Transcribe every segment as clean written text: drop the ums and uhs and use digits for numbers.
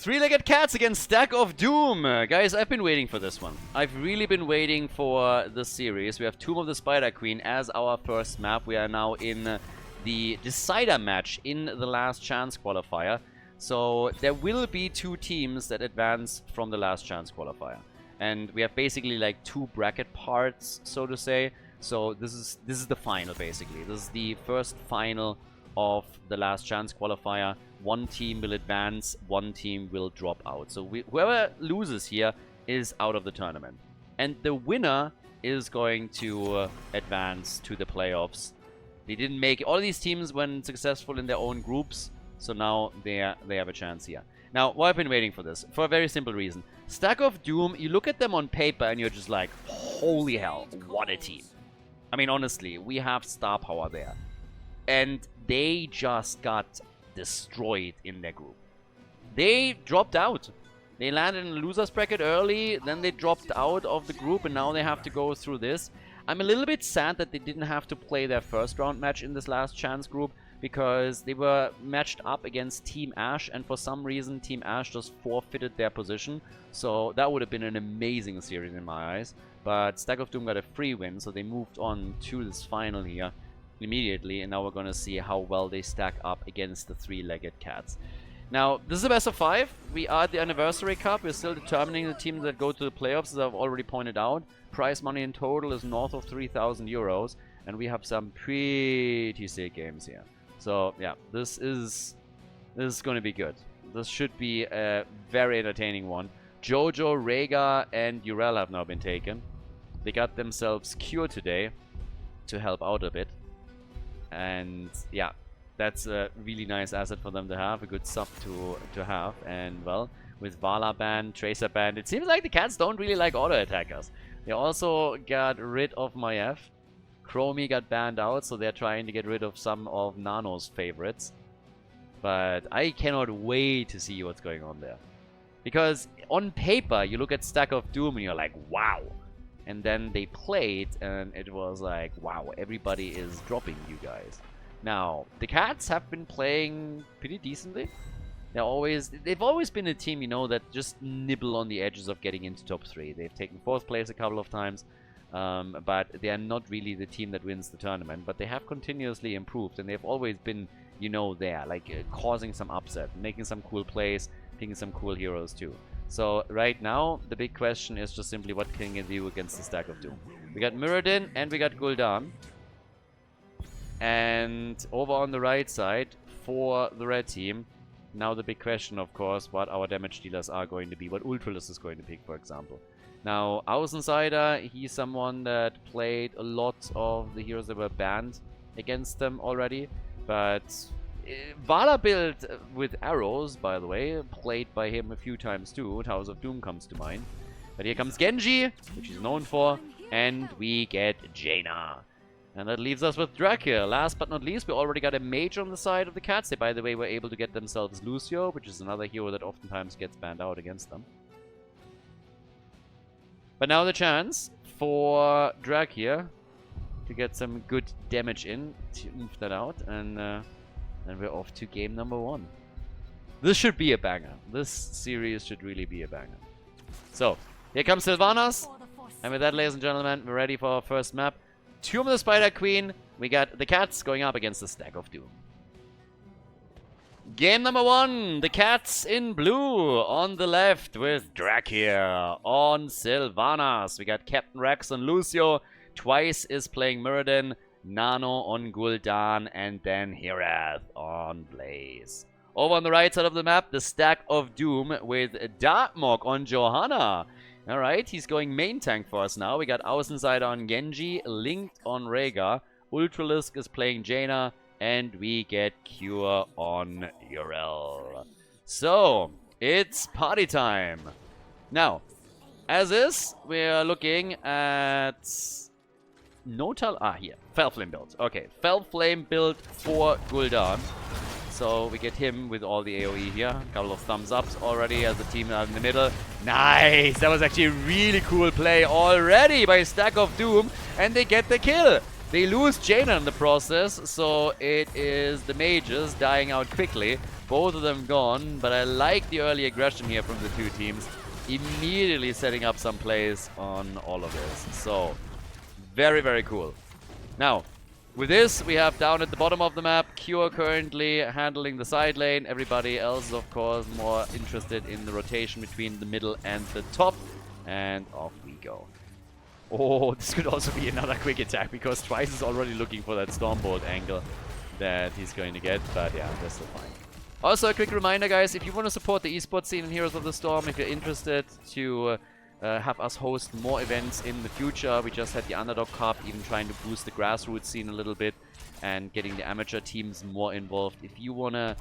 Three-legged cats against Stack of Doom. Guys, I've been waiting for this one. I've really been waiting for this series. We have Tomb of the Spider Queen as our first map. We are now in the decider match in the last chance qualifier. So there will be two teams that advance from the last chance qualifier. And we have basically like two bracket parts, so to say. So this is the final, basically. This is the first final of the last chance qualifier. One team will advance, one team will drop out. So whoever loses here is out of the tournament. And the winner is going to advance to the playoffs. They didn't make it. All these teams went successful in their own groups, so now they have a chance here. Now, why I've been waiting for this? For a very simple reason. Stack of Doom, you look at them on paper and you're just like, holy hell, what a team. I mean, honestly, we have star power there. And they just got destroyed in their group. They dropped out. They landed in the loser's bracket early, then they dropped out of the group, and now they have to go through this. I'm a little bit sad that they didn't have to play their first round match in this last chance group, because they were matched up against Team Ash, and for some reason Team Ash just forfeited their position. So that would have been an amazing series in my eyes. But Stack of Doom got a free win, so they moved on to this final here immediately, and now we're going to see how well they stack up against the three-legged cats. Now, this is a best of 5. We are at the Anniversary Cup. We're still determining the teams that go to the playoffs, as I've already pointed out. Prize money in total is north of 3,000 euros, and we have some pretty sick games here. So, yeah, this is going to be good. This should be a very entertaining one. Jojo, Rhaegar, and Urel have now been taken. They got themselves Cure today to help out a bit. And yeah, that's a really nice asset for them to have, a good sub to have. And well, with Vala ban, Tracer ban, it seems like the cats don't really like auto attackers. They also got rid of Maiev. Chromie got banned out, so they're trying to get rid of some of Nano's favorites. But I cannot wait to see what's going on there. Because on paper, you look at Stack of Doom and you're like, wow. And then they played, and it was like, wow, everybody is dropping you guys. Now, the cats have been playing pretty decently. They've always been a team, you know, that just nibble on the edges of getting into top 3. They've taken 4th place a couple of times, but they are not really the team that wins the tournament. But they have continuously improved, and they've always been, you know, there, like causing some upset, making some cool plays, picking some cool heroes too. So right now, the big question is just simply what can you do against the Stack of Doom. We got Muradin and we got Gul'dan. And over on the right side, for the red team, now the big question, of course, what our damage dealers are going to be, what Ultralis is going to pick, for example. Now, Außenseiter, he's someone that played a lot of the heroes that were banned against them already, but Vala build with arrows, by the way, played by him a few times too. House of Doom comes to mind. But here comes Genji, which he's known for, and we get Jaina. And that leaves us with Dracula. Last but not least, we already got a mage on the side of the cats. They, by the way, were able to get themselves Lucio, which is another hero that oftentimes gets banned out against them. But now the chance for Drag here to get some good damage in, to move that out, and we're off to game number 1. This should be a banger. This series should really be a banger. So, here comes Sylvanas. And with that, ladies and gentlemen, we're ready for our first map. Tomb of the Spider Queen. We got the cats going up against the Stack of Doom. Game number 1. The cats in blue on the left with Dracula on Sylvanas. We got Captain Rex on Lucio. Twice is playing Muradin. Nano on Gul'dan, and then Hirath on Blaze. Over on the right side of the map, the Stack of Doom with Darkmok on Johanna. Alright, he's going main tank for us now. We got Außenseiter on Genji, Linked on Rhaegar, Ultralisk is playing Jaina, and we get Cure on Urel. So, it's party time. Now, as is, we're looking at here. Fellflame build. Okay, Fellflame build for Gul'dan. So we get him with all the AoE here. A couple of thumbs ups already as the team out in the middle. Nice! That was actually a really cool play already by Stack of Doom. And they get the kill. They lose Jaina in the process. So it is the mages dying out quickly both of them gone, but I like the early aggression here from the two teams. Immediately setting up some plays on all of this. So, very, very cool. Now, with this, we have down at the bottom of the map, Cure currently handling the side lane. Everybody else is, of course, more interested in the rotation between the middle and the top. And off we go. Oh, this could also be another quick attack, because Twice is already looking for that Stormbolt angle that he's going to get. But yeah, they're still fine. Also, a quick reminder, guys, if you want to support the esports scene in Heroes of the Storm, if you're interested to have us host more events in the future. We just had the Underdog Cup, even trying to boost the grassroots scene a little bit and getting the amateur teams more involved. If you want to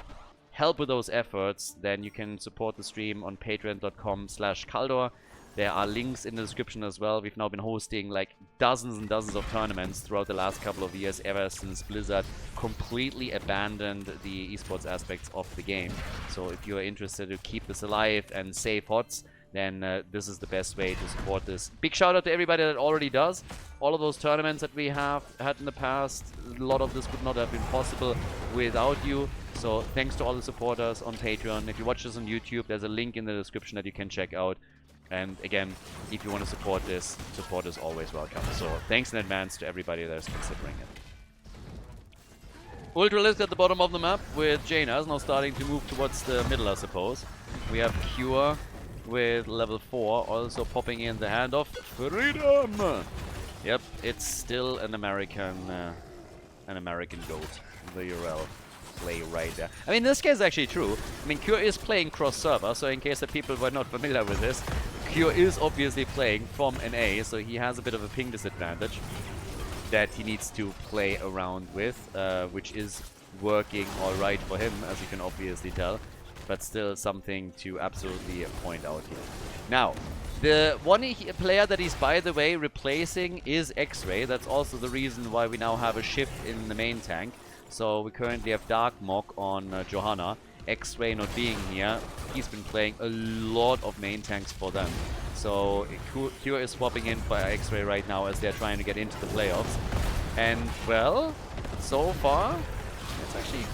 help with those efforts, then you can support the stream on patreon.com/Khaldor. There are links in the description as well. We've now been hosting like dozens and dozens of tournaments throughout the last couple of years, ever since Blizzard completely abandoned the esports aspects of the game. So if you're interested to keep this alive and save HOTS, then this is the best way to support this. Big shout out to everybody that already does. All of those tournaments that we have had in the past, a lot of this would not have been possible without you. So thanks to all the supporters on Patreon. If you watch this on YouTube, there's a link in the description that you can check out. And again, if you want to support this, support is always welcome. So thanks in advance to everybody that is considering it. Ultralisk at the bottom of the map with Jaina is now starting to move towards the middle, I suppose. We have Cure with level 4 also popping in the hand of Freedom. Yep, it's still an American goat. The URL play right there. I mean, this case is actually true. I mean, Cure is playing cross-server, so in case that people were not familiar with this, Cure is obviously playing from NA, so he has a bit of a ping disadvantage that he needs to play around with, which is working alright for him, as you can obviously tell. But still something to absolutely point out here. Now, the one player that he's, by the way, replacing is X-Ray. That's also the reason why we now have a shift in the main tank. So we currently have Dark Mok on Johanna. X-Ray not being here, he's been playing a lot of main tanks for them. So Cure is swapping in for X-Ray right now as they're trying to get into the playoffs. And, well, so far, it's actually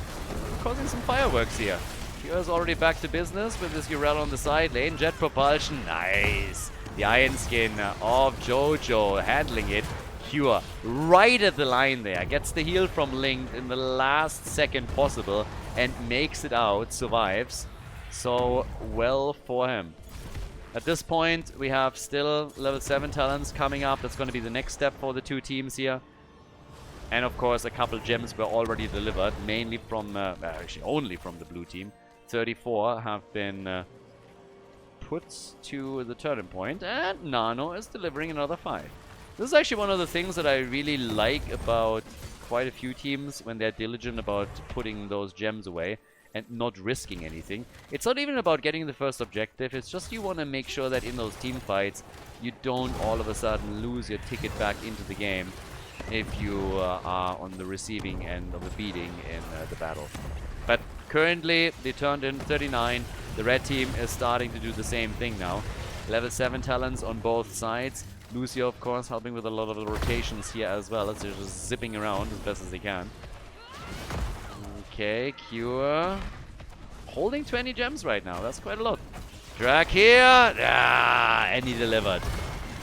causing some fireworks here. Cure is already back to business with this Urel on the side lane. Jet propulsion, nice. The Iron Skin of Jojo handling it. Cure right at the line there. Gets the heal from Link in the last second possible and makes it out, survives. So, well for him. At this point, we have still level 7 talents coming up. That's going to be the next step for the two teams here. And of course, a couple gems were already delivered, mainly from, actually only from the blue team. 34 have been put to the turning point, and Nano is delivering another 5. This is actually one of the things that I really like about quite a few teams when they're diligent about putting those gems away and not risking anything. It's not even about getting the first objective, it's just you want to make sure that in those team fights you don't all of a sudden lose your ticket back into the game if you are on the receiving end of a beating in the battle. But currently they turned in 39. The red team is starting to do the same thing now. Level 7 talents on both sides. Lucio, of course, helping with a lot of the rotations here as well, as they're just zipping around as best as they can. Okay, Cure holding 20 gems right now. That's quite a lot. Drag here. And he delivered.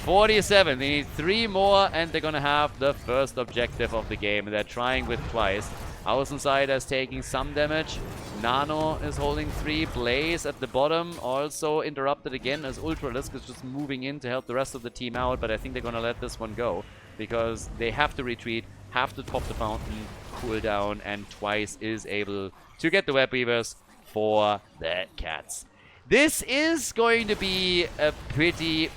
47. They need 3 more, and they're gonna have the first objective of the game. They're trying with Twice. Außenseiter is taking some damage. Nano is holding 3. Blaze at the bottom also interrupted again as Ultralisk is just moving in to help the rest of the team out. But I think they're going to let this one go because they have to retreat, have to pop the fountain, cool down, and Twice is able to get the Web Weavers for the Cats. This is going to be a pretty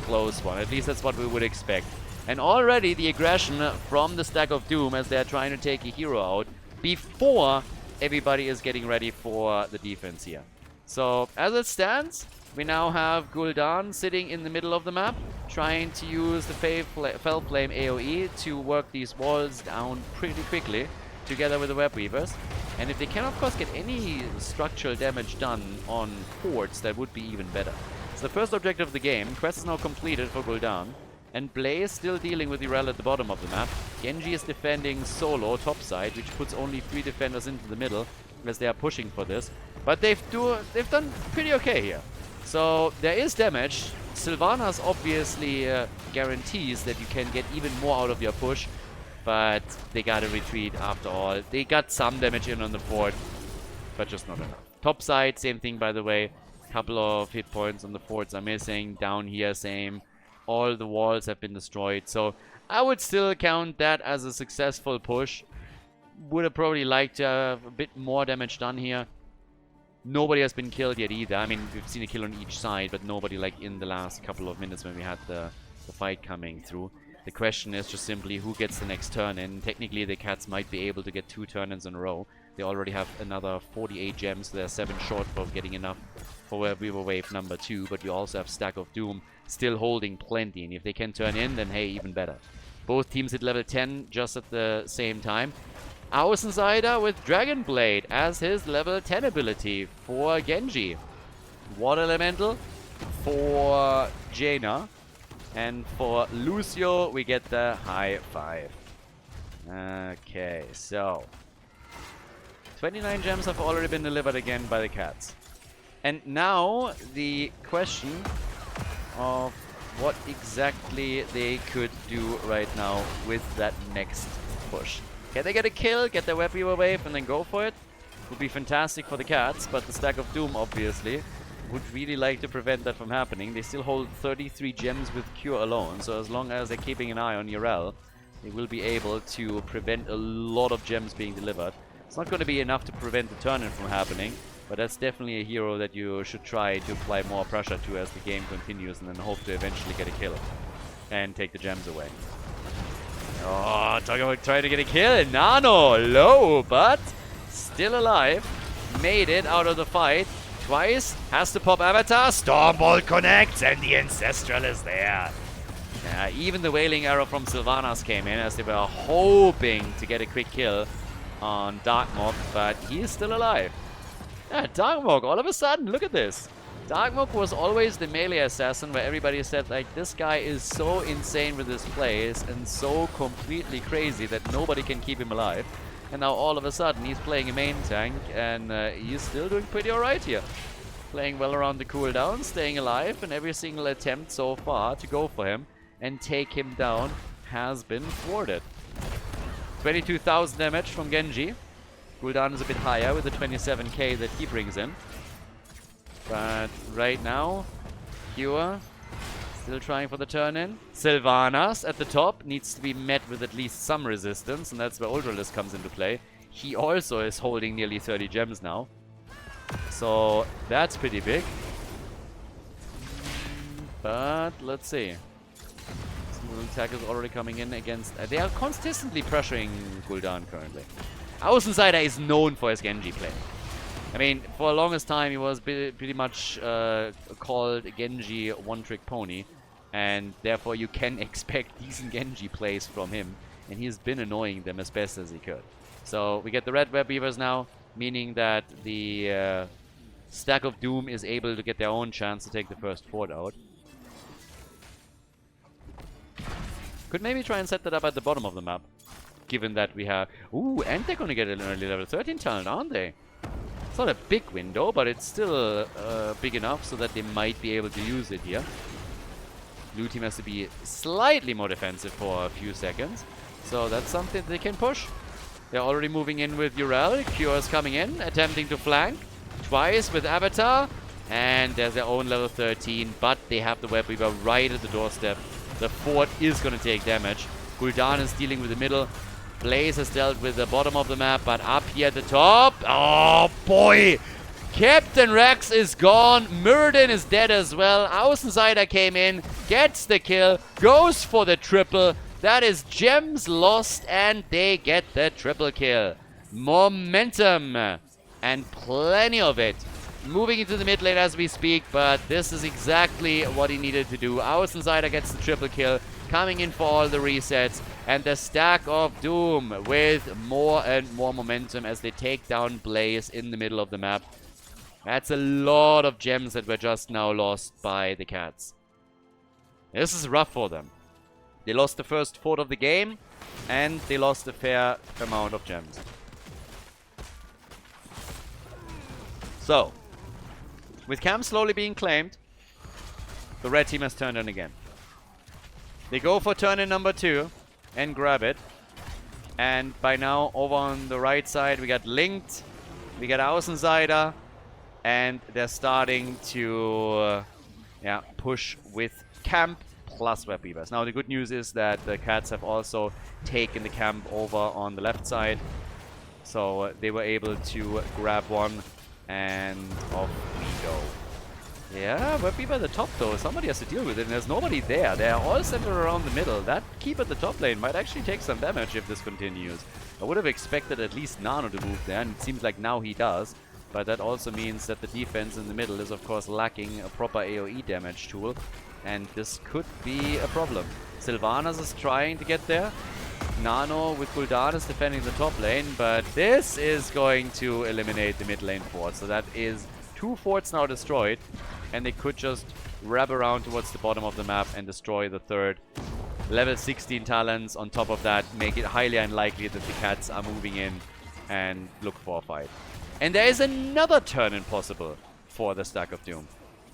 close one. At least that's what we would expect. And already the aggression from the Stack of Doom as they're trying to take a hero out before everybody is getting ready for the defense here. So as it stands, we now have Gul'dan sitting in the middle of the map, trying to use the Fell Flame AoE to work these walls down pretty quickly, together with the Web Weavers. And if they can, of course, get any structural damage done on ports, that would be even better. So the first objective of the game, quest is now completed for Gul'dan. And Blaze still dealing with Irel at the bottom of the map. Genji is defending solo topside, which puts only 3 defenders into the middle. as they are pushing for this. But they've done pretty okay here. So there is damage. Sylvanas obviously guarantees that you can get even more out of your push, but they gotta retreat after all. They got some damage in on the fort, but just not enough. Top side, same thing by the way. Couple of hit points on the forts are missing. Down here, same. All the walls have been destroyed. So I would still count that as a successful push. Would have probably liked to have a bit more damage done here. Nobody has been killed yet either. I mean, we've seen a kill on each side, but nobody like in the last couple of minutes when we had the fight coming through. The question is just simply who gets the next turn in. Technically, the Cats might be able to get 2 turn-ins in a row. They already have another 48 gems. So they're 7 short of getting enough for where we were wave number 2. But we also have Stack of Doom still holding plenty. And if they can turn in, then hey, even better. Both teams hit level 10 just at the same time. Außenseiter with Dragon Blade as his level 10 ability for Genji. Water Elemental for Jaina. And for Lucio, we get the high 5. Okay, so 29 gems have already been delivered again by the Cats. And now the question of what exactly they could do right now with that next push. Can they get a kill, get their Web Weaver wave, and then go for it? Would be fantastic for the Cats, but the Stack of Doom, obviously, would really like to prevent that from happening. They still hold 33 gems with Cure alone, so as long as they're keeping an eye on Urel, they will be able to prevent a lot of gems being delivered. It's not going to be enough to prevent the turn-in from happening, but that's definitely a hero that you should try to apply more pressure to as the game continues, and then hope to eventually get a kill and take the gems away. Oh, talk about trying to get a kill. Nano, low, but still alive. Made it out of the fight. Twice, has to pop Avatar. Stormbolt connects, and the Ancestral is there. Even the Wailing Arrow from Sylvanas came in as they were hoping to get a quick kill on Darkmog, but he is still alive. Yeah, Darkmog, all of a sudden, look at this. Darkmog was always the melee assassin where everybody said, like, this guy is so insane with his plays and so completely crazy that nobody can keep him alive. And now all of a sudden he's playing a main tank and he's still doing pretty alright here. Playing well around the cooldown, staying alive, and every single attempt so far to go for him and take him down has been thwarted. 22,000 damage from Genji. Cooldown is a bit higher with the 27k that he brings in. But right now, Cure still trying for the turn-in. Sylvanas at the top needs to be met with at least some resistance, and that's where Ultralisk comes into play. He also is holding nearly 30 gems now. So that's pretty big. But let's see. Smooth attack is already coming in against... they are consistently pressuring Gul'dan currently. Außenseiter is known for his Genji play. I mean, for the longest time he was pretty much called Genji one-trick pony, and therefore you can expect decent Genji plays from him, and he's been annoying them as best as he could. So we get the red Web Weavers now, meaning that the Stack of Doom is able to get their own chance to take the first fort out. Could maybe try and set that up at the bottom of the map, given that we have... Ooh, and they're gonna get an early level 13 talent, aren't they? It's not a big window, but it's still big enough so that they might be able to use it here. Blue team has to be slightly more defensive for a few seconds. So that's something they can push. They're already moving in with Urel. Cure is coming in, attempting to flank. Twice with Avatar. And there's their own level 13, but they have the Web Weaver right at the doorstep. The fort is going to take damage. Gul'dan is dealing with the middle. Blaze has dealt with the bottom of the map, but up here at the top... Oh, boy! Captain Rex is gone. Murden is dead as well. Außenseiter came in, gets the kill, goes for the triple. That is gems lost, and they get the triple kill. Momentum, and plenty of it. Moving into the mid lane as we speak, but this is exactly what he needed to do. Außenseiter gets the triple kill, coming in for all the resets. And the Stack of Doom with more and more momentum as they take down Blaze in the middle of the map. That's a lot of gems that were just now lost by the Cats. This is rough for them. They lost the first fort of the game, and they lost a fair amount of gems. So, with camp slowly being claimed, the red team has turned in again. They go for turn in number 2 and grab it. And by now, over on the right side, we got Linked, we got Außenseiter, and they're starting to push with camp plus web weavers. Now, the good news is that the cats have also taken the camp over on the left side. So they were able to grab one, and off we go. Yeah, web weaver at the top though. Somebody has to deal with it, and there's nobody there. They're all centered around the middle. That keep at the top lane might actually take some damage if this continues. I would have expected at least Nano to move there, and it seems like now he does. But that also means that the defense in the middle is of course lacking a proper AoE damage tool. And this could be a problem. Sylvanas is trying to get there. Nano with Gul'dan is defending the top lane, but this is going to eliminate the mid lane fort. So that is 2 forts now destroyed, and they could just wrap around towards the bottom of the map and destroy the third. Level 16 talents on top of that make it highly unlikely that the cats are moving in and look for a fight. And there is another turn-in possible for the Stack of Doom.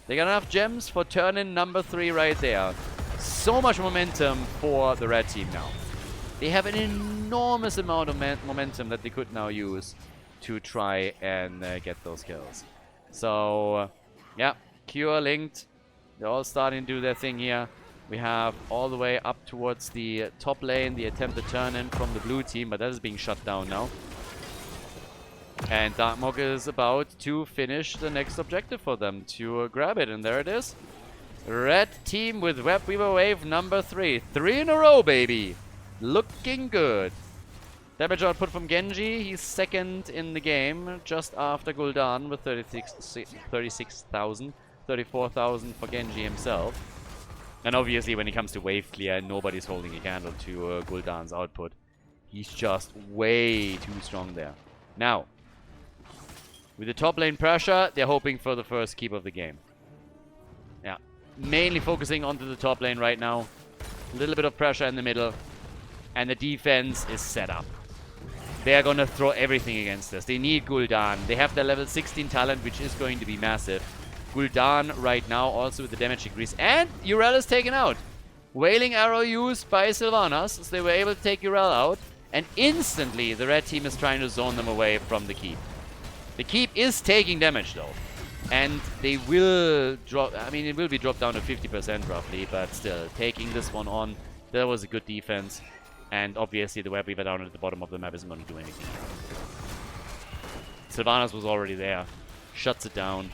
They got enough gems for turn-in number 3 right there. So much momentum for the red team now. They have an enormous amount of momentum that they could now use to try and get those kills. So, yeah, Cure, Linked, they're all starting to do their thing here. We have all the way up towards the top lane, the attempted turn-in from the blue team, but that is being shut down now. And Darkmog is about to finish the next objective for them, to grab it, and there it is. Red team with Web Weaver wave number 3. 3 in a row, baby! Looking good. Damage output from Genji, he's second in the game, just after Gul'dan with 36,000, 34,000 for Genji himself. And obviously when it comes to wave clear, nobody's holding a candle to Gul'dan's output. He's just way too strong there. Now, with the top lane pressure, they're hoping for the first keep of the game. Yeah, mainly focusing onto the top lane right now. A little bit of pressure in the middle. And the defense is set up. They are going to throw everything against us. They need Gul'dan. They have their level 16 talent, which is going to be massive. Gul'dan right now also with the damage increase. And Yrel is taken out. Wailing Arrow used by Sylvanas, so they were able to take Yrel out. And instantly the red team is trying to zone them away from the keep. The keep is taking damage though. And they will drop, I mean it will be dropped down to 50% roughly, but still, taking this one on, that was a good defense. And obviously the web weaver down at the bottom of the map isn't going to do anything. Sylvanas was already there. Shuts it down.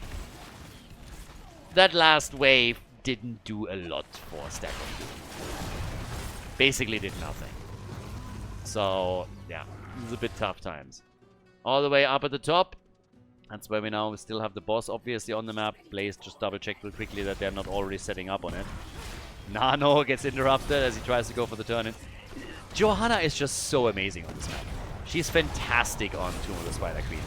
That last wave didn't do a lot for Stack of Doom. Basically did nothing. So, yeah. This is a bit tough times. All the way up at the top. That's where we now still have the boss obviously on the map. Blaze just double checked real quickly that they're not already setting up on it. Nano gets interrupted as he tries to go for the turn-in. Johanna is just so amazing on this map. She's fantastic on Tomb of the Spider Queen.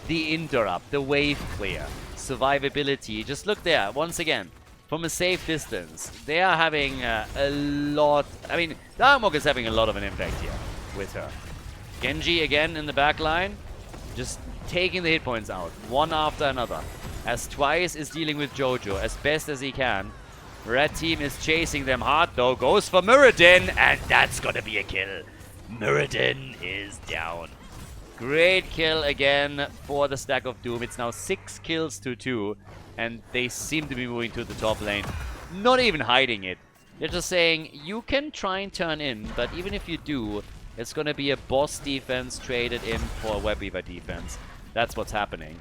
The interrupt, the wave clear, survivability. Just look there, once again, from a safe distance. They are having a lot... I mean, Darkmog is having a lot of an impact here with her. Genji again in the back line, just taking the hit points out, one after another. As Twice is dealing with Jojo as best as he can. Red team is chasing them hard though, goes for Muradin, and that's gonna be a kill. Muradin is down. Great kill again for the Stack of Doom. It's now 6 kills to 2, and they seem to be moving to the top lane. Not even hiding it. They're just saying, you can try and turn in, but even if you do, it's gonna be a boss defense traded in for a web weaver defense. That's what's happening.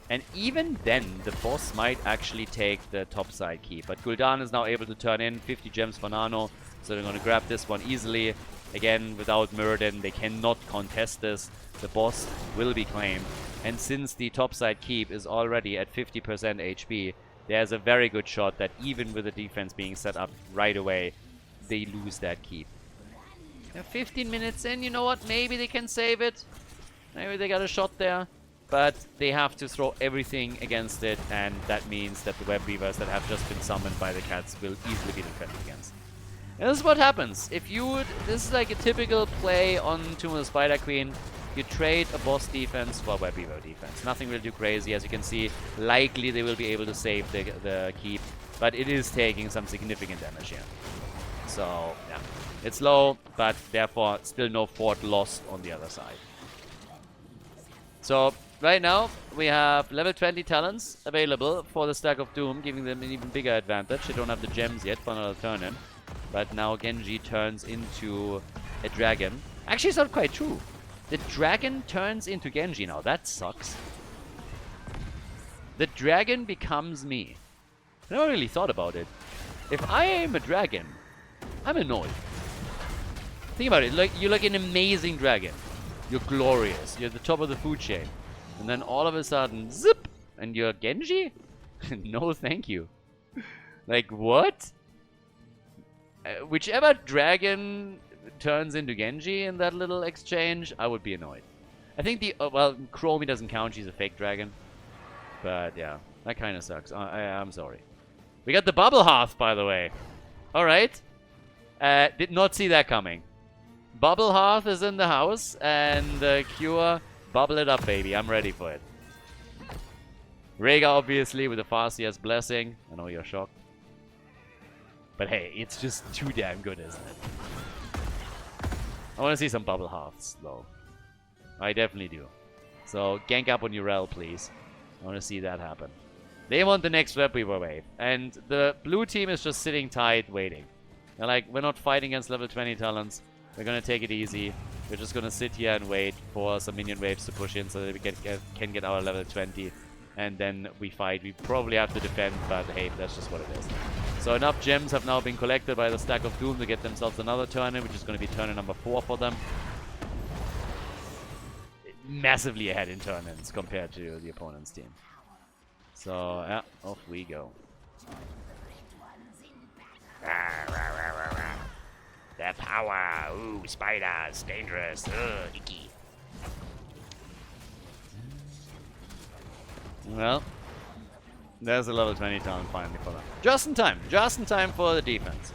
And even then, the boss might actually take the top side key. But Gul'dan is now able to turn in 50 gems for Nano. So they're going to grab this one easily. Again, without Muradin, they cannot contest this. The boss will be claimed. And since the top side keep is already at 50% HP, there's a very good shot that even with the defense being set up right away, they lose that keep. They're 15 minutes in, you know what? Maybe they can save it. Maybe they got a shot there. But they have to throw everything against it, and that means that the web weavers that have just been summoned by the cats will easily be defended against. And this is what happens. If you would, this is like a typical play on Tomb of the Spider Queen. you trade a boss defense for a web weaver defense. Nothing really too crazy. As you can see, likely they will be able to save the keep, but it is taking some significant damage here. So, yeah. It's low, but therefore still no fort lost on the other side. So, right now, we have level 20 talents available for the Stack of Doom, giving them an even bigger advantage. They don't have the gems yet for another turn in. But now Genji turns into a dragon. Actually, it's not quite true. The dragon turns into Genji now. That sucks. The dragon becomes me. I never really thought about it. If I am a dragon, I'm annoyed. Think about it. Like, you're like an amazing dragon. You're glorious. You're at the top of the food chain. And then all of a sudden, zip! And you're Genji? No, thank you. Like, what? Whichever dragon turns into Genji in that little exchange, I would be annoyed. I think the... well, Chromie doesn't count. She's a fake dragon. But, yeah. That kind of sucks. I'm sorry. We got the Bubble Hearth, by the way. Alright. Did not see that coming. Bubble Hearth is in the house. And Cure, bubble it up, baby. I'm ready for it. Rhaegar, obviously, with the Farseer's Blessing. I know you're shocked. But hey, it's just too damn good, isn't it? I want to see some Bubble Hearths, though. I definitely do. So, gank up on Urel, please. I want to see that happen. They want the next Web Weaver wave. And the blue team is just sitting tight, waiting. They're like, we're not fighting against level 20 talents. We're going to take it easy. We're just going to sit here and wait for some minion waves to push in so that we can get our level 20. And then we fight. We probably have to defend, but hey, that's just what it is. So enough gems have now been collected by the Stack of Doom to get themselves another turn-in, which is going to be turn-in number 4 for them. Massively ahead in turn-ins compared to the opponent's team. So, yeah, off we go. Their power! Ooh, spiders! Dangerous! Ugh, icky! Well, there's a level 20 talent finally for them. Just in time. Just in time for the defense.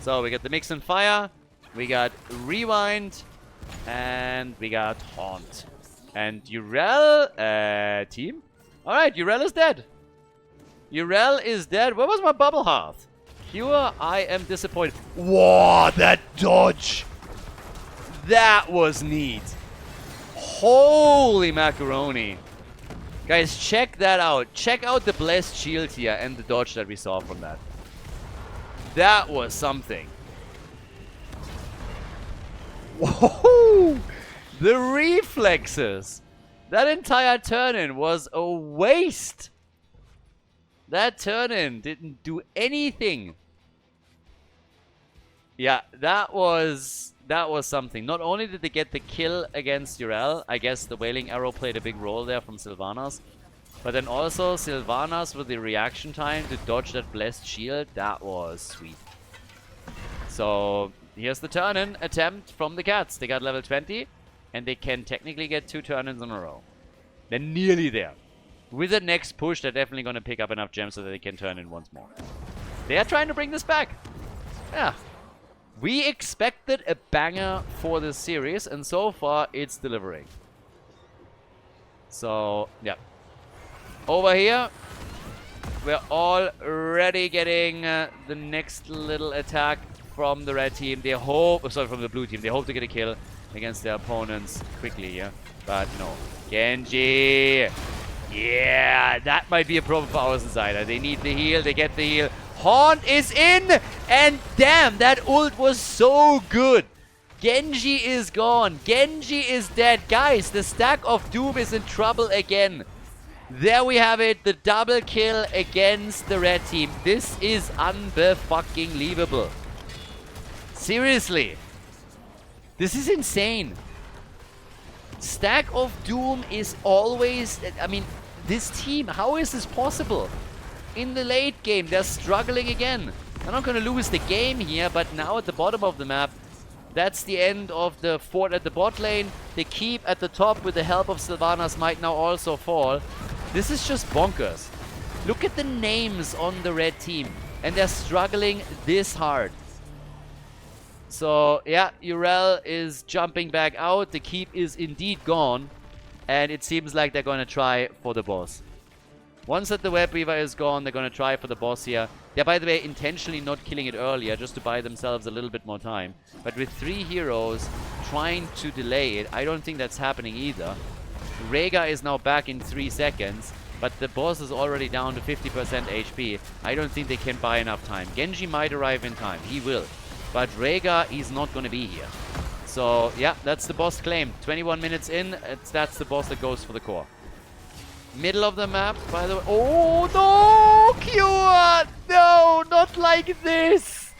So we got the Mix and Fire. We got Rewind. And we got Haunt. And Urel, team? Alright, Urel is dead. Urel is dead. Where was my Bubble Hearth? Cure, I am disappointed. Whoa, that dodge! That was neat. Holy macaroni. Guys, check that out. Check out the Blessed Shield here and the dodge that we saw from that. That was something. Whoa! The reflexes! That entire turn-in was a waste! That turn-in didn't do anything. Yeah, that was something. Not only did they get the kill against Urel, I guess the Wailing Arrow played a big role there from Sylvanas. But then also Sylvanas with the reaction time to dodge that Blessed Shield, that was sweet. So here's the turn-in attempt from the Cats. They got level 20 and they can technically get 2 turn-ins in a row. They're nearly there. With the next push, they're definitely going to pick up enough gems so that they can turn in once more. They are trying to bring this back. Yeah. We expected a banger for this series, and so far, it's delivering. So, yeah. Over here, we're already getting the next little attack from the red team. They hope, sorry, from the blue team. They hope to get a kill against their opponents quickly, yeah? But no. Genji! Yeah, that might be a problem for our Insider. They need the heal, they get the heal. Haunt is in! And damn, that ult was so good! Genji is gone. Genji is dead. Guys, the Stack of Doom is in trouble again. There we have it. The double kill against the red team. This is unbe-fucking-lievable. Seriously. This is insane. Stack of Doom is always... I mean, this team, how is this possible? In the late game, they're struggling again. They're not going to lose the game here, but now at the bottom of the map, that's the end of the fort at the bot lane. The keep at the top with the help of Sylvanas might now also fall. This is just bonkers. Look at the names on the red team, and they're struggling this hard. So, yeah, Urel is jumping back out. The keep is indeed gone. And it seems like they're going to try for the boss. Once that the Web Weaver is gone, they're going to try for the boss here. They're, by the way, intentionally not killing it earlier, just to buy themselves a little bit more time. But with 3 heroes trying to delay it, I don't think that's happening either. Rhaegar is now back in 3 seconds. But the boss is already down to 50% HP. I don't think they can buy enough time. Genji might arrive in time. He will. But Rhaegar is not going to be here. So, yeah, that's the boss claim. 21 minutes in, that's the boss that goes for the core. Middle of the map, by the way. Oh, no! Cure! No, not like this!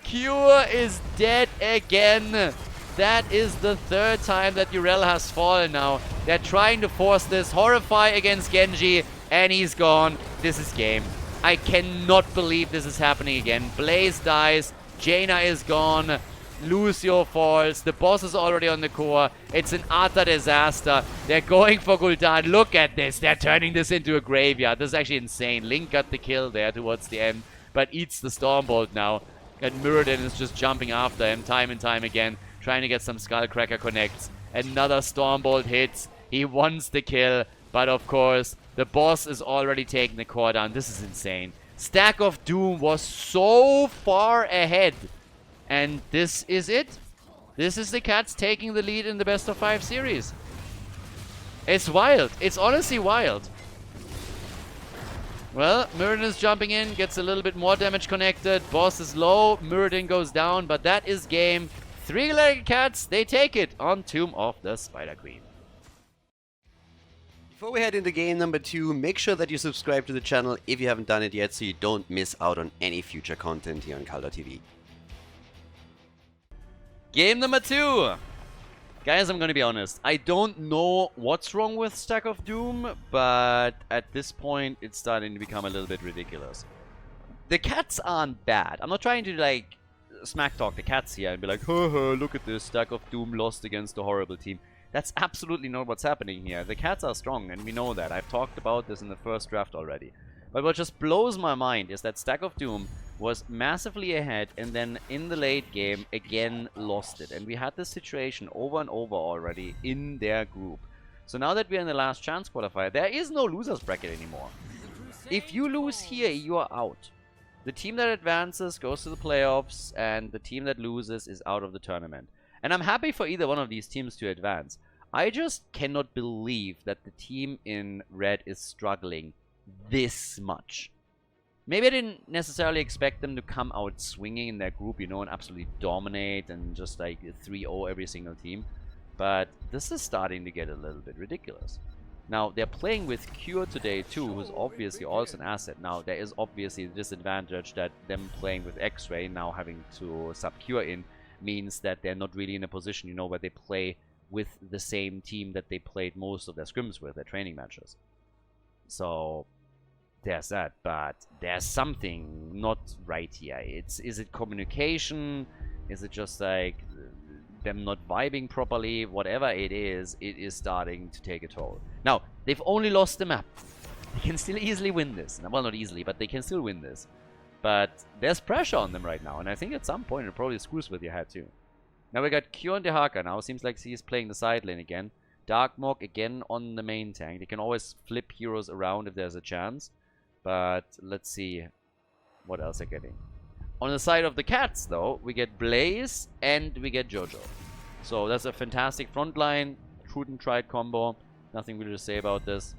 Cure is dead again. That is the 3rd time that Urel has fallen now. They're trying to force this. Horrify against Genji, and he's gone. This is game. I cannot believe this is happening again. Blaze dies. Jaina is gone. Lucio falls. The boss is already on the core. It's an utter disaster. They're going for Gul'dan. Look at this. They're turning this into a graveyard. This is actually insane. Link got the kill there towards the end, but eats the Stormbolt now. And Muradin is just jumping after him time and time again, trying to get some Skullcracker connects. Another Stormbolt hits. He wants the kill, but of course, the boss is already taking the core down. This is insane. Stack of Doom was so far ahead. And this is it. This is the Cats taking the lead in the best of 5 series. It's wild. It's honestly wild. Well, Muradin is jumping in, gets a little bit more damage connected. Boss is low. Muradin goes down, but that is game. 3-legged Cats, they take it on Tomb of the Spider Queen. Before we head into game number 2, make sure that you subscribe to the channel if you haven't done it yet so you don't miss out on any future content here on Khaldor TV. Game number 2. Guys, I'm gonna be honest. I don't know what's wrong with Stack of Doom, but at this point, it's starting to become a little bit ridiculous. The Cats aren't bad. I'm not trying to, like, smack talk the Cats here and be like, haha, look at this, Stack of Doom lost against a horrible team. That's absolutely not what's happening here. The Cats are strong, and we know that. I've talked about this in the first draft already. But what just blows my mind is that Stack of Doom was massively ahead, and then in the late game, again lost it. And we had this situation over and over already in their group. So now that we're in the last chance qualifier, there is no losers bracket anymore. If you lose here, you are out. The team that advances goes to the playoffs, and the team that loses is out of the tournament. And I'm happy for either one of these teams to advance. I just cannot believe that the team in red is struggling this much. Maybe I didn't necessarily expect them to come out swinging in their group, you know, and absolutely dominate and just like 3-0 every single team. But this is starting to get a little bit ridiculous. Now, they're playing with Cure today too, who's obviously also an asset. Now, there is obviously the disadvantage that them playing with X-Ray, now having to sub Cure in, means that they're not really in a position, you know, where they play with the same team that they played most of their scrims with, their training matches. So there's that, but there's something not right here. Is it communication? Is it just like them not vibing properly? Whatever it is starting to take a toll. Now, they've only lost the map. They can still easily win this. Well, not easily, but they can still win this. But there's pressure on them right now, and I think at some point it probably screws with your head too. Now we got Q and Dehaka now. Seems like he's playing the side lane again. Darkmog again on the main tank. They can always flip heroes around if there's a chance. But let's see what else they're getting. On the side of the Cats, though, we get Blaze and we get Jojo. So that's a fantastic front line. Shoot and Tried combo. Nothing really to say about this.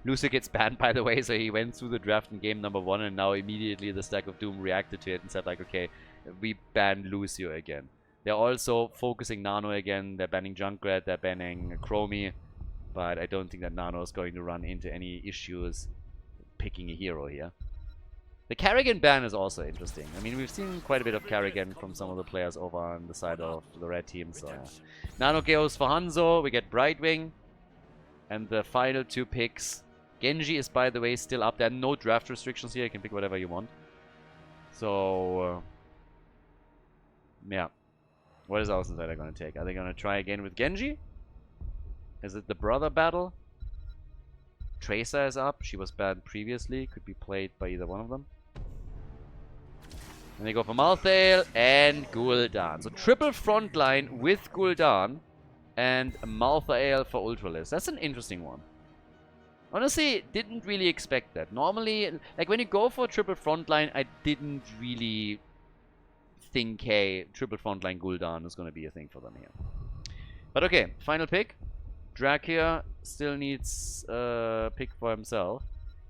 Lucio gets banned, by the way, so he went through the draft in game number 1, and now immediately the Stack of Doom reacted to it and said, like, okay, we banned Lucio again. They're also focusing Nano again. They're banning Junkrat, they're banning Chromie, but I don't think that Nano is going to run into any issues picking a hero here. The Karrigan ban is also interesting. I mean, we've seen quite a bit of Karrigan from some of the players over on the side of the red team, so... Nano goes for Hanzo, we get Brightwing, and the final 2 picks. Genji is, by the way, still up there. No draft restrictions here. You can pick whatever you want. So, yeah. What is Außenseiter going to take? Are they going to try again with Genji? Is it the brother battle? Tracer is up. She was banned previously. Could be played by either one of them. And they go for Malthael and Gul'dan. So triple front line with Gul'dan and Malthael for Ultralisk. That's an interesting one. Honestly, didn't really expect that. Normally, like when you go for a triple frontline, I didn't really think, hey, triple frontline Gul'dan is going to be a thing for them here. But okay, final pick. Drak here still needs a pick for himself.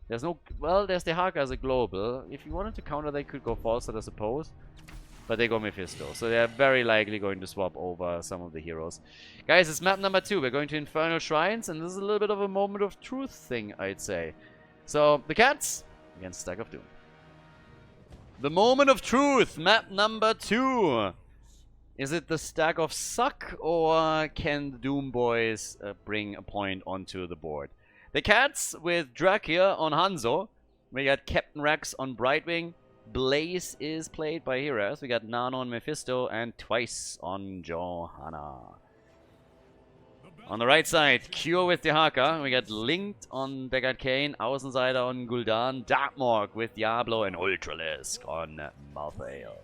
There's no... Well, there's the Haka as a global. If you wanted to counter, they could go Falstad, I suppose. But they go Mephisto. So they're very likely going to swap over some of the heroes. Guys, it's map number 2. We're going to Infernal Shrines. And this is a little bit of a moment of truth thing, I'd say. So, the cats against Stack of Doom. The moment of truth. Map number 2. Is it the Stack of Suck? Or can the Doom Boys bring a point onto the board? The cats with Drak here on Hanzo. We got Captain Rex on Brightwing. Blaze is played by Heroes. We got Nano on Mephisto and Twice on Johanna. On the right side, Cure with the Haka. We got Linked on Deckard Cain, Außenseiter on Gul'dan, Darkmorg with Diablo and Ultralisk on Malthael.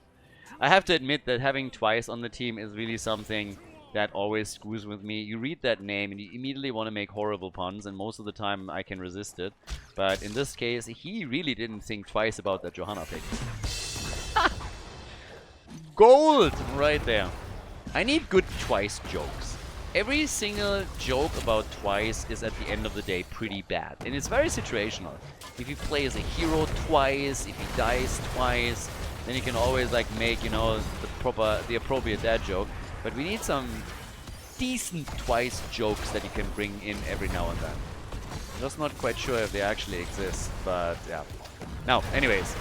I have to admit that having Twice on the team is really something that always screws with me. You read that name and you immediately want to make horrible puns, and most of the time I can resist it. But in this case, he really didn't think twice about that Johanna pick. Gold! Right there. I need good Twice jokes. Every single joke about Twice is at the end of the day pretty bad. And it's very situational. If he plays a hero twice, if he dies twice, then you can always like make, you know, the appropriate dad joke. But we need some decent Twice jokes that you can bring in every now and then. I'm just not quite sure if they actually exist, but yeah. Now, anyways.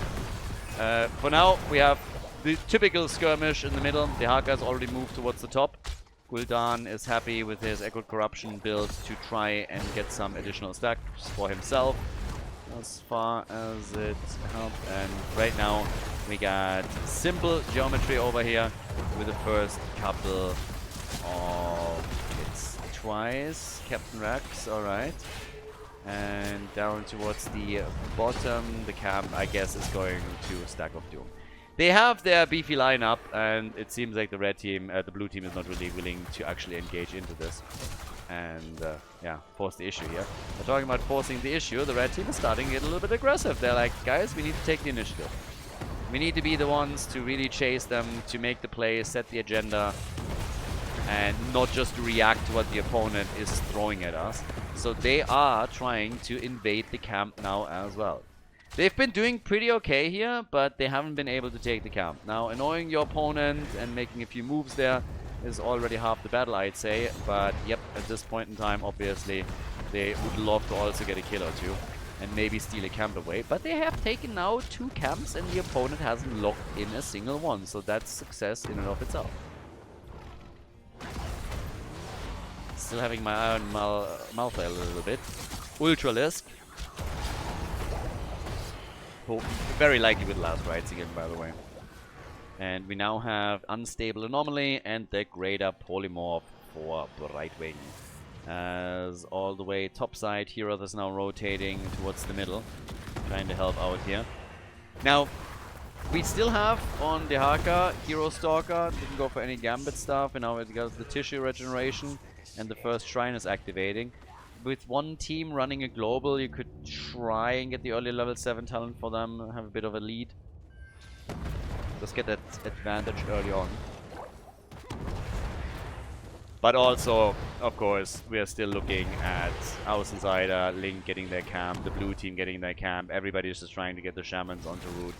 For now, we have the typical skirmish in the middle. The Haka's already moved towards the top. Gul'dan is happy with his Echoed Corruption build to try and get some additional stacks for himself, as far as it helps. And right now, we got simple geometry over here with the first couple of hits. Twice, Captain Rex, alright. And down towards the bottom, the camp, I guess, is going to Stack of Doom. They have their beefy lineup, and it seems like the red team, the blue team is not really willing to actually engage into this. And, yeah, force the issue here. We're talking about forcing the issue. The red team is starting to get a little bit aggressive. They're like, guys, we need to take the initiative. We need to be the ones to really chase them, to make the play, set the agenda, and not just react to what the opponent is throwing at us. So they are trying to invade the camp now as well. They've been doing pretty okay here, but they haven't been able to take the camp. Now, annoying your opponent and making a few moves there is already half the battle, I'd say. But, yep, at this point in time, obviously, they would love to also get a kill or two and maybe steal a camp away. But they have taken now 2 camps, and the opponent hasn't locked in a single one. So that's success in and of itself. Still having my eye on Malthael a little bit. Ultralisk. Very likely with last rights again, by the way. And we now have Unstable Anomaly and the Greater Polymorph for Brightwing. As all the way topside, Hero is now rotating towards the middle, trying to help out here. Now, we still have on the Haka, Hero Stalker, didn't go for any Gambit stuff, and now it got the Tissue Regeneration, and the first Shrine is activating. With one team running a global, you could try and get the early level 7 talent for them, have a bit of a lead. Just get that advantage early on. But also, of course, we are still looking at Außenseiter, Link getting their camp, the blue team getting their camp. Everybody's just trying to get the Shamans onto route.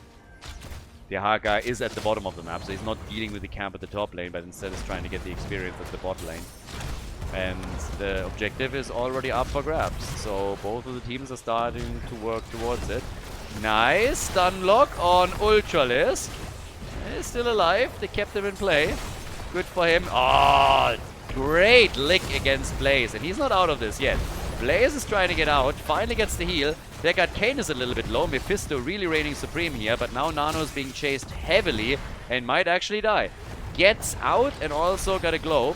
The Haka is at the bottom of the map, so he's not dealing with the camp at the top lane, but instead is trying to get the experience at the bot lane. And the objective is already up for grabs, so both of the teams are starting to work towards it. Nice stun lock on Ultralisk. He's still alive, they kept him in play. Good for him. Oh, great lick against Blaze, and he's not out of this yet. Blaze is trying to get out, finally gets the heal. Deckard Cain is a little bit low, Mephisto really reigning supreme here, but now Nano is being chased heavily and might actually die. Gets out and also got a globe.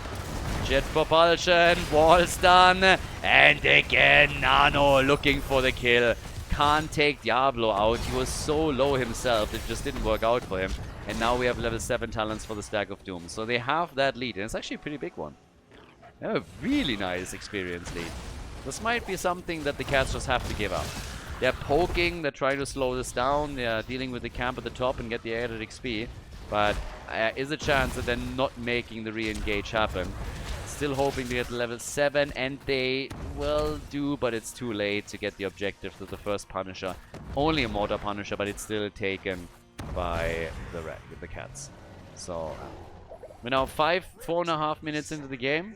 Jet propulsion, wall stun, and again Nano looking for the kill. can't take Diablo out. He was so low himself, it just didn't work out for him. And now we have level 7 talents for the Stack of Doom. So they have that lead, and it's actually a pretty big one. They have a really nice experience lead. This might be something that the cats just have to give up. They're poking, they're trying to slow this down, they're dealing with the camp at the top and get the added XP. But is a chance that they're not making the re-engage happen. Still hoping to get level 7, and they will do, but it's too late to get the objective to the first Punisher. Only a Mortar Punisher, but it's still taken by the cats. So we're now 4.5 minutes into the game.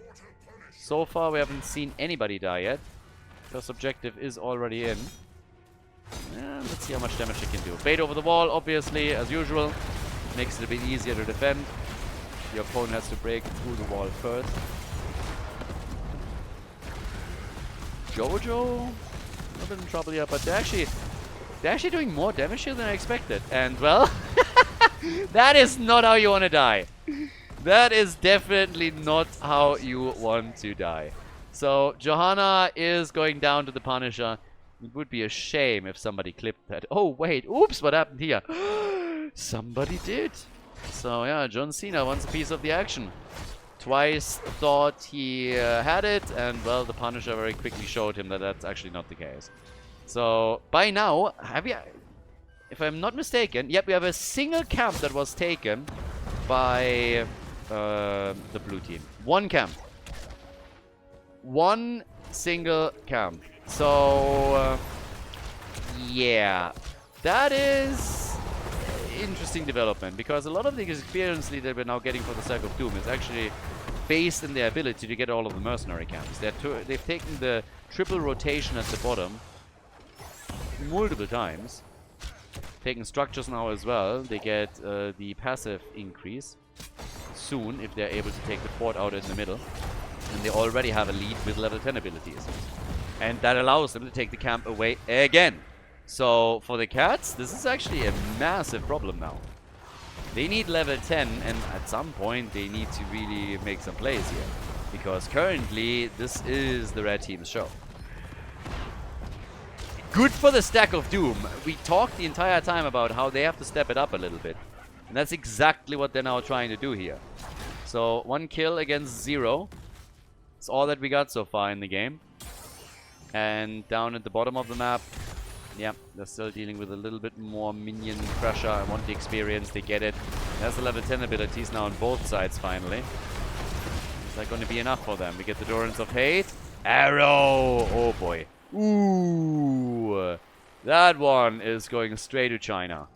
So far we haven't seen anybody die yet. First objective is already in. And let's see how much damage it can do. Bait over the wall, obviously, as usual. Makes it a bit easier to defend. The opponent has to break through the wall first. Jojo, a little bit in trouble here, but they're actually doing more damage here than I expected. And well, that is not how you want to die. That is definitely not how you want to die. So Johanna is going down to the Punisher. It would be a shame if somebody clipped that. Oh wait, oops, what happened here? Somebody did. So yeah, John Cena wants a piece of the action. Twice thought he had it, and well, the Punisher very quickly showed him that that's actually not the case. So by now, if I'm not mistaken, yep, we have a single camp that was taken by the blue team. One camp. One single camp. So yeah, that is interesting development, because a lot of the experience lead that we're now getting for the Stack of Doom is actually based in their ability to get all of the mercenary camps. They've taken the triple rotation at the bottom multiple times. Taking structures now as well. They get the passive increase soon if they're able to take the fort out in the middle. And they already have a lead with level 10 abilities. And that allows them to take the camp away again. So for the cats, this is actually a massive problem now. They need level 10, and at some point they need to really make some plays here. Because currently, this is the red team's show. Good for the Stack of Doom. We talked the entire time about how they have to step it up a little bit. And that's exactly what they're now trying to do here. So 1 kill against 0. It's all that we got so far in the game. And down at the bottom of the map, yeah, they're still dealing with a little bit more minion pressure. I want the experience, they get it. There's the level 10 abilities now on both sides finally. Is that going to be enough for them? We get the Dorans of Hate. Arrow! Oh boy. Ooh! That one is going straight to China.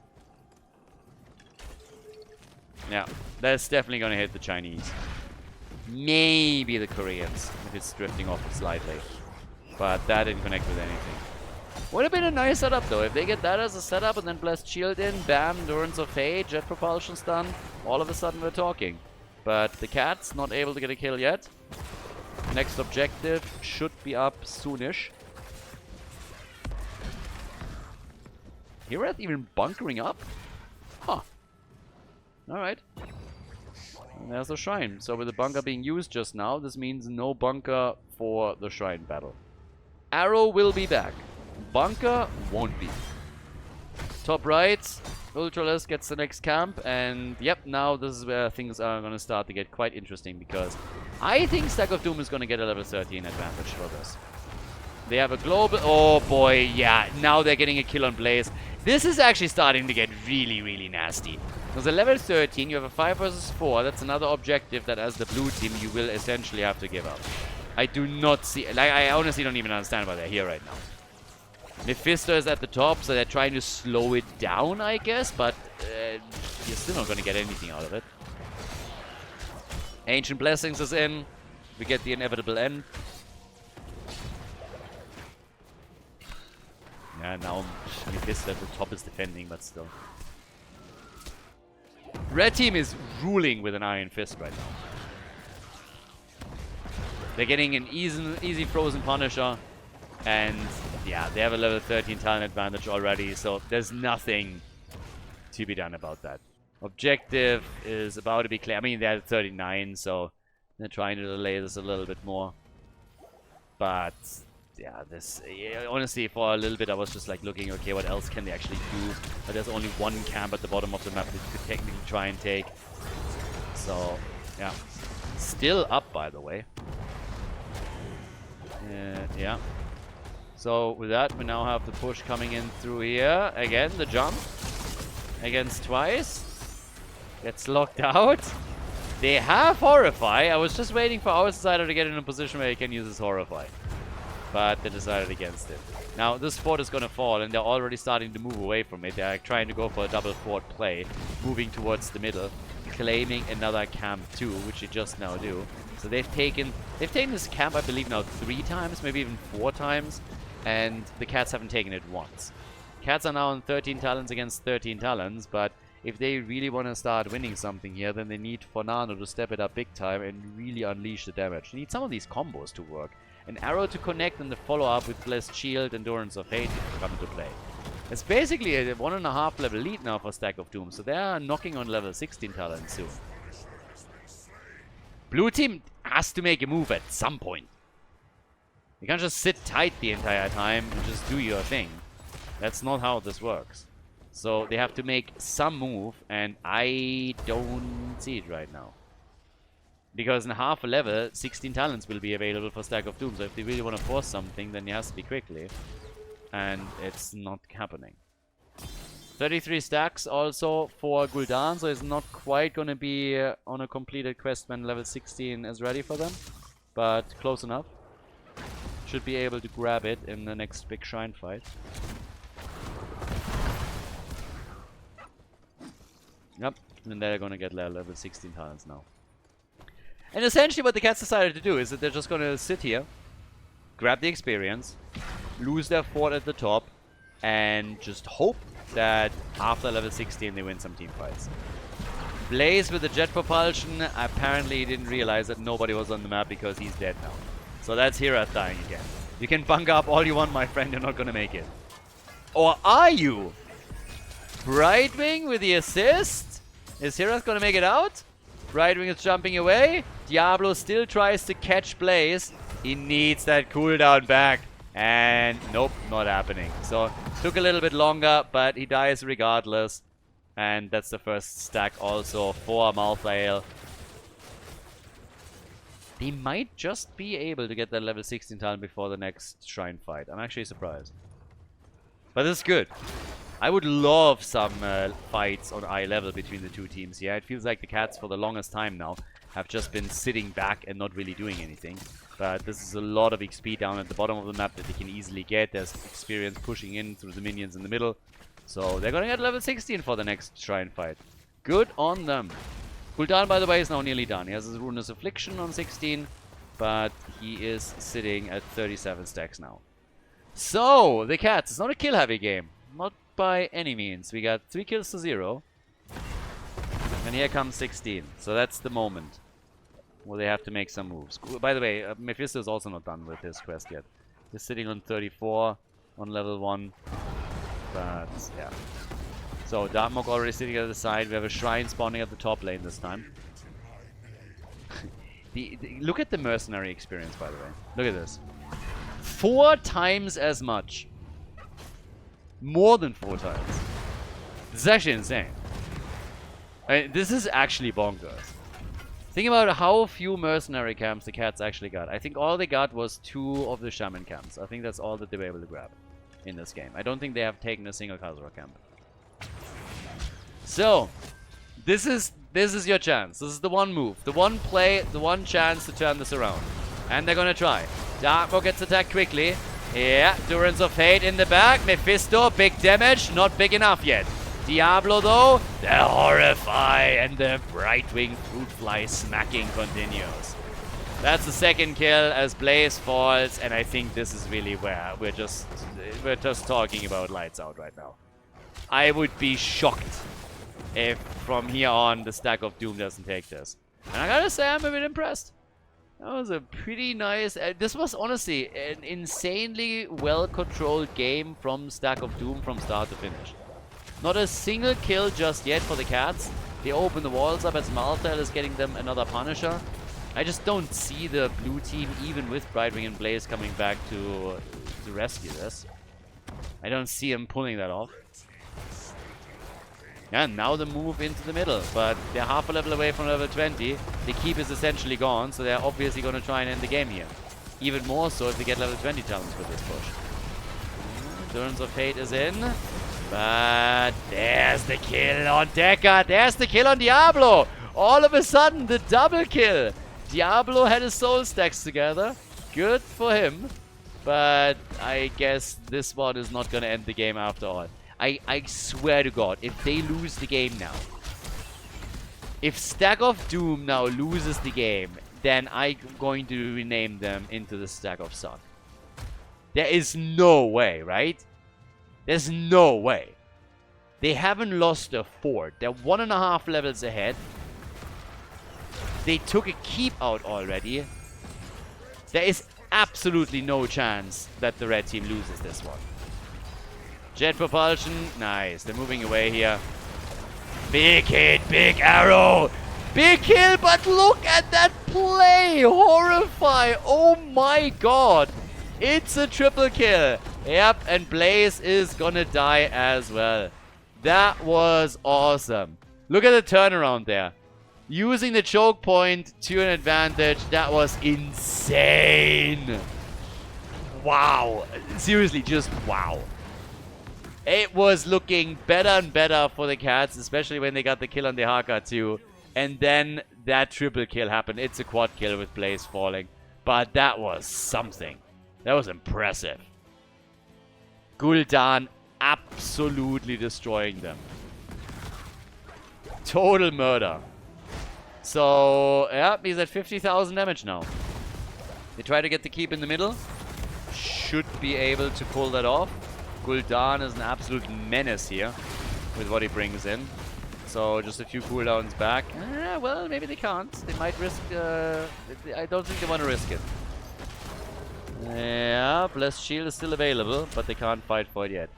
Yeah, that's definitely going to hit the Chinese. Maybe the Koreans, if it's drifting off slightly. But that didn't connect with anything. Would have been a nice setup though. If they get that as a setup and then Blessed Shield in, bam, Endurance of Fate, Jet Propulsion's done, all of a sudden we're talking. But the cat's not able to get a kill yet. Next objective should be up soonish. Hirath even bunkering up? Huh. Alright. And there's the shrine. So with the bunker being used just now, this means no bunker for the shrine battle. Arrow will be back. Bunker won't be. Top right, Ultralisk gets the next camp, and yep, now this is where things are going to start to get quite interesting, because I think Stack of Doom is going to get a level 13 advantage for this. They have a global... Oh boy, yeah, now they're getting a kill on Blaze. This is actually starting to get really, really nasty. Because at level 13, you have a 5 versus 4. That's another objective that as the blue team, you will essentially have to give up. I do not see... Like, I honestly don't even understand why they're here right now. Mephisto is at the top, so they're trying to slow it down, I guess. But you're still not going to get anything out of it. Ancient Blessings is in. We get the inevitable end. Yeah, now Mephisto at the top is defending, but still. Red team is ruling with an Iron Fist right now. They're getting an easy Frozen Punisher. And yeah, they have a level 13 talent advantage already, so there's nothing to be done about that. Objective is about to be clear. I mean, they're at 39, so they're trying to delay this a little bit more. But yeah, honestly, for a little bit, I was just like looking, okay, what else can they actually do? But there's only one camp at the bottom of the map that you could technically try and take. So, yeah. Still up, by the way. Yeah. So, with that, we now have the push coming in through here. Again, the jump. Against twice. Gets locked out. They have Horrify. I was just waiting for our Decider to get in a position where he can use his Horrify. But they decided against it. Now, this fort is going to fall, and they're already starting to move away from it. They're trying to go for a double fort play, moving towards the middle, claiming another camp too, which they just now do. So they've taken this camp, I believe, now 3 times, maybe even 4 times, and the Cats haven't taken it once. Cats are now on 13 talents against 13 talents, but if they really want to start winning something here, then they need Fornano to step it up big time and really unleash the damage. They need some of these combos to work. An arrow to connect and the follow-up with Blessed Shield, Endurance of Hate to come into play. It's basically a 1.5 level lead now for Stack of Doom, so they are knocking on level 16 talent soon. Blue team has to make a move at some point. You can't just sit tight the entire time and just do your thing. That's not how this works. So they have to make some move, and I don't see it right now. Because in half a level, 16 talents will be available for Stack of Doom. So if they really want to force something, then it has to be quickly. And it's not happening. 33 stacks also for Gul'dan, so it's not quite going to be on a completed quest when level 16 is ready for them. But close enough. Should be able to grab it in the next big shrine fight. Yep, and they're going to get level 16 talents now. And essentially what the Cats decided to do is that they're just going to sit here, grab the experience, lose their fort at the top, and just hope that after level 16 they win some team fights. Blaze with the jet propulsion, apparently he didn't realize that nobody was on the map because he's dead now. So that's Herath dying again. You can bunker up all you want, my friend, you're not going to make it. Or are you? Brightwing with the assist? Is Herath going to make it out? Brightwing is jumping away. Diablo still tries to catch Blaze. He needs that cooldown back. And nope, not happening. So, took a little bit longer, but he dies regardless. And that's the first stack also for Malthael. They might just be able to get that level 16 talent before the next shrine fight. I'm actually surprised. But this is good. I would love some fights on eye level between the two teams. Yeah, it feels like the Cats for the longest time now have just been sitting back and not really doing anything. But this is a lot of XP down at the bottom of the map that they can easily get. There's experience pushing in through the minions in the middle. So they're going to get level 16 for the next shrine fight. Good on them. Gul'dan, by the way, is now nearly done. He has his Ruinous Affliction on 16, but he is sitting at 37 stacks now. So, the Cats, it's not a kill-heavy game. Not by any means. We got 3 kills to 0. And here comes 16. So that's the moment where they have to make some moves. By the way, Mephisto is also not done with his quest yet. He's sitting on 34 on level 1. But, yeah. So, Dartmok already sitting at the side. We have a shrine spawning at the top lane this time. Look at the mercenary experience, by the way. Look at this. 4 times as much. More than 4 times. This is actually insane. I mean, this is actually bonkers. Think about how few mercenary camps the Cats actually got. I think all they got was 2 of the shaman camps. I think that's all that they were able to grab in this game. I don't think they have taken a single Khaldor camp. So, this is your chance. This is the one move, the one play, the one chance to turn this around. And they're gonna try. Dartmok gets attacked quickly. Yeah, Endurance of Hate in the back. Mephisto, big damage, not big enough yet. Diablo though, the Horrify and the Brightwing Fruitfly smacking continues. That's the second kill as Blaze falls, and I think this is really where we're just talking about lights out right now. I would be shocked if from here on the Stack of Doom doesn't take this. And I gotta say, I'm a bit impressed. That was a pretty nice... this was honestly an insanely well-controlled game from Stack of Doom from start to finish. Not a single kill just yet for the Cats. They open the walls up as Malthael is getting them another Punisher. I just don't see the blue team, even with Brightwing and Blaze coming back to rescue this. I don't see him pulling that off. And now the move into the middle, but they're half a level away from level 20. The keep is essentially gone, so they're obviously going to try and end the game here. Even more so if they get level 20 challenge with this push. Endurance of Fate is in, but there's the kill on Deckard. There's the kill on Diablo. All of a sudden, the double kill. Diablo had his soul stacks together. Good for him, but I guess this one is not going to end the game after all. I swear to God, if they lose the game now, if Stack of Doom now loses the game, then I'm going to rename them into the Stack of Sun. There is no way, right? There's no way. They haven't lost a fort. They're 1.5 levels ahead. They took a keep out already. There is absolutely no chance that the red team loses this one. Jet propulsion, nice. They're moving away here. Big hit, big arrow. Big kill, but look at that play. Horrify. Oh my god. It's a triple kill. Yep, and Blaze is gonna die as well. That was awesome. Look at the turnaround there. Using the choke point to an advantage. That was insane. Wow. Seriously, just wow. It was looking better and better for the Cats, especially when they got the kill on the Haka too. And then that triple kill happened. It's a quad kill with Blaze falling. But that was something. That was impressive. Gul'dan absolutely destroying them. Total murder. So, yeah, he's at 50,000 damage now. They try to get the keep in the middle. Should be able to pull that off. Gul'dan is an absolute menace here with what he brings in. So just a few cooldowns back. Well, maybe they can't. They might risk... I don't think they want to risk it. Yeah, Blessed Shield is still available, but they can't fight for it yet.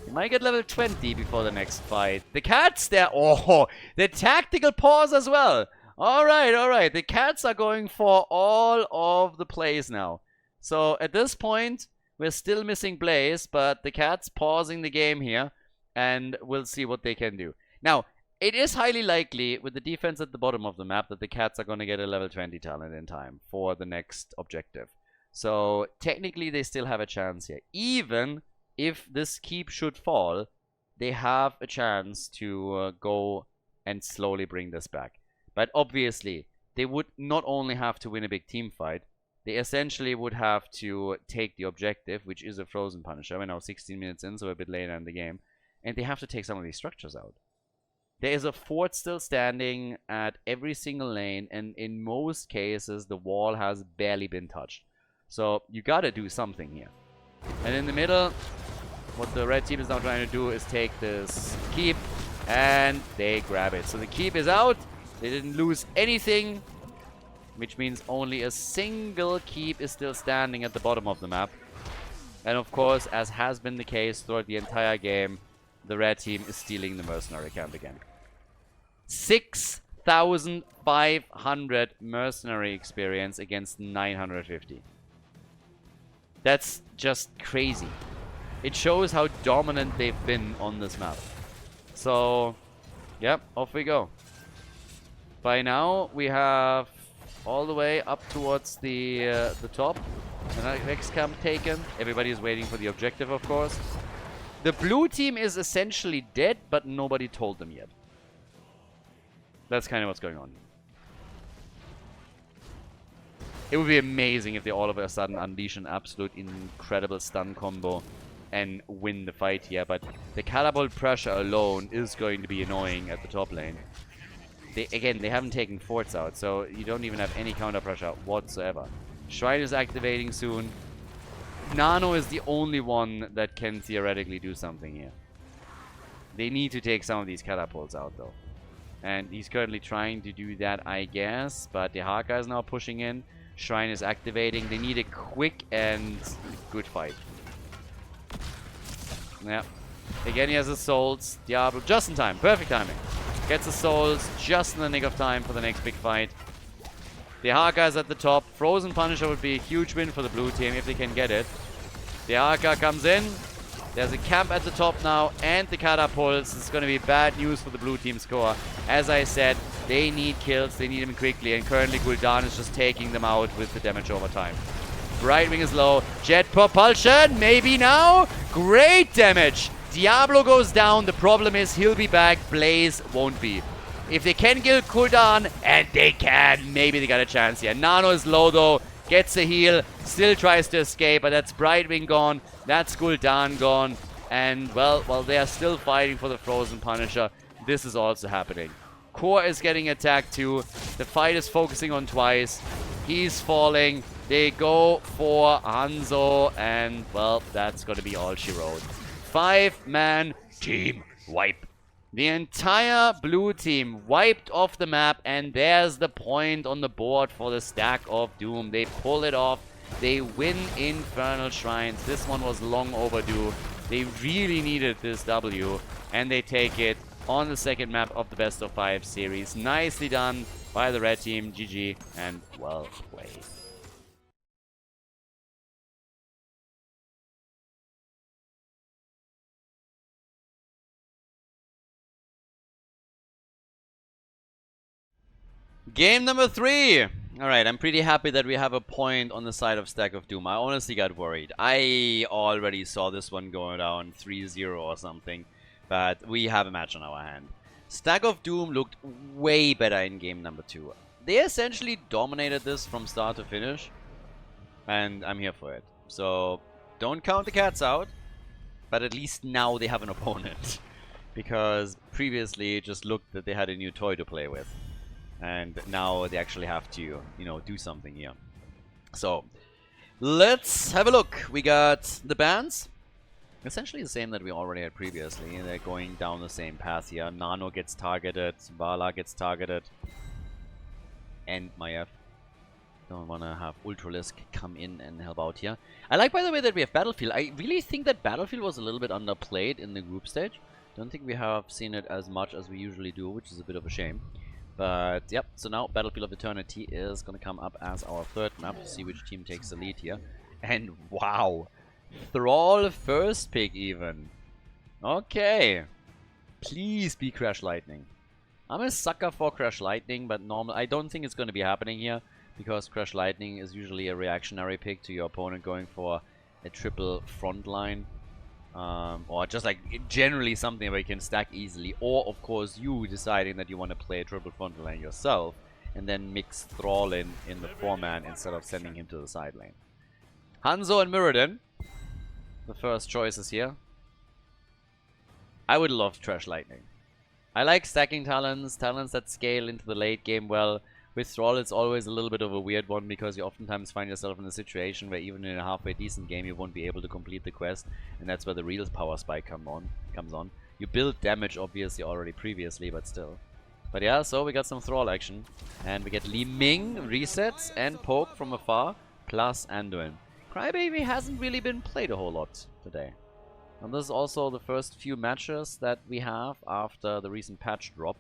They might get level 20 before the next fight. The Cats, they're... Oh, the tactical pause as well. Alright, alright. The Cats are going for all of the plays now. So at this point... We're still missing Blaze, but the Cats pausing the game here, and we'll see what they can do. Now, it is highly likely, with the defense at the bottom of the map, that the Cats are going to get a level 20 talent in time for the next objective. So, technically, they still have a chance here. Even if this keep should fall, they have a chance to go and slowly bring this back. But obviously, they would not only have to win a big team fight, they essentially would have to take the objective, which is a Frozen Punisher. We're now 16 minutes in, so a bit later in the game. And they have to take some of these structures out. There is a fort still standing at every single lane, and in most cases, the wall has barely been touched. So you gotta do something here. And in the middle, what the red team is now trying to do is take this keep, and they grab it. So the keep is out. They didn't lose anything, which means only a single keep is still standing at the bottom of the map. And of course, as has been the case throughout the entire game, the red team is stealing the mercenary camp again. 6,500 mercenary experience against 950. That's just crazy. It shows how dominant they've been on this map. So, yep, off we go. By now, we have all the way up towards the top. The next camp taken. Everybody is waiting for the objective, of course. The blue team is essentially dead, but nobody told them yet. That's kind of what's going on. It would be amazing if they all of a sudden unleash an absolute incredible stun combo and win the fight here, but the catapult pressure alone is going to be annoying at the top lane. Again, they haven't taken forts out, so you don't even have any counter pressure whatsoever. Shrine is activating soon. Nano is the only one that can theoretically do something here. They need to take some of these catapults out, though. And he's currently trying to do that, I guess, but the Haka is now pushing in. Shrine is activating. They need a quick and good fight. Yeah. Again, he has his souls. Diablo, just in time. Perfect timing. Gets the souls just in the nick of time for the next big fight. The Haka is at the top. Frozen Punisher would be a huge win for the blue team if they can get it. The Haka comes in. There's a camp at the top now, and the catapults. It's going to be bad news for the blue team score. As I said, they need kills, they need them quickly, and currently Gul'dan is just taking them out with the damage over time. Brightwing is low. Jet propulsion, maybe now. Great damage. Diablo goes down. The problem is he'll be back. Blaze won't be. If they can kill Gul'dan, and they can, maybe they got a chance here. Nano is low though. Gets a heal, still tries to escape, but that's Brightwing gone, that's Gul'dan gone, and well, while they are still fighting for the Frozen Punisher, this is also happening. Core is getting attacked too, the fight is focusing on Twice, he's falling, they go for Hanzo, and well, that's gonna be all she wrote. 5-man team wipe. The entire blue team wiped off the map, and there's the point on the board for the Stack of Doom. They pull it off. They win Infernal Shrines. This one was long overdue. They really needed this W, and they take it on the second map of the Best of 5 series. Nicely done by the red team. GG, and well played. Game number 3! Alright, I'm pretty happy that we have a point on the side of Stack of Doom. I honestly got worried. I already saw this one going down 3-0 or something. But we have a match on our hand. Stack of Doom looked way better in game number 2. They essentially dominated this from start to finish. And I'm here for it. So, don't count the cats out. But at least now they have an opponent. Because previously it just looked that they had a new toy to play with. And now they actually have to, you know, do something here. So, let's have a look. We got the bands. Essentially the same that we already had previously. They're going down the same path here. Nano gets targeted. Vala gets targeted. And Maiev. Don't want to have Ultralisk come in and help out here. I like, by the way, that we have Battlefield. I really think that Battlefield was a little bit underplayed in the group stage. Don't think we have seen it as much as we usually do, which is a bit of a shame. But, yep, so now Battlefield of Eternity is going to come up as our third map to see which team takes the lead here. And, wow! Thrall first pick, even. Okay. Please be Crash Lightning. I'm a sucker for Crash Lightning, but I don't think it's going to be happening here. Because Crash Lightning is usually a reactionary pick to your opponent going for a triple front line. Or just like generally something where you can stack easily, or of course you deciding that you want to play a triple front line yourself and then mix Thrall in the 4-man instead of sending him to the side lane. Hanzo and Muradin, the first choices here. I would love Crash Lightning. I like stacking talents that scale into the late game well. With Thrall, it's always a little bit of a weird one because you oftentimes find yourself in a situation where even in a halfway decent game you won't be able to complete the quest, and that's where the real power spike comes on. You build damage obviously already previously, but still. But yeah, so we got some Thrall action, and we get Li Ming resets and poke from afar, plus Anduin. Crybaby hasn't really been played a whole lot today. And this is also the first few matches that we have after the recent patch drop.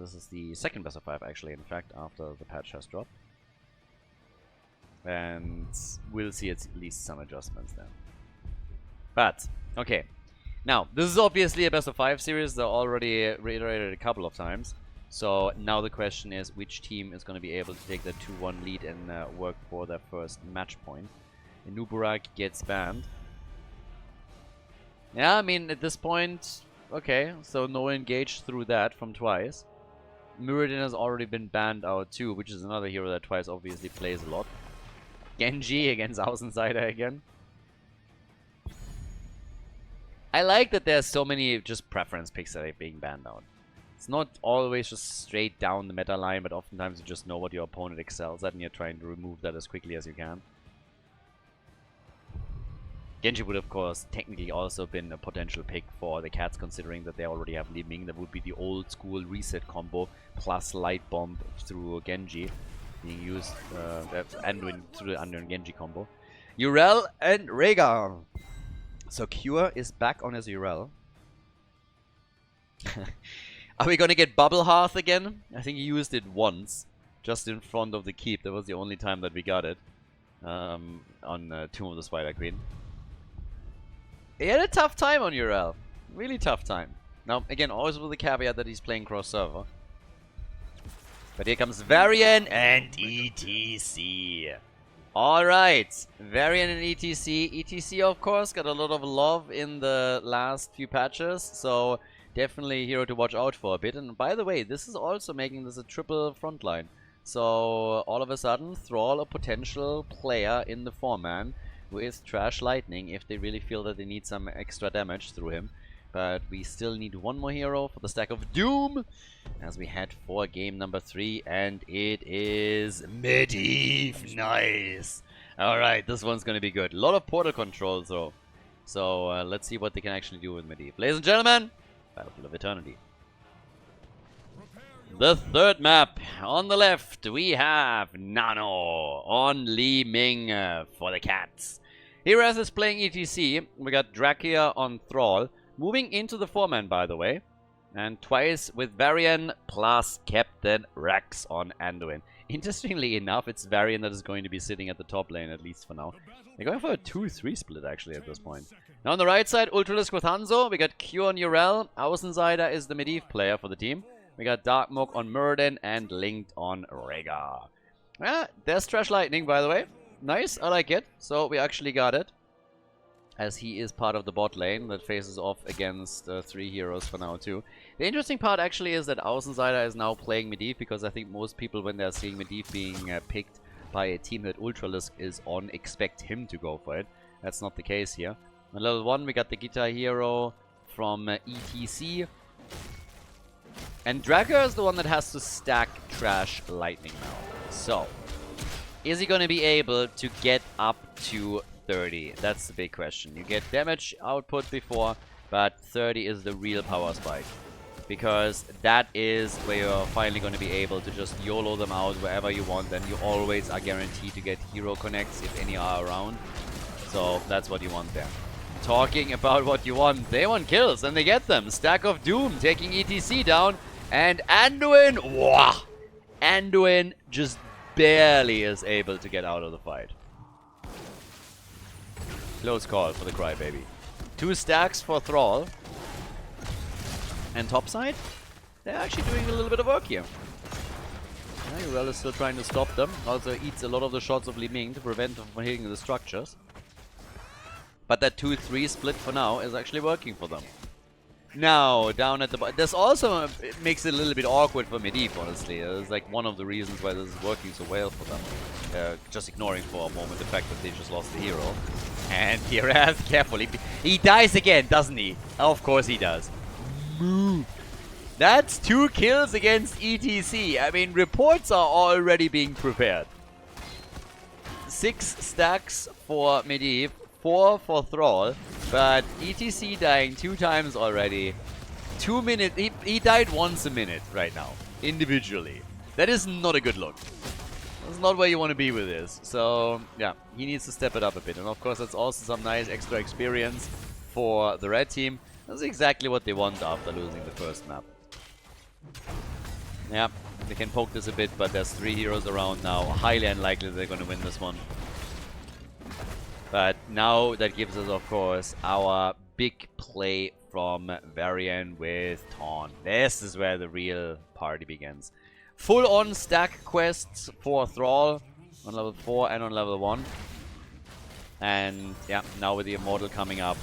This is the second best of 5 actually, in fact, after the patch has dropped. And we'll see at least some adjustments then. But, okay. Now, this is obviously a best of 5 series. They're already reiterated a couple of times. So now the question is which team is going to be able to take the 2-1 lead and work for their first match point. Inuburak gets banned. Yeah, I mean, at this point... Okay, so no engage through that from Twice. Muradin has already been banned out too, which is another hero that Twice obviously plays a lot. Genji against Außenseiter again. I like that there's so many just preference picks that are being banned out. It's not always just straight down the meta line, but oftentimes you just know what your opponent excels at and you're trying to remove that as quickly as you can. Genji would, of course, technically also been a potential pick for the Cats, considering that they already have Li Ming. That would be the old school reset combo plus light bomb through Genji being used through the Anduin Genji combo. Urel and Rhaegar. So Cure is back on his Urel. Are we gonna get Bubble Hearth again? I think he used it once. just in front of the keep. That was the only time that we got it on Tomb of the Spider Queen. He had a tough time on URL. Really tough time. Now, again, always with the caveat that he's playing cross-server. But here comes Varian and ETC. Alright, Varian and ETC. ETC, of course, got a lot of love in the last few patches, so definitely a hero to watch out for a bit. And by the way, this is also making this a triple frontline. So, all of a sudden, Thrall, a potential player in the 4-man with Trash Lightning if they really feel that they need some extra damage through him. But we still need one more hero for the stack of Doom as we head for game number 3, and it is Medivh. Nice. Alright, this one's gonna be good. A lot of portal controls though. So let's see what they can actually do with Medivh. Ladies and gentlemen, Battlefield of Eternity. The third map. On the left, we have Nano on Li Ming for the Cats. Heroes is playing ETC. We got Drakia on Thrall. Moving into the 4-man, by the way. And twice with Varian plus Captain Rex on Anduin. Interestingly enough, it's Varian that is going to be sitting at the top lane, at least for now. They're going for a 2-3 split, actually, at this point. Now on the right side, Ultralisk with Hanzo. We got Q on Urel. Außenseiter is the Medivh player for the team. We got Darkmook on Muradin and Linked on Rhaegar. Yeah, there's Trash Lightning, by the way. Nice, I like it. So we actually got it, as he is part of the bot lane that faces off against 3 heroes for now too. The interesting part actually is that Außenseiter is now playing Medivh, because I think most people, when they're seeing Medivh being picked by a team that Ultralisk is on, expect him to go for it. That's not the case here. On level 1 we got the guitar hero from ETC. And Draka is the one that has to stack Trash Lightning now. So, is he going to be able to get up to 30? That's the big question. You get damage output before, but 30 is the real power spike. Because that is where you're finally going to be able to just YOLO them out wherever you want, and you always are guaranteed to get hero connects if any are around. So that's what you want there. Talking about what you want, they want kills and they get them. Stack of Doom taking ETC down, and Anduin, wow! Anduin just barely is able to get out of the fight. Close call for the Crybaby. 2 stacks for Thrall. And topside, they're actually doing a little bit of work here. Urel is still trying to stop them. Also eats a lot of the shots of Li Ming to prevent them from hitting the structures. But that 2-3 split for now is actually working for them. Now, down at the bottom. This also makes it a little bit awkward for Medivh, honestly. It's like one of the reasons why this is working so well for them. Just ignoring for a moment the fact that they just lost the hero. And Kiraz, carefully. He dies again, doesn't he? Of course he does. Move. That's 2 kills against ETC. I mean, reports are already being prepared. 6 stacks for Medivh, 4 for Thrall, but ETC dying 2 times already. 2 minutes. He died once a minute right now, individually. That is not a good look. That's not where you want to be with this. So, yeah, he needs to step it up a bit. And of course, that's also some nice extra experience for the red team. That's exactly what they want after losing the first map. Yeah, they can poke this a bit, but there's 3 heroes around now. Highly unlikely they're going to win this one. But now that gives us, of course, our big play from Varian with Taunt. This is where the real party begins. Full-on stack quests for Thrall on level 4 and on level 1. And yeah, now with the Immortal coming up,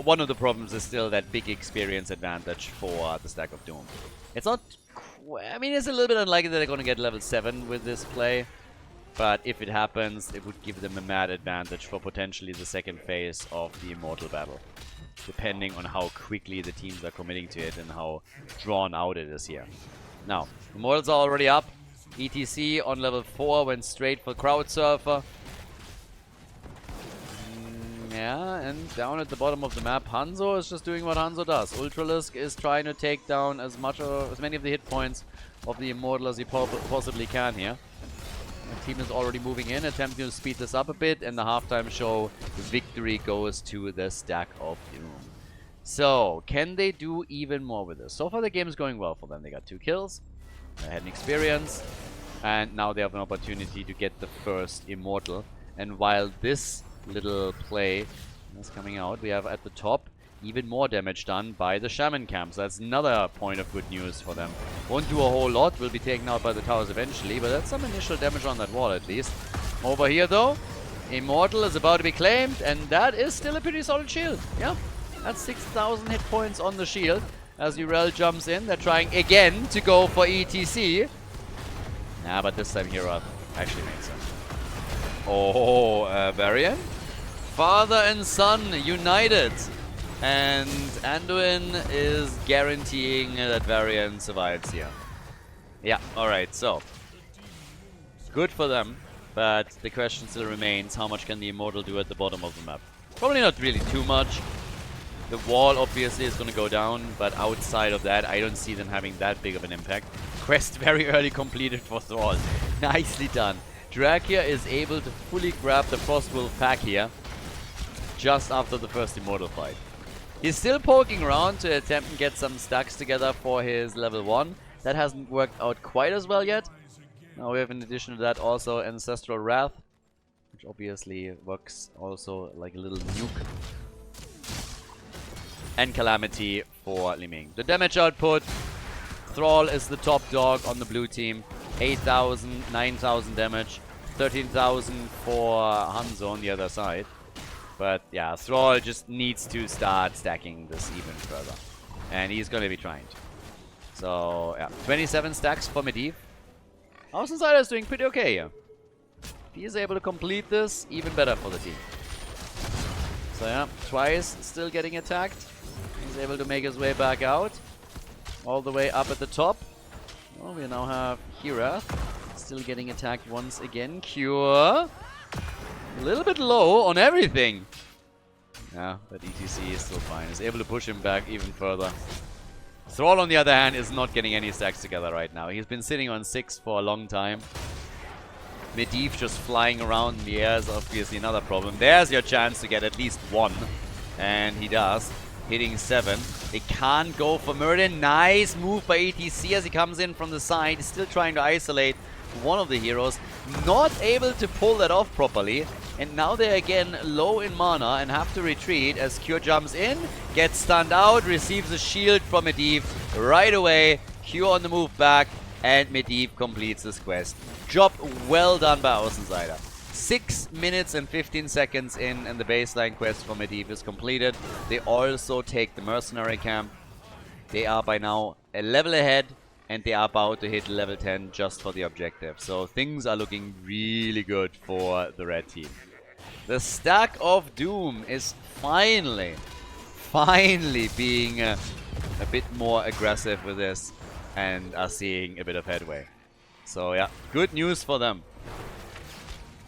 one of the problems is still that big experience advantage for the Stack of Doom. It's not... I mean, it's a little bit unlikely that they're going to get level 7 with this play. But if it happens, it would give them a mad advantage for potentially the second phase of the Immortal battle. Depending on how quickly the teams are committing to it and how drawn out it is here. Now, Immortals are already up. ETC on level 4 went straight for Crowd Surfer. Yeah, and down at the bottom of the map, Hanzo is just doing what Hanzo does. Ultralisk is trying to take down as many of the hit points of the Immortal as he possibly can here. The team is already moving in, attempting to speed this up a bit, and the halftime show victory goes to the Stack of Doom. So, can they do even more with this? So far the game is going well for them. They got 2 kills, they had an experience, And now they have an opportunity to get the first Immortal. And while this little play is coming out, we have at the top even more damage done by the Shaman camps. That's another point of good news for them. Won't do a whole lot, will be taken out by the towers eventually, but that's some initial damage on that wall at least. Over here though, Immortal is about to be claimed, and that is still a pretty solid shield. Yeah, that's 6,000 hit points on the shield. As Urel jumps in, they're trying again to go for ETC. Nah, but this time Hero actually makes sense. Oh, Varian? Father and son united. And Anduin is guaranteeing that Varian survives here. Yeah, alright, so. Good for them, but the question still remains, how much can the Immortal do at the bottom of the map? Probably not really too much. The wall obviously is going to go down, but outside of that, I don't see them having that big of an impact. Quest very early completed for Thrall. Nicely done. Drakia is able to fully grab the Frostwolf pack here, just after the first Immortal fight. He's still poking around to attempt and get some stacks together for his level 1. That hasn't worked out quite as well yet. Now we have, in addition to that, also Ancestral Wrath, which obviously works also like a little nuke. And Calamity for Li Ming. The damage output, Thrall is the top dog on the blue team. 8,000, 9,000 damage, 13,000 for Hanzo on the other side. But yeah, Thrall just needs to start stacking this even further. And he's going to be trying to. So yeah, 27 stacks for Medivh. Außenseiter is doing pretty okay here. If he is able to complete this, even better for the team. So yeah, Twice still getting attacked. He's able to make his way back out. All the way up at the top. Oh, we now have Hirath still getting attacked once again. Cure. A little bit low on everything. Yeah, but ETC is still fine. Is able to push him back even further. Thrall, on the other hand, is not getting any stacks together right now. He's been sitting on 6 for a long time. Medivh just flying around in the air is obviously another problem. There's your chance to get at least 1. And he does. Hitting 7. They can't go for Murden. Nice move by ETC as he comes in from the side. Still trying to isolate one of the heroes. Not able to pull that off properly. And now they're again low in mana and have to retreat as Cure jumps in, gets stunned out, receives a shield from Medivh right away. Cure on the move back, and Medivh completes this quest. Job well done by Außenseiter. 6 minutes and 15 seconds in, and the baseline quest for Medivh is completed. They also take the mercenary camp. They are by now a level ahead, and they are about to hit level 10 just for the objective. So things are looking really good for the red team. The Stack of Doom is finally being a bit more aggressive with this and are seeing a bit of headway. So yeah, good news for them.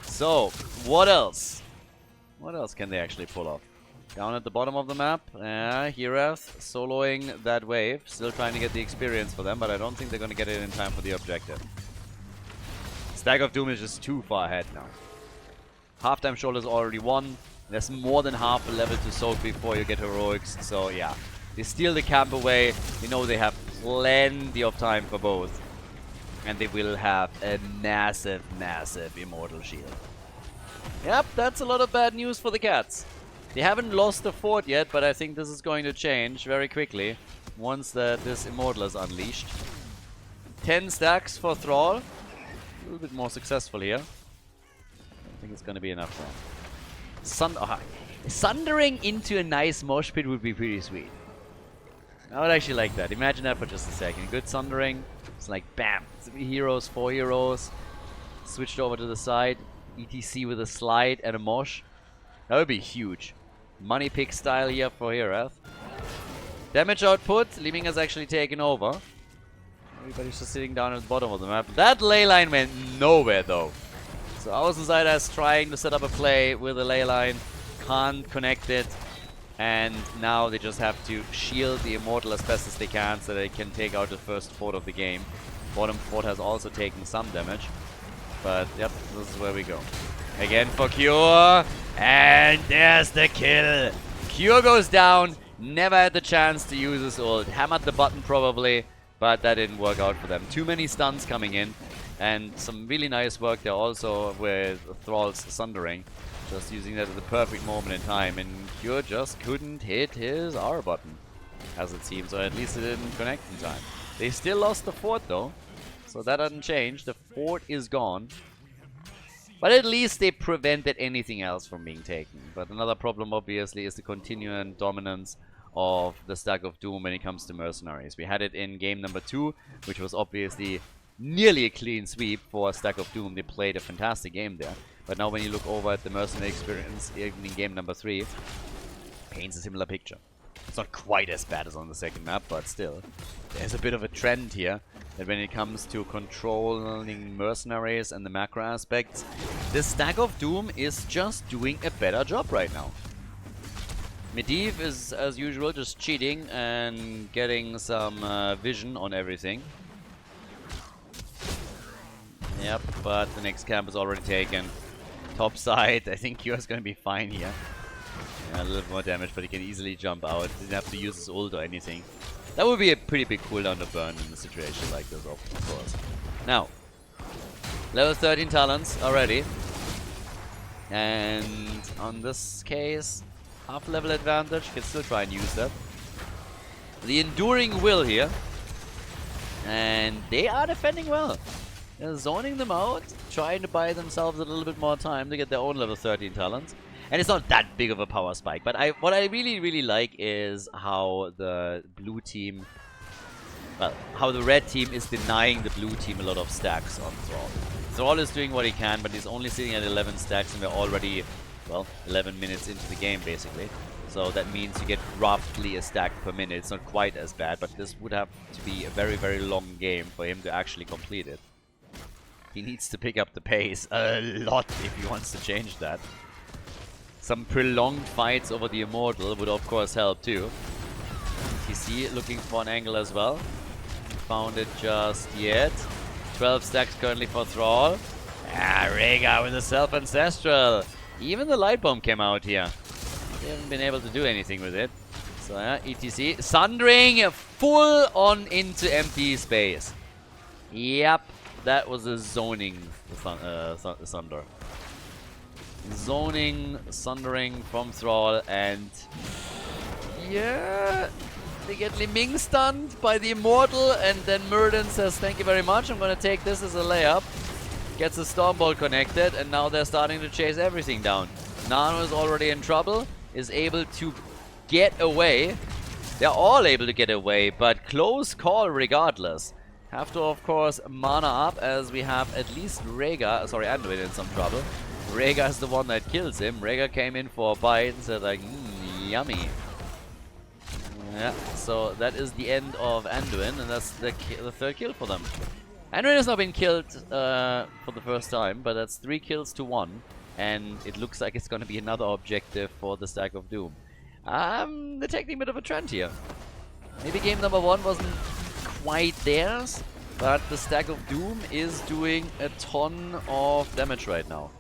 So, what else? What else can they actually pull off? Down at the bottom of the map, Hirath soloing that wave. Still trying to get the experience for them, but I don't think they're going to get it in time for the objective. Stack of Doom is just too far ahead now. Halftime Shoulder is already won. There's more than half a level to soak before you get heroics. So yeah, they steal the camp away. You know they have plenty of time for both. And they will have a massive, massive Immortal shield. Yep, that's a lot of bad news for the Cats. They haven't lost the fort yet, but I think this is going to change very quickly once this Immortal is unleashed. 10 stacks for Thrall. A little bit more successful here. I think it's going to be enough now. Sundering into a nice mosh pit would be pretty sweet. I would actually like that. Imagine that for just a second. Good Sundering. It's like bam. 3 heroes, 4 heroes. Switched over to the side. ETC with a slide and a mosh. That would be huge. Money pick style here for Hirath. Damage output. Li Ming has actually taken over. Everybody's just sitting down at the bottom of the map. That ley line went nowhere though. So Außenseiter is trying to set up a play with a ley line. Can't connect it. And now they just have to shield the Immortal as best as they can so they can take out the first fort of the game. Bottom fort has also taken some damage. But yep, this is where we go. Again for Cure. And there's the kill. Cure goes down. Never had the chance to use his ult. Hammered the button probably, but that didn't work out for them. Too many stuns coming in. And some really nice work there also with Thrall's Sundering. Just using that at the perfect moment in time. And Cure just couldn't hit his R button, as it seems. Or at least it didn't connect in time. They still lost the fort though. So that doesn't change. The fort is gone. But at least they prevented anything else from being taken. But another problem obviously is the continuing dominance of the Stack of Doom when it comes to mercenaries. We had it in game number 2, which was obviously nearly a clean sweep for Stack of Doom. They played a fantastic game there. But now when you look over at the mercenary experience in game number 3, paints a similar picture. It's not quite as bad as on the second map, but still. There's a bit of a trend here that when it comes to controlling mercenaries and the macro aspects, the Stack of Doom is just doing a better job right now. Medivh is, as usual, just cheating and getting some vision on everything. Yep, but the next camp is already taken. Top side, I think Cure is going to be fine here. Yeah, a little more damage, but he can easily jump out. Didn't have to use his ult or anything. That would be a pretty big cooldown to burn in a situation like this, of course. Now, level 13 talents already. And on this case, half level advantage. Can still try and use that. The Enduring Will here. And they are defending well. They're zoning them out, trying to buy themselves a little bit more time to get their own level 13 talents. And it's not that big of a power spike, but what I really like is how the blue team, well, how the red team is denying the blue team a lot of stacks on Thrall. Thrall is doing what he can, but he's only sitting at 11 stacks, and we're already, well, 11 minutes into the game, basically. So that means you get roughly a stack per minute. It's not quite as bad, but this would have to be a very long game for him to actually complete it. He needs to pick up the pace a lot if he wants to change that. Some prolonged fights over the Immortal would of course help too. TC looking for an angle as well. Found it just yet. 12 stacks currently for Thrall. Ah, Rhaegar with a self-ancestral. Even the light bomb came out here. They haven't been able to do anything with it. So yeah, ETC. Sundering full on into empty space. Yep, that was a zoning Sunder. Zoning, Sundering from Thrall, and yeah, they get Li Ming stunned by the Immortal, and then Muradin says thank you very much, I'm gonna take this as a layup. Gets the Stormbolt connected, and now they're starting to chase everything down. Nano is already in trouble, is able to get away. They're all able to get away, but close call regardless. Have to of course mana up, as we have at least Rhaegar, sorry, Anduin in some trouble. Rhaegar is the one that kills him. Rhaegar came in for a bite and said like, yummy. Yeah, so that is the end of Anduin, and that's the third kill for them. Anduin has not been killed for the first time, but that's 3 kills to 1. And it looks like it's going to be another objective for the Stack of Doom. Detecting a bit of a trend here. Maybe game number 1 wasn't quite theirs, but the Stack of Doom is doing a ton of damage right now.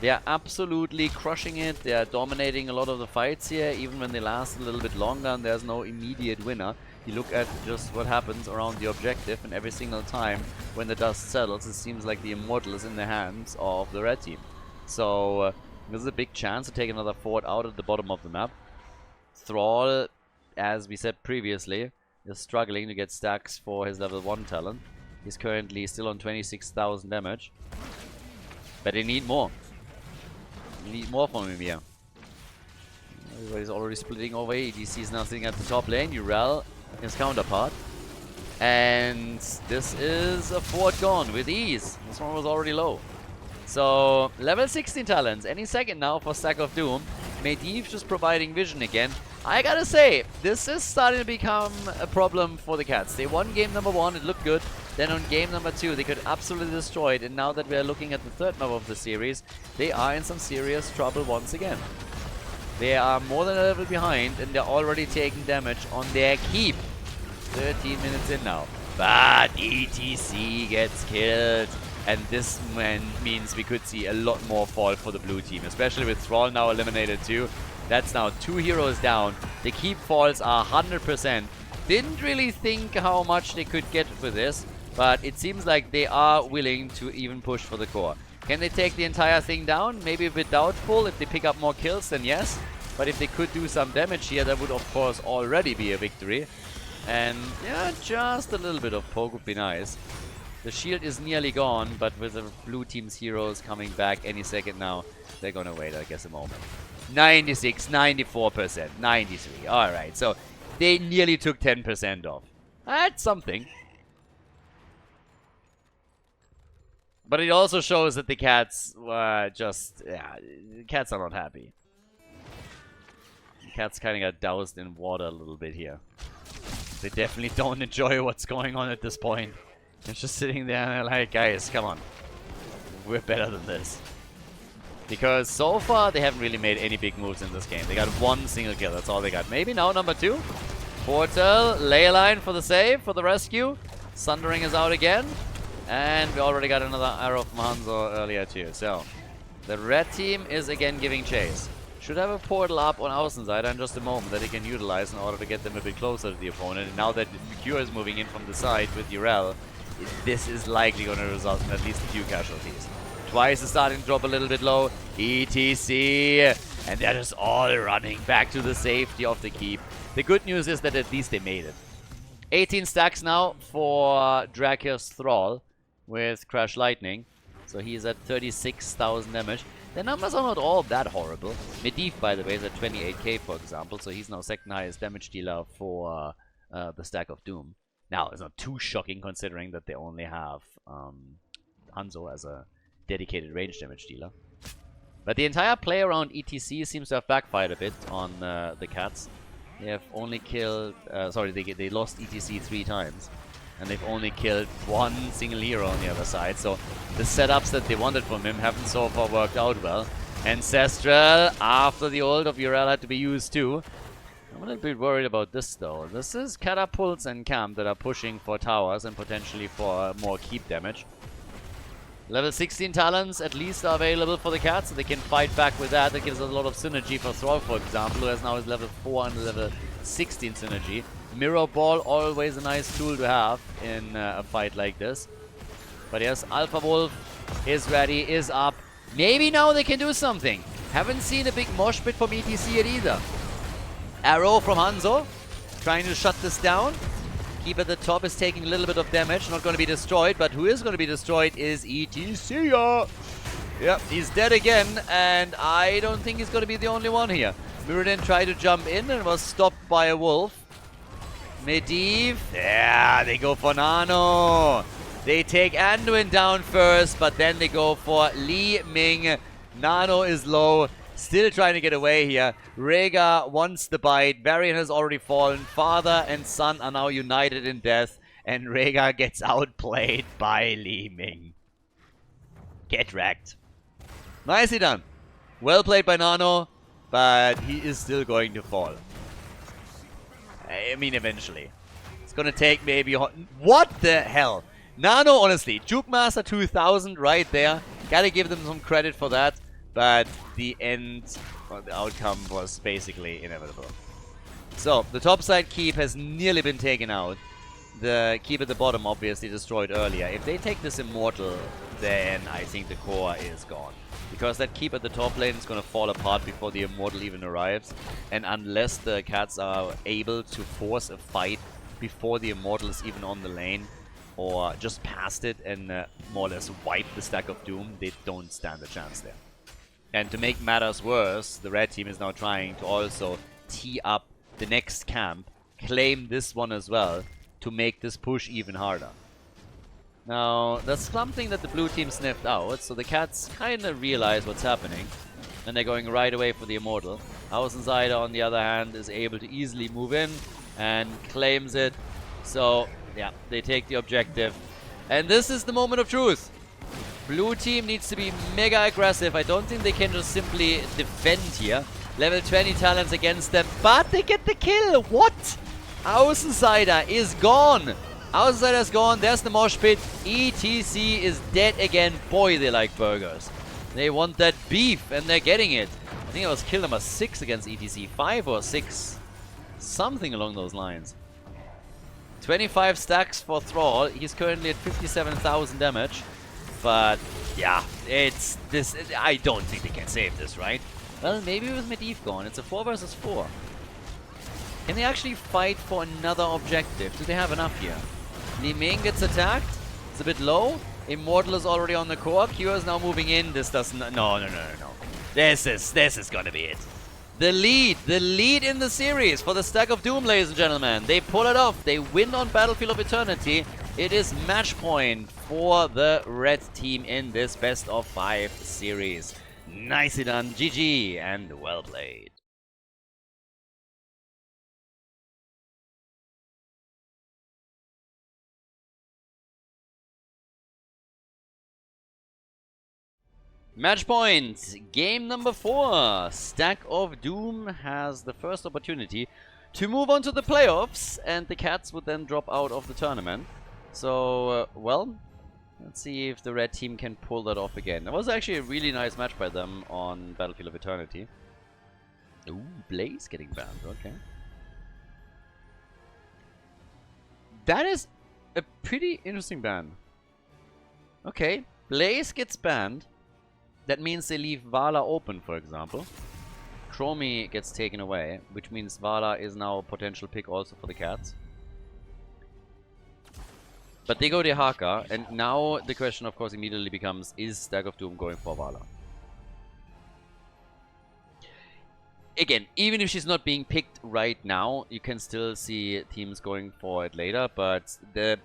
They are absolutely crushing it. They are dominating a lot of the fights here, even when they last a little bit longer and there's no immediate winner. You look at just what happens around the objective, and every single time when the dust settles, it seems like the Immortal is in the hands of the red team. So this is a big chance to take another fort out at the bottom of the map. Thrall, as we said previously, is struggling to get stacks for his level 1 talent. He's currently still on 26,000 damage. But they need more. They need more from him here. Everybody's already splitting over. EDC is now sitting at the top lane. Urel, his counterpart. And this is a fort gone with ease. This one was already low. So, level 16 talents. Any second now for Stack of Doom. Medivh just providing vision again. I gotta say, this is starting to become a problem for the Cats. They won game number 1, it looked good. Then on game number 2, they could absolutely destroy it. And now that we are looking at the third map of the series, they are in some serious trouble once again. They are more than a level behind, and they're already taking damage on their keep. 13 minutes in now. But ETC gets killed. And this means we could see a lot more fall for the blue team, especially with Thrall now eliminated too. That's now 2 heroes down. The keep falls are 100%. Didn't really think how much they could get with this, But it seems like they are willing to even push for the core. Can they take the entire thing down? Maybe a bit doubtful. If they pick up more kills, then yes. But if they could do some damage here, that would of course already be a victory. And yeah, just a little bit of poke would be nice. The shield is nearly gone, but with the blue team's heroes coming back any second now, they're gonna wait, I guess, a moment. 96, 94%, 93. Alright, so they nearly took 10% off. That's something. But it also shows that the cats were just... yeah, the cats are not happy. The cats kind of got doused in water a little bit here. They definitely don't enjoy what's going on at this point. They're just sitting there and they're like, guys, come on. We're better than this. Because so far, they haven't really made any big moves in this game. They got one single kill, that's all they got. Maybe now number 2. Portal, ley line for the save, for the rescue. Sundering is out again. And we already got another arrow from Hanzo earlier too. So, the red team is again giving chase. Should have a portal up on Außenseiter in just a moment that he can utilize in order to get them a bit closer to the opponent. And now that Cure is moving in from the side with Urel, this is likely going to result in at least a few casualties. Twice is starting to drop a little bit low. ETC! And they're just all running back to the safety of the keep. The good news is that at least they made it. 18 stacks now for Drakia's Thrall with Crash Lightning. So he's at 36,000 damage. The numbers are not all that horrible. Medivh, by the way, is at 28k, for example. So he's now second highest damage dealer for the Stack of Doom. Now, it's not too shocking considering that they only have Hanzo as a dedicated range damage dealer. But the entire play around ETC seems to have backfired a bit on the cats. They have only killed... sorry, they lost ETC 3 times. And they've only killed one single hero on the other side. So the setups that they wanted from him haven't so far worked out well. Ancestral, after the ult of Urel had to be used too. I'm a little bit worried about this though. This is catapults and camp that are pushing for towers and potentially for more keep damage. Level 16 talents at least are available for the cats, so they can fight back with that. That gives us a lot of synergy for Thrall, for example, who has now his level 4 and level 16 synergy. Mirror Ball, always a nice tool to have in a fight like this. But yes, Alpha Wolf is ready, is up. Maybe now they can do something. Haven't seen a big mosh pit from ETC yet either. Arrow from Hanzo, trying to shut this down. Keep at the top is taking a little bit of damage, not going to be destroyed, but who is going to be destroyed is ETC. Yep, he's dead again, and I don't think he's going to be the only one here. Mirrodin tried to jump in and was stopped by a wolf. Medivh, yeah, they go for Nano. They take Anduin down first, but then they go for Li Ming. Nano is low, still trying to get away here. Rhaegar wants the bite. Varian has already fallen. Father and son are now united in death, and Rhaegar gets outplayed by Li Ming. Get wrecked. Nicely done. Well played by Nano, but he is still going to fall. I mean, eventually. It's gonna take maybe... What the hell? Nano, honestly, Juke Master 2000 right there. Gotta give them some credit for that. But the end, or the outcome was basically inevitable. So, the topside keep has nearly been taken out. The keep at the bottom obviously destroyed earlier. If they take this Immortal, then I think the core is gone. Because that keep at the top lane is going to fall apart before the Immortal even arrives. And unless the cats are able to force a fight before the Immortal is even on the lane, or just past it and more or less wipe the Stack of Doom, they don't stand a chance there. And to make matters worse, the red team is now trying to also tee up the next camp, claim this one as well, to make this push even harder. Now, that's something that the blue team sniffed out, so the cats kind of realize what's happening, and they're going right away for the Immortal. Außenseiter, on the other hand, is able to easily move in and claims it. So, yeah, they take the objective. And this is the moment of truth. Blue team needs to be mega aggressive. I don't think they can just simply defend here. Level 20 talents against them, but they get the kill. What? Außenseiter is gone. Außenseiter's gone. There's the mosh pit. ETC is dead again. Boy, they like burgers. They want that beef, and they're getting it. I think it was kill number 6 against ETC. 5 or 6. Something along those lines. 25 stacks for Thrall. He's currently at 57,000 damage. But yeah, it's this. I don't think they can save this, right? Well, maybe with Medivh gone. It's a 4 versus 4. Can they actually fight for another objective? Do they have enough here? Li Ming gets attacked. It's a bit low. Immortal is already on the core. Q is now moving in. This doesn't. No. This is gonna be it. The lead in the series for the Stack of Doom, ladies and gentlemen. They pull it off. They win on Battlefield of Eternity. It is match point for the red team in this best of 5 series. Nicely done, GG, and well played. Match point, game number 4. Stack of Doom has the first opportunity to move on to the playoffs, and the Cats would then drop out of the tournament. So, well, let's see if the red team can pull that off again. It was actually a really nice match by them on Battlefield of Eternity. Ooh, Blaze getting banned, okay. That is a pretty interesting ban. Okay, Blaze gets banned. That means they leave Vala open, for example. Chromie gets taken away, which means Vala is now a potential pick also for the Cats. But they go to Haka, and now the question, of course, immediately becomes, is Stack of Doom going for Vala? Again, even if she's not being picked right now, you can still see teams going for it later, but the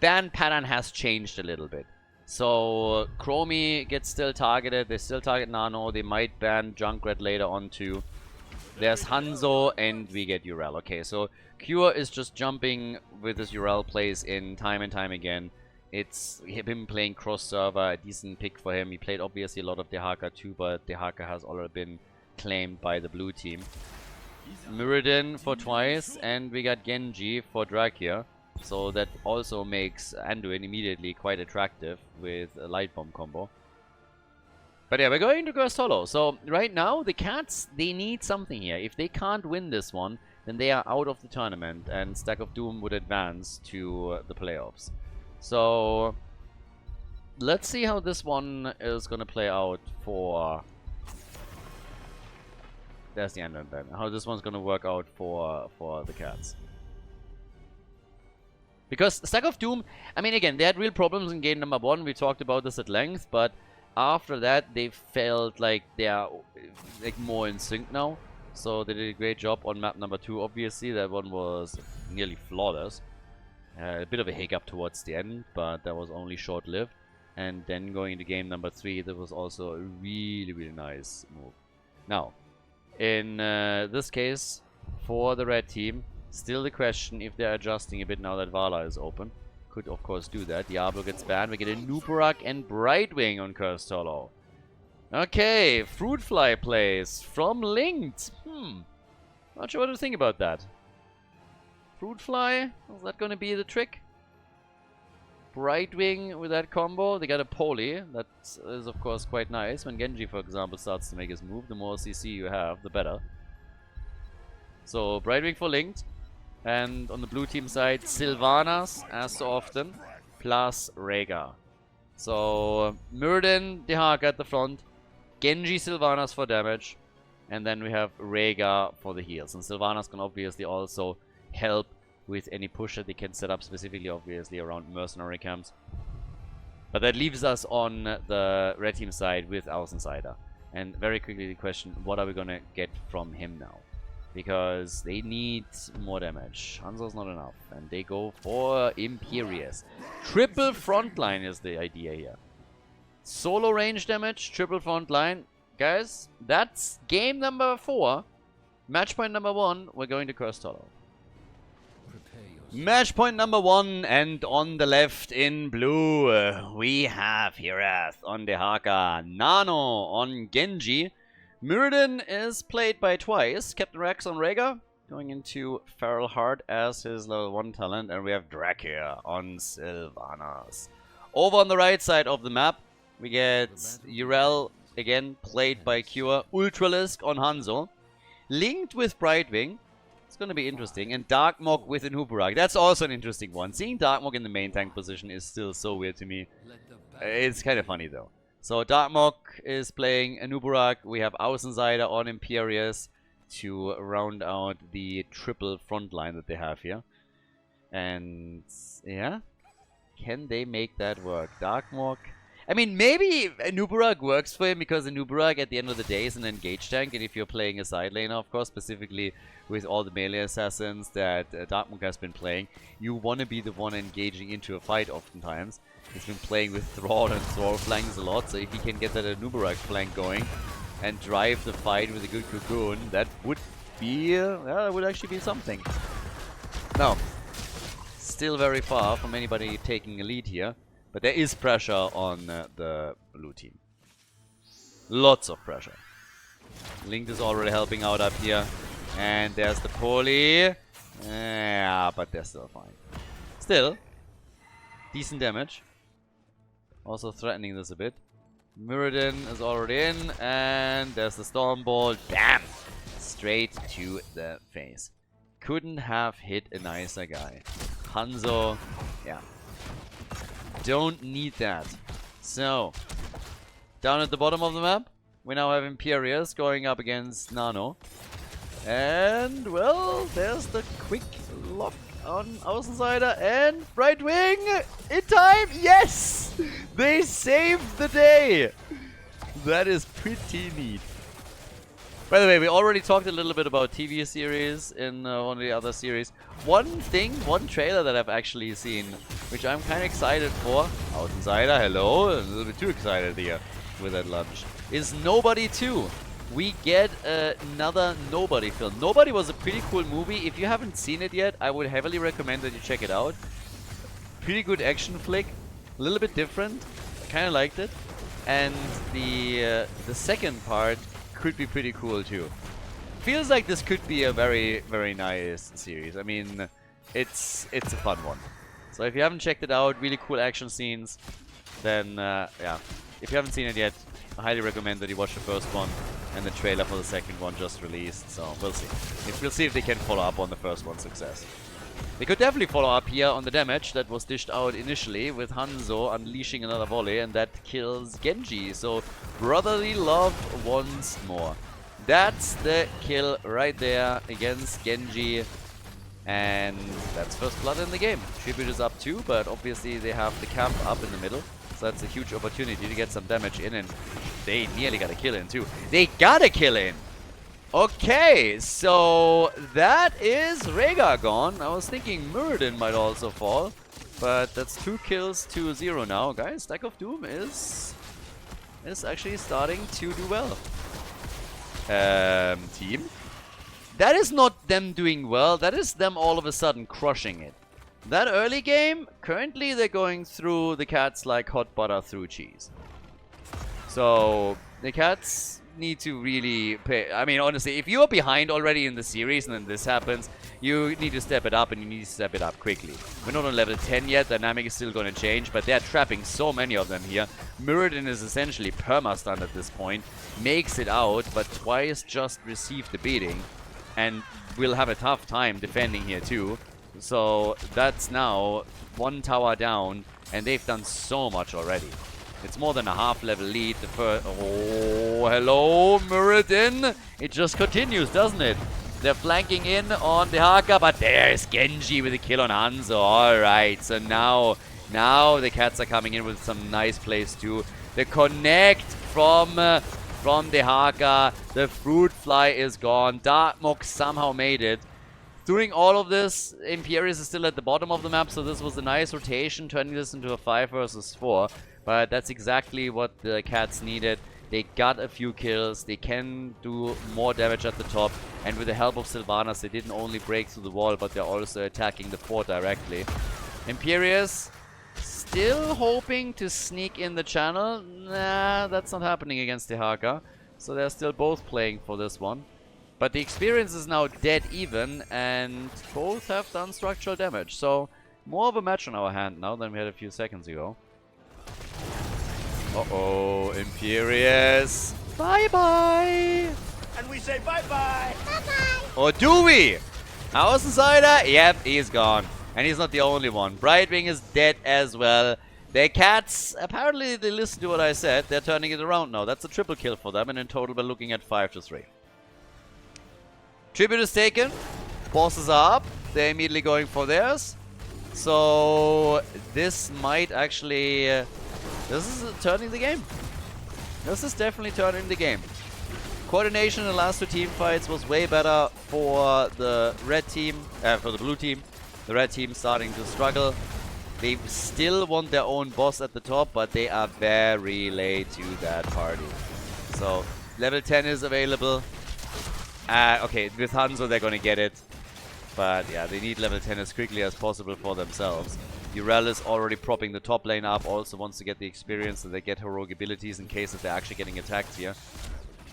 ban pattern has changed a little bit. So, Chromie gets still targeted, they still target Nano, they might ban Junkrat later on too. There's Hanzo, and we get Urel. Okay, so Cure is just jumping with his Urel plays in time and time again. It's him playing cross-server, a decent pick for him. He played obviously a lot of Dehaka too, but Dehaka has already been claimed by the blue team. Muradin for twice, and we got Genji for Drakia. So that also makes Anduin immediately quite attractive with a light bomb combo. But yeah, we're going to Cursed Hollow. So right now, the Cats, they need something here. If they can't win this one, then they are out of the tournament, and Stack of Doom would advance to the playoffs. So let's see how this one is going to play out for... There's the Anduin then. How this one's going to work out for the Cats. Because Stack of Doom, I mean, again, they had real problems in game number 1. We talked about this at length, but after that, they felt like they are like more in sync now. So they did a great job on map number 2, obviously. That one was nearly flawless. A bit of a hiccup towards the end, but that was only short-lived. And then going into game number 3, that was also a really, really nice move. Now, in this case, for the red team, still the question if they're adjusting a bit now that Vala is open. Could, of course, do that. Diablo gets banned. We get a Nubarak and Brightwing on Cursed Hollow. Okay, Fruit Fly plays from Linked. Not sure what to think about that. Fruit Fly, is that going to be the trick? Brightwing with that combo. They got a Poly. That is, of course, quite nice. When Genji, for example, starts to make his move, the more CC you have, the better. So, Brightwing for Linked. And on the blue team side, Sylvanas, as so often, plus Rhaegar. So, Muradin, Dehaka at the front, Genji, Sylvanas for damage, and then we have Rhaegar for the heals. And Sylvanas can obviously also help with any push that they can set up, specifically, obviously, around mercenary camps. But that leaves us on the red team side with Außenseiter. And very quickly the question, what are we going to get from him now? Because they need more damage. Hanzo's not enough. And they go for Imperious. Triple frontline is the idea here. Solo range damage, triple frontline. Guys, that's game number 4. Match point number 1, we're going to Cursed Hollow. Match point number 1, and on the left in blue, we have Hirath on Dehaka, Nano on Genji. Muradin is played by twice. Captain Rex on Rhaegar, going into Feral Heart as his level 1 talent. And we have Drakia on Sylvanas. Over on the right side of the map, we get Urel, again played by Cure. Ultralisk on Hanzo. Linked with Brightwing. It's gonna be interesting. And Darkmog with an Uberak. That's also an interesting one. Seeing Darkmog in the main tank position is still so weird to me. It's kind of funny though. So Darkmog is playing an Uberak. We have Außenseiter on Imperius to round out the triple front line that they have here. And yeah, can they make that work? Darkmog. I mean, maybe a Nubarak works for him because a Nubarak at the end of the day is an engage tank, and if you're playing a side laner, of course, specifically with all the melee assassins that Darkmog has been playing, you want to be the one engaging into a fight oftentimes. He's been playing with Thrall and Thrall flanks a lot, so if he can get that Nubarak flank going and drive the fight with a good Cocoon, that would be, that would actually be something. Now, still very far from anybody taking a lead here. But there is pressure on the blue team. Lots of pressure. Link is already helping out up here. And there's the poly. Yeah, but they're still fine. Still, decent damage. Also threatening this a bit. Muradin is already in. And there's the Storm Bolt. Bam! Straight to the face. Couldn't have hit a nicer guy. Hanzo, yeah. Don't need that. So, down at the bottom of the map, we now have Imperius going up against Nano. And, well, there's the quick lock on Außenseiter and right wing in time. Yes! They saved the day. That is pretty neat. By the way, we already talked a little bit about TV series in one of the other series. One trailer that I've actually seen, which I'm kind of excited for. Außenseiter, hello. A little bit too excited here with that lunch. Is Nobody 2. We get another Nobody film. Nobody was a pretty cool movie. If you haven't seen it yet, I would heavily recommend that you check it out. Pretty good action flick. A little bit different. I kind of liked it. And the second part could be pretty cool too. Feels like this could be a very, very nice series. I mean, it's a fun one. So if you haven't checked it out, really cool action scenes, then yeah. If you haven't seen it yet, I highly recommend that you watch the first one and the trailer for the second one just released. So we'll see. We'll see if they can follow up on the first one's success. They could definitely follow up here on the damage that was dished out initially with Hanzo unleashing another volley, and that kills Genji. So brotherly love once more. That's the kill right there against Genji. And that's first blood in the game. Tribute is up too, but obviously they have the camp up in the middle. So that's a huge opportunity to get some damage in, and they nearly got a kill in too. They got a kill in! Okay, so that is Rhaegar gone. I was thinking Muradin might also fall, but that's 2 kills to 0 now. Guys, Stack of Doom is actually starting to do well. Team. That is not them doing well, that is them all of a sudden crushing it. That early game, currently they're going through the cats like hot butter through cheese. So, the cats need to really pay. I mean, honestly, if you're behind already in the series and then this happens, you need to step it up, and you need to step it up quickly. We're not on level 10 yet, dynamic is still going to change, but they're trapping so many of them here. Muradin is essentially perma-stunned at this point, makes it out, but twice just received the beating, and will have a tough time defending here too. So that's now 1 tower down, and they've done so much already. It's more than a half level lead. The first. Oh, hello, Muradin. It just continues, doesn't it? They're flanking in on the Haka, but there's Genji with a kill on Hanzo. Alright, so now the cats are coming in with some nice plays too. The connect from the Haka. The fruit fly is gone. Darkmog somehow made it. Doing all of this, Imperius is still at the bottom of the map, so this was a nice rotation, turning this into a 5 versus 4. But that's exactly what the cats needed. They got a few kills, they can do more damage at the top, and with the help of Sylvanas, they didn't only break through the wall, but they're also attacking the fort directly. Imperius still hoping to sneak in the channel. Nah, that's not happening against the Haka. So they're still both playing for this one. But the experience is now dead even, and both have done structural damage. So more of a match on our hand now than we had a few seconds ago. Uh-oh, Imperius. Bye-bye. And we say bye-bye. Or do we? House Insider? Yep, he's gone. And he's not the only one. Brightwing is dead as well. Their cats, apparently they listened to what I said. They're turning it around now. That's a triple kill for them. And in total, we're looking at 5-3. Tribute is taken. Bosses are up. They're immediately going for theirs. So this might actually... this is turning the game. This is definitely turning the game. Coordination in the last two team fights was way better for the red team, for the blue team. The red team starting to struggle. They still want their own boss at the top, but they are very late to that party. So level 10 is available. Okay, with Hanzo they're gonna get it. But yeah, they need level 10 as quickly as possible for themselves. Urel is already propping the top lane up, also wants to get the experience so they get heroic abilities in case if they're actually getting attacked here.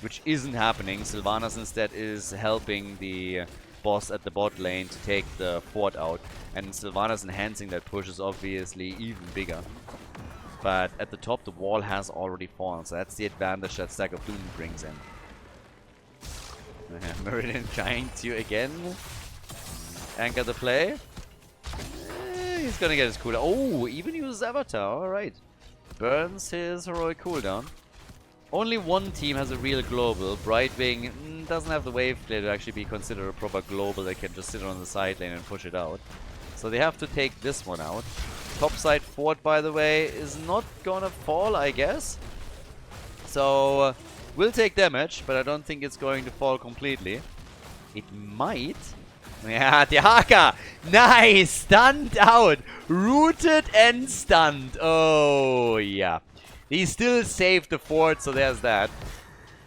Which isn't happening. Sylvanas instead is helping the boss at the bot lane to take the fort out. And Sylvanas enhancing that push is obviously even bigger. But at the top the wall has already fallen, so that's the advantage that Stack of Doom brings in. Meridian trying to again anchor the play. He's gonna get his cooldown. Oh, even uses Avatar, alright. Burns his heroic cooldown. Only one team has a real global. Brightwing doesn't have the wave clear to actually be considered a proper global. They can just sit on the side lane and push it out. So they have to take this one out. Topside fort, by the way, is not gonna fall, I guess. So will take damage, but I don't think it's going to fall completely. It might. Yeah, the Haka! Nice! Stunned out! Rooted and stunned. Oh, yeah. He still saved the fort, so there's that.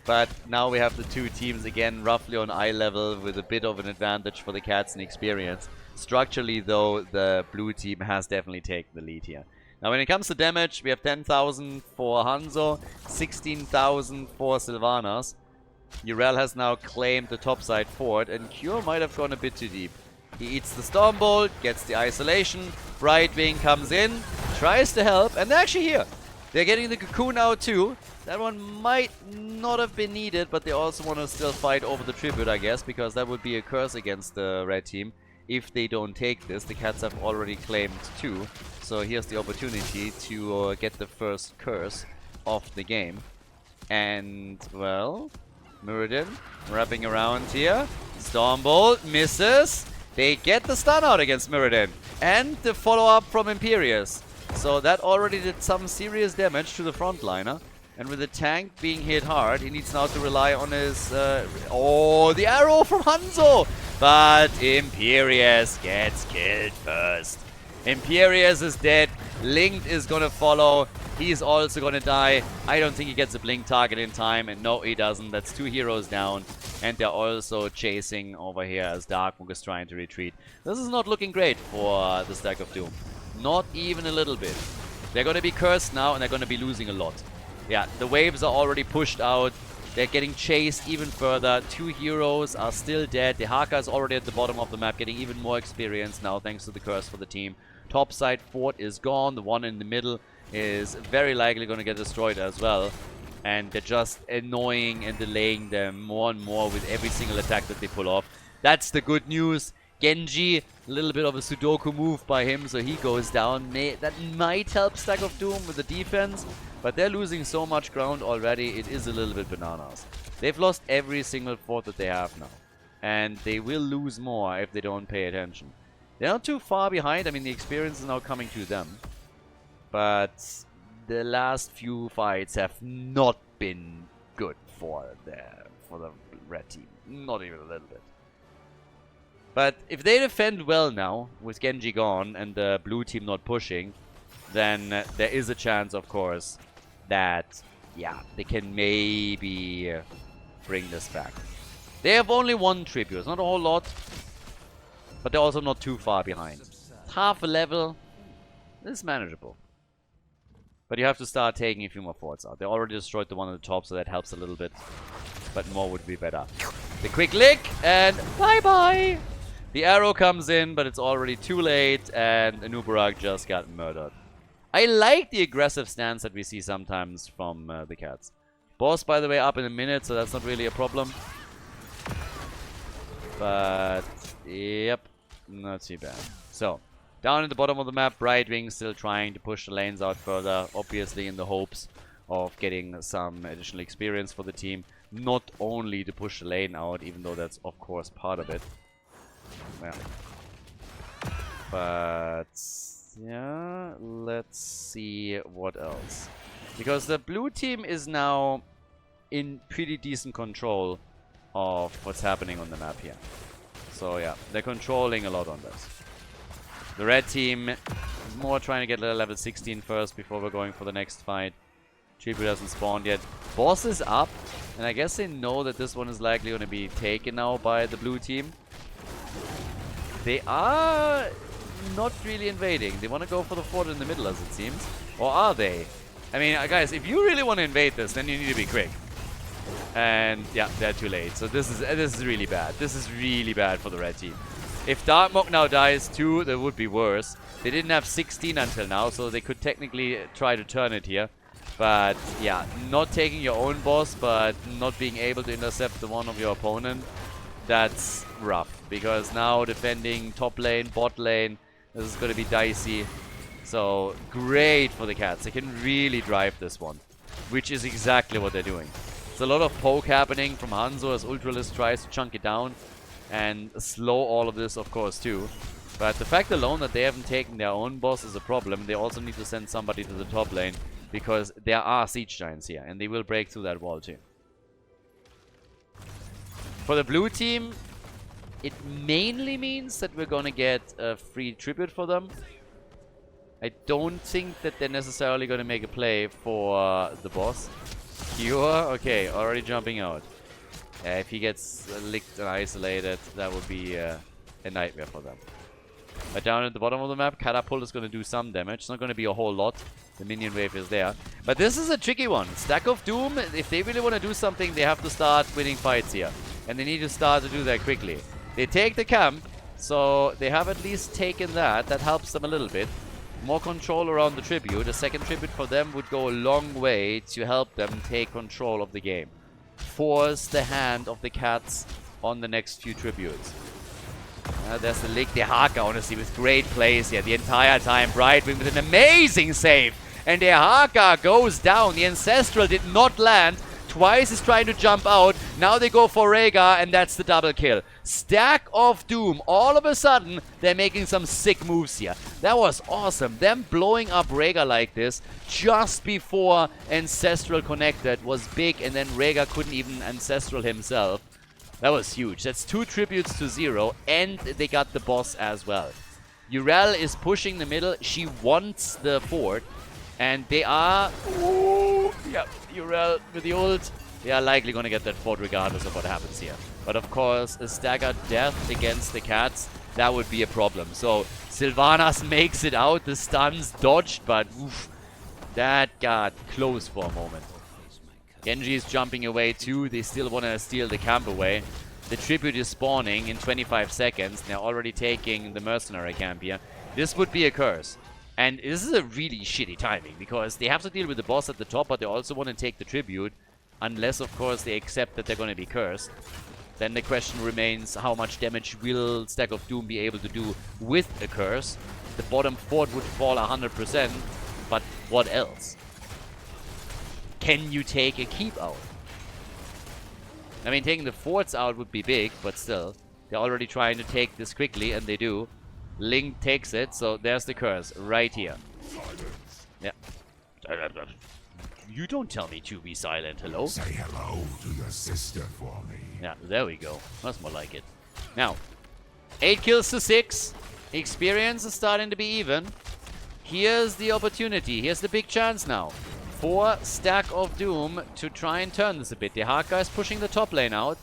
But now we have the two teams again roughly on eye level with a bit of an advantage for the cats in experience. Structurally, though, the blue team has definitely taken the lead here. Now, when it comes to damage, we have 10,000 for Hanzo, 16,000 for Sylvanas. Urel has now claimed the topside fort, and Cure might have gone a bit too deep. He eats the Stormbolt, gets the isolation, Brightwing comes in, tries to help, and they're actually here. They're getting the cocoon out too. That one might not have been needed, but they also want to still fight over the tribute, I guess, because that would be a curse against the red team if they don't take this. The cats have already claimed 2, so here's the opportunity to get the first curse of the game. And, well, Meridian wrapping around here. Stormbolt misses. They get the stun out against Meridian. And the follow-up from Imperius. So that already did some serious damage to the frontliner. And with the tank being hit hard, he needs now to rely on his... oh, the arrow from Hanzo! But Imperius gets killed first. Imperius is dead. Linked is gonna follow. He's also gonna die. I don't think he gets a blink target in time. And no, he doesn't. That's 2 heroes down. And they're also chasing over here as Darkmook is trying to retreat. This is not looking great for the Stack of Doom. Not even a little bit. They're gonna be cursed now and they're gonna be losing a lot. Yeah, the waves are already pushed out. They're getting chased even further. 2 heroes are still dead. The Haka is already at the bottom of the map, getting even more experience now thanks to the curse for the team. Topside fort is gone. The one in the middle is very likely going to get destroyed as well. And they're just annoying and delaying them more and more with every single attack that they pull off. That's the good news. Genji, a little bit of a Sudoku move by him, so he goes down. That might help Stack of Doom with the defense, but they're losing so much ground already, it is a little bit bananas. They've lost every single fort that they have now. And they will lose more if they don't pay attention. They're not too far behind. I mean, the experience is now coming to them. But the last few fights have not been good for the red team. Not even a little bit. But if they defend well now, with Genji gone and the blue team not pushing, then there is a chance, of course, that, yeah, they can maybe bring this back. They have only 1 tribute. It's not a whole lot. But they're also not too far behind. Half a level is manageable. But you have to start taking a few more forts out. They already destroyed the one at the top, so that helps a little bit. But more would be better. The quick lick, and bye-bye! The arrow comes in, but it's already too late, and Anubarak just got murdered. I like the aggressive stance that we see sometimes from the cats. Boss, by the way, up in a minute, so that's not really a problem. But, yep, not too bad. So, down at the bottom of the map, Brightwing still trying to push the lanes out further, obviously in the hopes of getting some additional experience for the team. Not only to push the lane out, even though that's of course part of it. Yeah. But yeah, let's see what else. Because the blue team is now in pretty decent control of what's happening on the map here. So yeah, they're controlling a lot on this. The red team is more trying to get level 16 first before we're going for the next fight. Tribute hasn't spawned yet. Boss is up, and I guess they know that this one is likely going to be taken now by the blue team. They are not really invading. They want to go for the fort in the middle, as it seems. Or are they? I mean, guys, if you really want to invade this, then you need to be quick. And yeah, they're too late. So this is really bad. This is really bad for the red team. If Darkmok now dies too, that would be worse. They didn't have 16 until now, so they could technically try to turn it here. But yeah, not taking your own boss, but not being able to intercept the one of your opponent, that's rough. Because now defending top lane, bot lane, this is going to be dicey. So great for the cats. They can really drive this one, which is exactly what they're doing. There's a lot of poke happening from Hanzo as Ultralist tries to chunk it down and slow all of this, of course, too. But the fact alone that they haven't taken their own boss is a problem. They also need to send somebody to the top lane, because there are siege giants here, and they will break through that wall too. For the blue team, it mainly means that we're gonna get a free tribute for them. I don't think that they're necessarily gonna make a play for the boss. Cure? Okay, already jumping out. If he gets licked and isolated, that would be a nightmare for them. But down at the bottom of the map, Catapult is going to do some damage. It's not going to be a whole lot. The minion wave is there. But this is a tricky one. Stack of Doom, if they really want to do something, they have to start winning fights here. And they need to start to do that quickly. They take the camp, so they have at least taken that. That helps them a little bit. More control around the tribute. A second tribute for them would go a long way to help them take control of the game. Force the hand of the cats on the next few tributes. There's the lick, the Haka, honestly, with great plays here the entire time. Brightwing with an amazing save. And the Haka goes down. The Ancestral did not land. Twice is trying to jump out. Now they go for Rhaegar, and that's the double kill. Stack of Doom. All of a sudden, they're making some sick moves here. That was awesome. Them blowing up Rhaegar like this just before Ancestral connected was big, and then Rhaegar couldn't even Ancestral himself. That was huge. That's 2 tributes to 0, and they got the boss as well. Yrel is pushing the middle. She wants the fort, and they are... Ooh, yeah, Yrel with the ult. They are likely going to get that fort regardless of what happens here. But of course, a staggered death against the cats, that would be a problem. So, Sylvanas makes it out. The stuns dodged, but oof, that got close for a moment. Genji is jumping away too. They still want to steal the camp away. The tribute is spawning in 25 seconds. They're already taking the mercenary camp here. This would be a curse. And this is a really shitty timing, because they have to deal with the boss at the top, but they also want to take the tribute. Unless, of course, they accept that they're going to be cursed. Then the question remains, how much damage will Stack of Doom be able to do with a curse? The bottom fort would fall 100%, but what else? Can you take a keep out? I mean, taking the forts out would be big, but still. They're already trying to take this quickly, and they do. Link takes it, so there's the curse, right here. Yeah. You don't tell me to be silent, hello? Say hello to your sister for me. Yeah, there we go. That's more like it. Now, 8 kills to 6. Experience is starting to be even. Here's the opportunity. Here's the big chance now. For Stack of Doom to try and turn this a bit. The Haka is pushing the top lane out,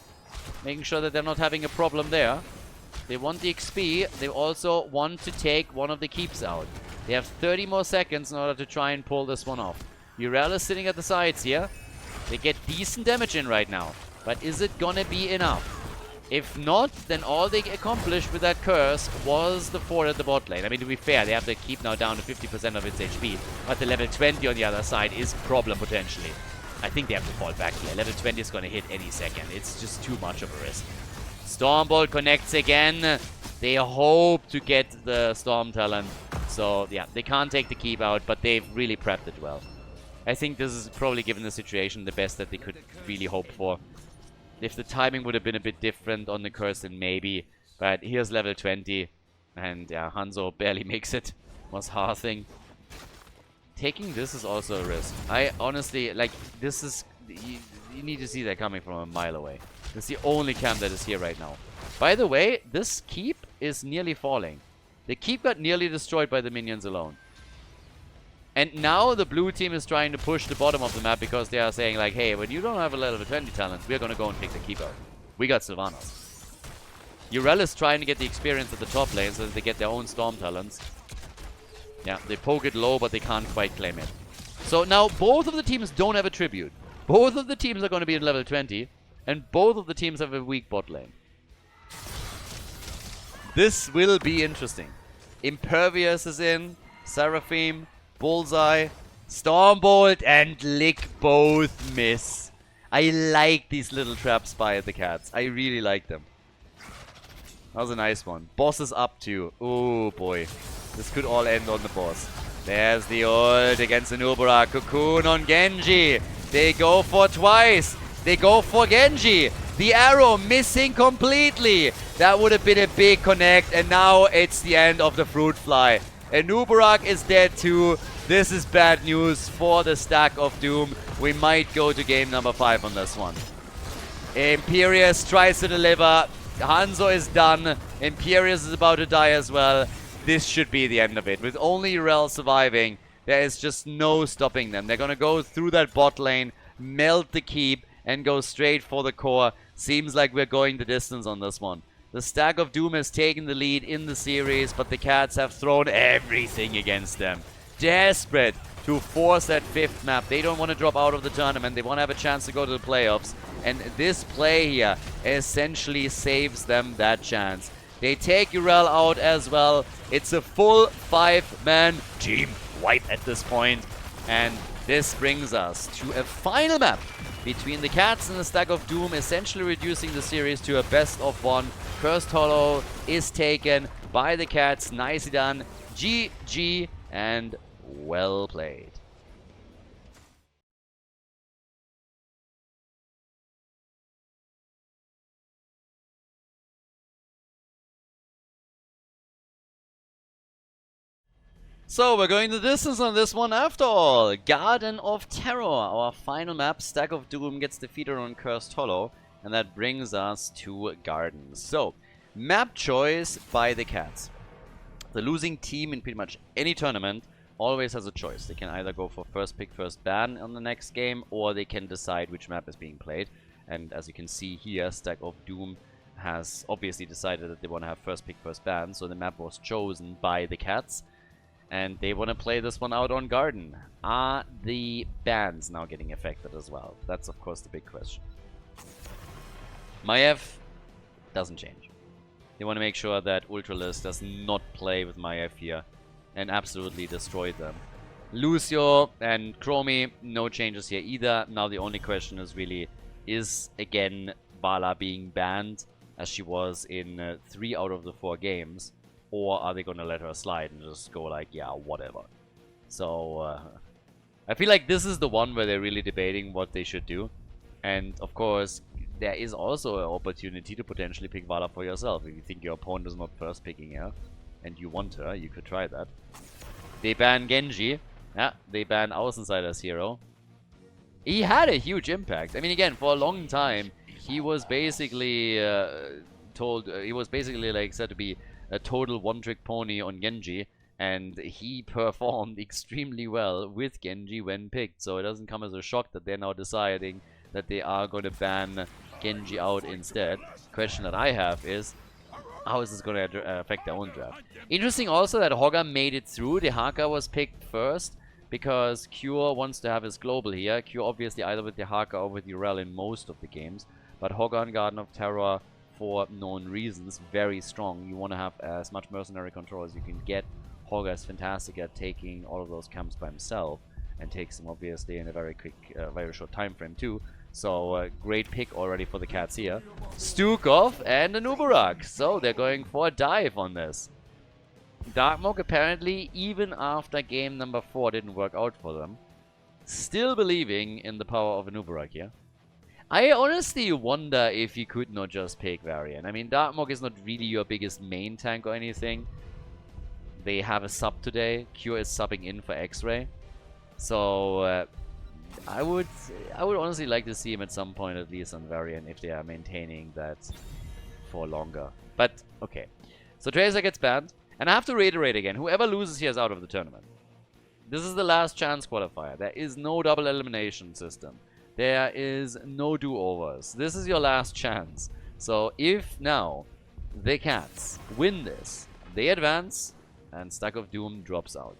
making sure that they're not having a problem there. They want the XP. They also want to take one of the keeps out. They have 30 more seconds in order to try and pull this one off. Yrel is sitting at the sides here. They get decent damage in right now. But is it gonna be enough? If not, then all they accomplished with that curse was the fort at the bot lane. I mean, to be fair, they have to keep now down to 50% of its HP. But the level 20 on the other side is a problem potentially. I think they have to fall back here. Level 20 is going to hit any second. It's just too much of a risk. Stormbolt connects again. They hope to get the Storm Talent. So, yeah, they can't take the keep out, but they've really prepped it well. I think this is probably, given the situation, the best that they could really hope for. If the timing would have been a bit different on the curse, then maybe. But here's level 20. And, yeah, Hanzo barely makes it. Was Hearthing. Taking this is also a risk. I honestly, like, this is... You need to see that coming from a mile away. This is the only camp that is here right now. By the way, this keep is nearly falling. The keep got nearly destroyed by the minions alone. And now the blue team is trying to push the bottom of the map because they are saying like, hey, when you don't have a level 20 talent, we're going to go and take the keep out. We got Sylvanas. Urel is trying to get the experience at the top lane so that they get their own storm talents. Yeah, they poke it low, but they can't quite claim it. So now both of the teams don't have a tribute. Both of the teams are going to be at level 20. And both of the teams have a weak bot lane. This will be interesting. Impervious is in. Seraphim. Bullseye. Stormbolt and Lick both miss. I like these little traps by the cats. I really like them. That was a nice one. Boss is up too. Oh boy. This could all end on the boss. There's the ult against the Nubara. Cocoon on Genji. They go for twice. They go for Genji. The arrow missing completely. That would have been a big connect. And now it's the end of the Fruit Fly. And Nubarak is dead too. This is bad news for the Stack of Doom. We might go to game number 5 on this one. Imperius tries to deliver. Hanzo is done. Imperius is about to die as well. This should be the end of it. With only Urel surviving, there is just no stopping them. They're going to go through that bot lane, melt the keep, and go straight for the core. Seems like we're going the distance on this one. The Stack of Doom has taken the lead in the series, but the Cats have thrown everything against them. Desperate to force that 5th map. They don't want to drop out of the tournament. They want to have a chance to go to the playoffs. And this play here essentially saves them that chance. They take Urel out as well. It's a full 5-man team wipe at this point. And this brings us to a final map between the Cats and the Stack of Doom, essentially reducing the series to a best of 1. Cursed Hollow is taken by the Cats. Nicely done. GG and well played. So we're going the distance on this one after all. Garden of Terror, our final map. Stack of Doom gets defeated on Cursed Hollow. And that brings us to Gardens. So, map choice by the Cats. The losing team in pretty much any tournament always has a choice. They can either go for first pick, first ban on the next game, or they can decide which map is being played. And as you can see here, Stack of Doom has obviously decided that they want to have first pick, first ban. So the map was chosen by the Cats. And they want to play this one out on Garden. Are the bans now getting affected as well? That's of course the big question. Maiev doesn't change. They want to make sure that Ultralis does not play with Maiev here and absolutely destroy them. Lucio and Chromie, no changes here either. Now the only question is really, is again Vala being banned as she was in 3 out of the 4 games? Or are they going to let her slide and just go like, yeah, whatever. So, I feel like this is the one where they're really debating what they should do. And, of course, there is also an opportunity to potentially pick Vala for yourself. If you think your opponent is not first picking her, and you want her, you could try that. They ban Genji. Yeah, they ban Außenseiter's hero. He had a huge impact. I mean, again, for a long time, he was basically he was basically like said to be a total one-trick pony on Genji, and he performed extremely well with Genji when picked, so it doesn't come as a shock that they're now deciding that they are going to ban Genji out instead. Question that I have is, how is this going to affect their own draft? Interesting also that Hogger made it through. The Haka was picked first, because Cure wants to have his global here. Cure obviously either with the Haka or with Urel in most of the games, but Hogger and Garden of Terror, for known reasons, very strong. You want to have as much mercenary control as you can get. Hogger is fantastic at taking all of those camps by himself, and takes them obviously in a very quick, very short time frame too. So, great pick already for the Cats here. Stukov and an Uberak. So, they're going for a dive on this. Darkmok apparently, even after game number 4 didn't work out for them, still believing in the power of an Uberak here. I honestly wonder if you could not just pick Varian. I mean, Darkmok is not really your biggest main tank or anything. They have a sub today. Cure is subbing in for X-Ray. So, I would honestly like to see him at some point, at least on Varian, if they are maintaining that for longer. But, okay. So, Tracer gets banned. And I have to reiterate again, whoever loses here is out of the tournament. This is the last chance qualifier. There is no double elimination system. There is no do-overs. This is your last chance. So if now the Cats win this, they advance and Stack of Doom drops out.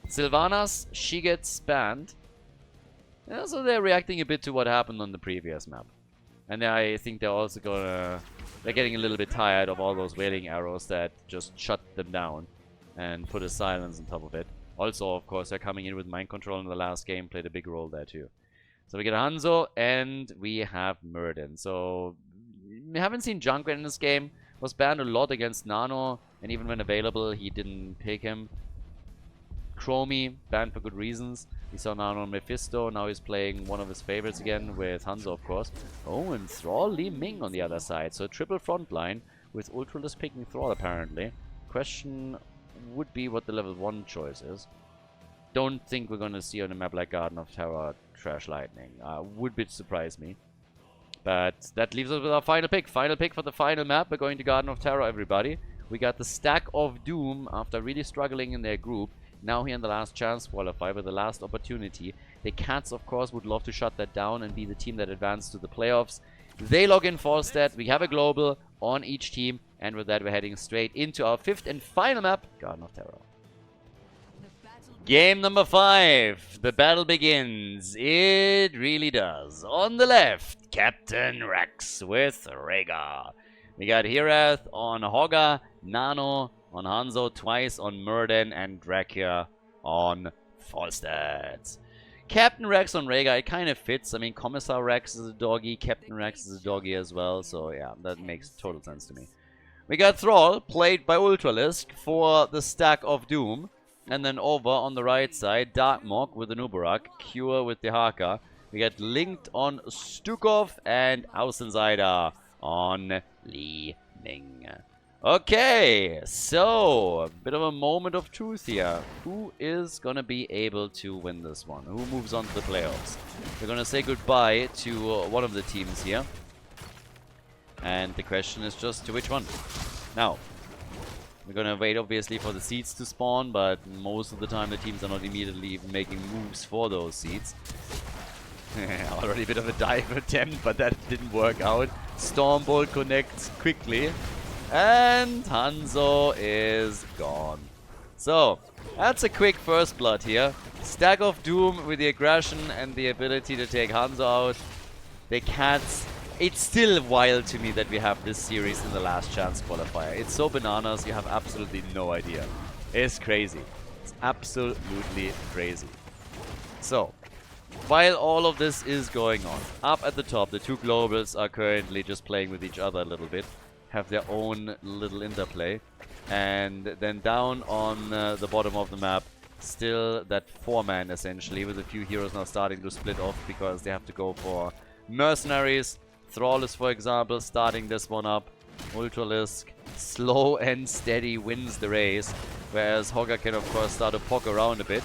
Sylvanas, she gets banned. Yeah, so they're reacting a bit to what happened on the previous map. And I think they're also gonna... They're getting a little bit tired of all those wailing arrows that just shut them down and put a silence on top of it. Also, of course, they're coming in with mind control in the last game, played a big role there too. So we get Hanzo and we have Murden. So we haven't seen Junkrat in this game. Was banned a lot against Nano, and even when available, he didn't pick him. Chromie, banned for good reasons. We saw Nano on Mephisto. Now he's playing one of his favorites again with Hanzo, of course. Oh, and Thrall Li Ming on the other side. So triple front line with Ultralist picking Thrall, apparently. Question would be what the level 1 choice is. Don't think we're going to see on a map like Garden of Terror Trash Lightning. Would bit surprise me. But that leaves us with our final pick. Final pick for the final map. We're going to Garden of Terror, everybody. We got the Stack of Doom after really struggling in their group. Now here in the last chance qualifier with the last opportunity. The Cats, of course, would love to shut that down and be the team that advanced to the playoffs. They log in Falstad. We have a global on each team. And with that, we're heading straight into our 5th and final map, Garden of Terror. Game number 5. The battle begins. It really does. On the left, Captain Rex with Rhaegar. We got Hirath on Hogga, Nano on Hanzo, twice on Murden, and Dracula on Falstad. Captain Rex on Rhaegar, it kind of fits. I mean, Commissar Rex is a doggy, Captain Rex is a doggy as well, so yeah, that makes total sense to me. We got Thrall, played by Ultralisk, for the Stack of Doom. And then over on the right side, Darkmok with the Uberak, Cure with the Haka. We got Linked on Stukov and Außenseiter on Li Ming. Okay, so a bit of a moment of truth here. Who is going to be able to win this one? Who moves on to the playoffs? We're going to say goodbye to one of the teams here. And the question is just to which one? Now, we're going to wait obviously for the seeds to spawn, but most of the time the teams are not immediately making moves for those seeds. Already a bit of a dive attempt, but that didn't work out. Stormbolt connects quickly. And Hanzo is gone. So, that's a quick first blood here. Stack of Doom with the aggression and the ability to take Hanzo out. The Cats. It's still wild to me that we have this series in the last chance qualifier. It's so bananas, you have absolutely no idea. It's crazy. It's absolutely crazy. So, while all of this is going on, up at the top, the two globals are currently just playing with each other a little bit. Have their own little interplay. And then down on the bottom of the map, still that 4-man essentially, with a few heroes now starting to split off because they have to go for mercenaries. Thrall is, for example, starting this one up. Ultralisk, slow and steady, wins the race. Whereas Hogga can, of course, start to poke around a bit.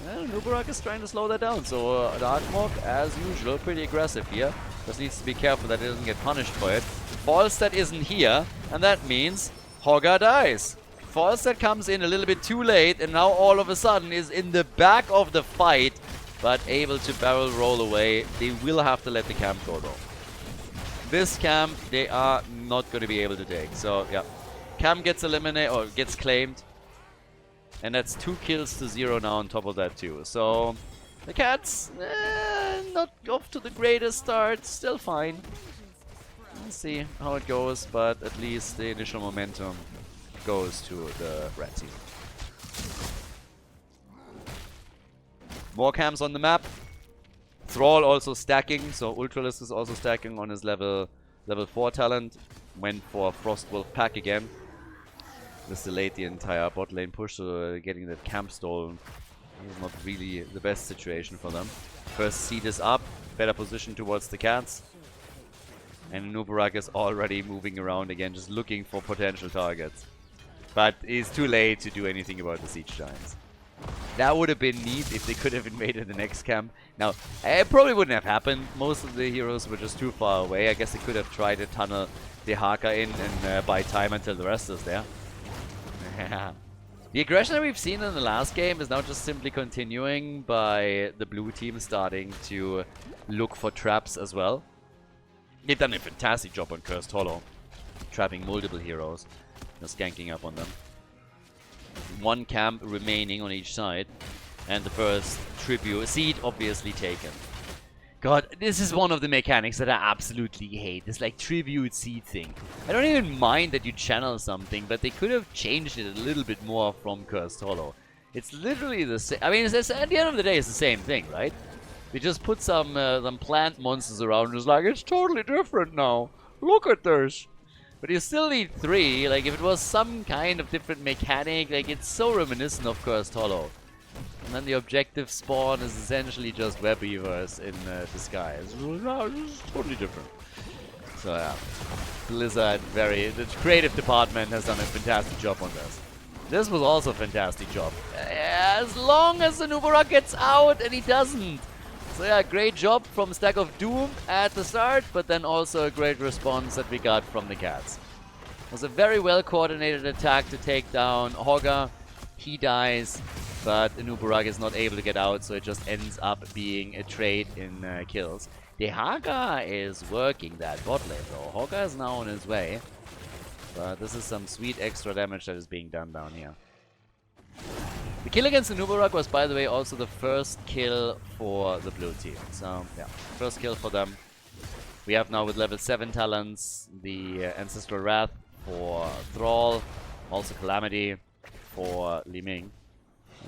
And Uberak is trying to slow that down. So Darkmok, as usual, pretty aggressive here. Just needs to be careful that he doesn't get punished for it. Falstad isn't here, and that means Hogga dies. Falstad comes in a little bit too late, and now all of a sudden is in the back of the fight, but able to barrel roll away. They will have to let the camp go, though. This camp, they are not going to be able to take. So, yeah. Camp gets eliminated, or gets claimed. And that's 2 kills to 0 now on top of that, too. So, the Cats, not off to the greatest start. Still fine. We'll see how it goes, but at least the initial momentum goes to the red team. More camps on the map. Thrall also stacking, so Ultralisk is also stacking on his level 4 talent. Went for Frostwolf pack again. This delayed the entire bot lane push, so getting that camp stall is not really the best situation for them. First seed is up, better position towards the cats. And Nubarak is already moving around again, just looking for potential targets. But it's too late to do anything about the Siege Giants. That would have been neat if they could have invaded the next camp. Now, it probably wouldn't have happened. Most of the heroes were just too far away. I guess they could have tried to tunnel the Haka in and buy time until the rest is there. The aggression that we've seen in the last game is now just simply continuing by the blue team starting to look for traps as well. They've done a fantastic job on Cursed Hollow, trapping multiple heroes, just ganking up on them. One camp remaining on each side, and the first tribute seed obviously taken. God, this is one of the mechanics that I absolutely hate, this like tribute seed thing. I don't even mind that you channel something, but they could have changed it a little bit more from Cursed Hollow. It's literally the same. I mean, at the end of the day, it's the same thing, right? They just put some plant monsters around and it's like, it's totally different now. Look at this. But you still need 3. Like, if it was some kind of different mechanic, like, it's so reminiscent of Cursed Hollow. And then the objective spawn is essentially just web weavers in disguise. No, this is totally different. So, yeah. Blizzard, the creative department has done a fantastic job on this. This was also a fantastic job. As long as the Nubarak gets out, and he doesn't. So yeah, great job from Stack of Doom at the start, but then also a great response that we got from the cats. It was a very well coordinated attack to take down Hogger. He dies, but Nubarak is not able to get out, so it just ends up being a trade in kills. The Hogger is working that bot lane though. Hogger is now on his way, but this is some sweet extra damage that is being done down here. The kill against the Nubarak was, by the way, also the first kill for the blue team. So, yeah, first kill for them. We have now with level 7 talents the Ancestral Wrath for Thrall, also Calamity for Li Ming.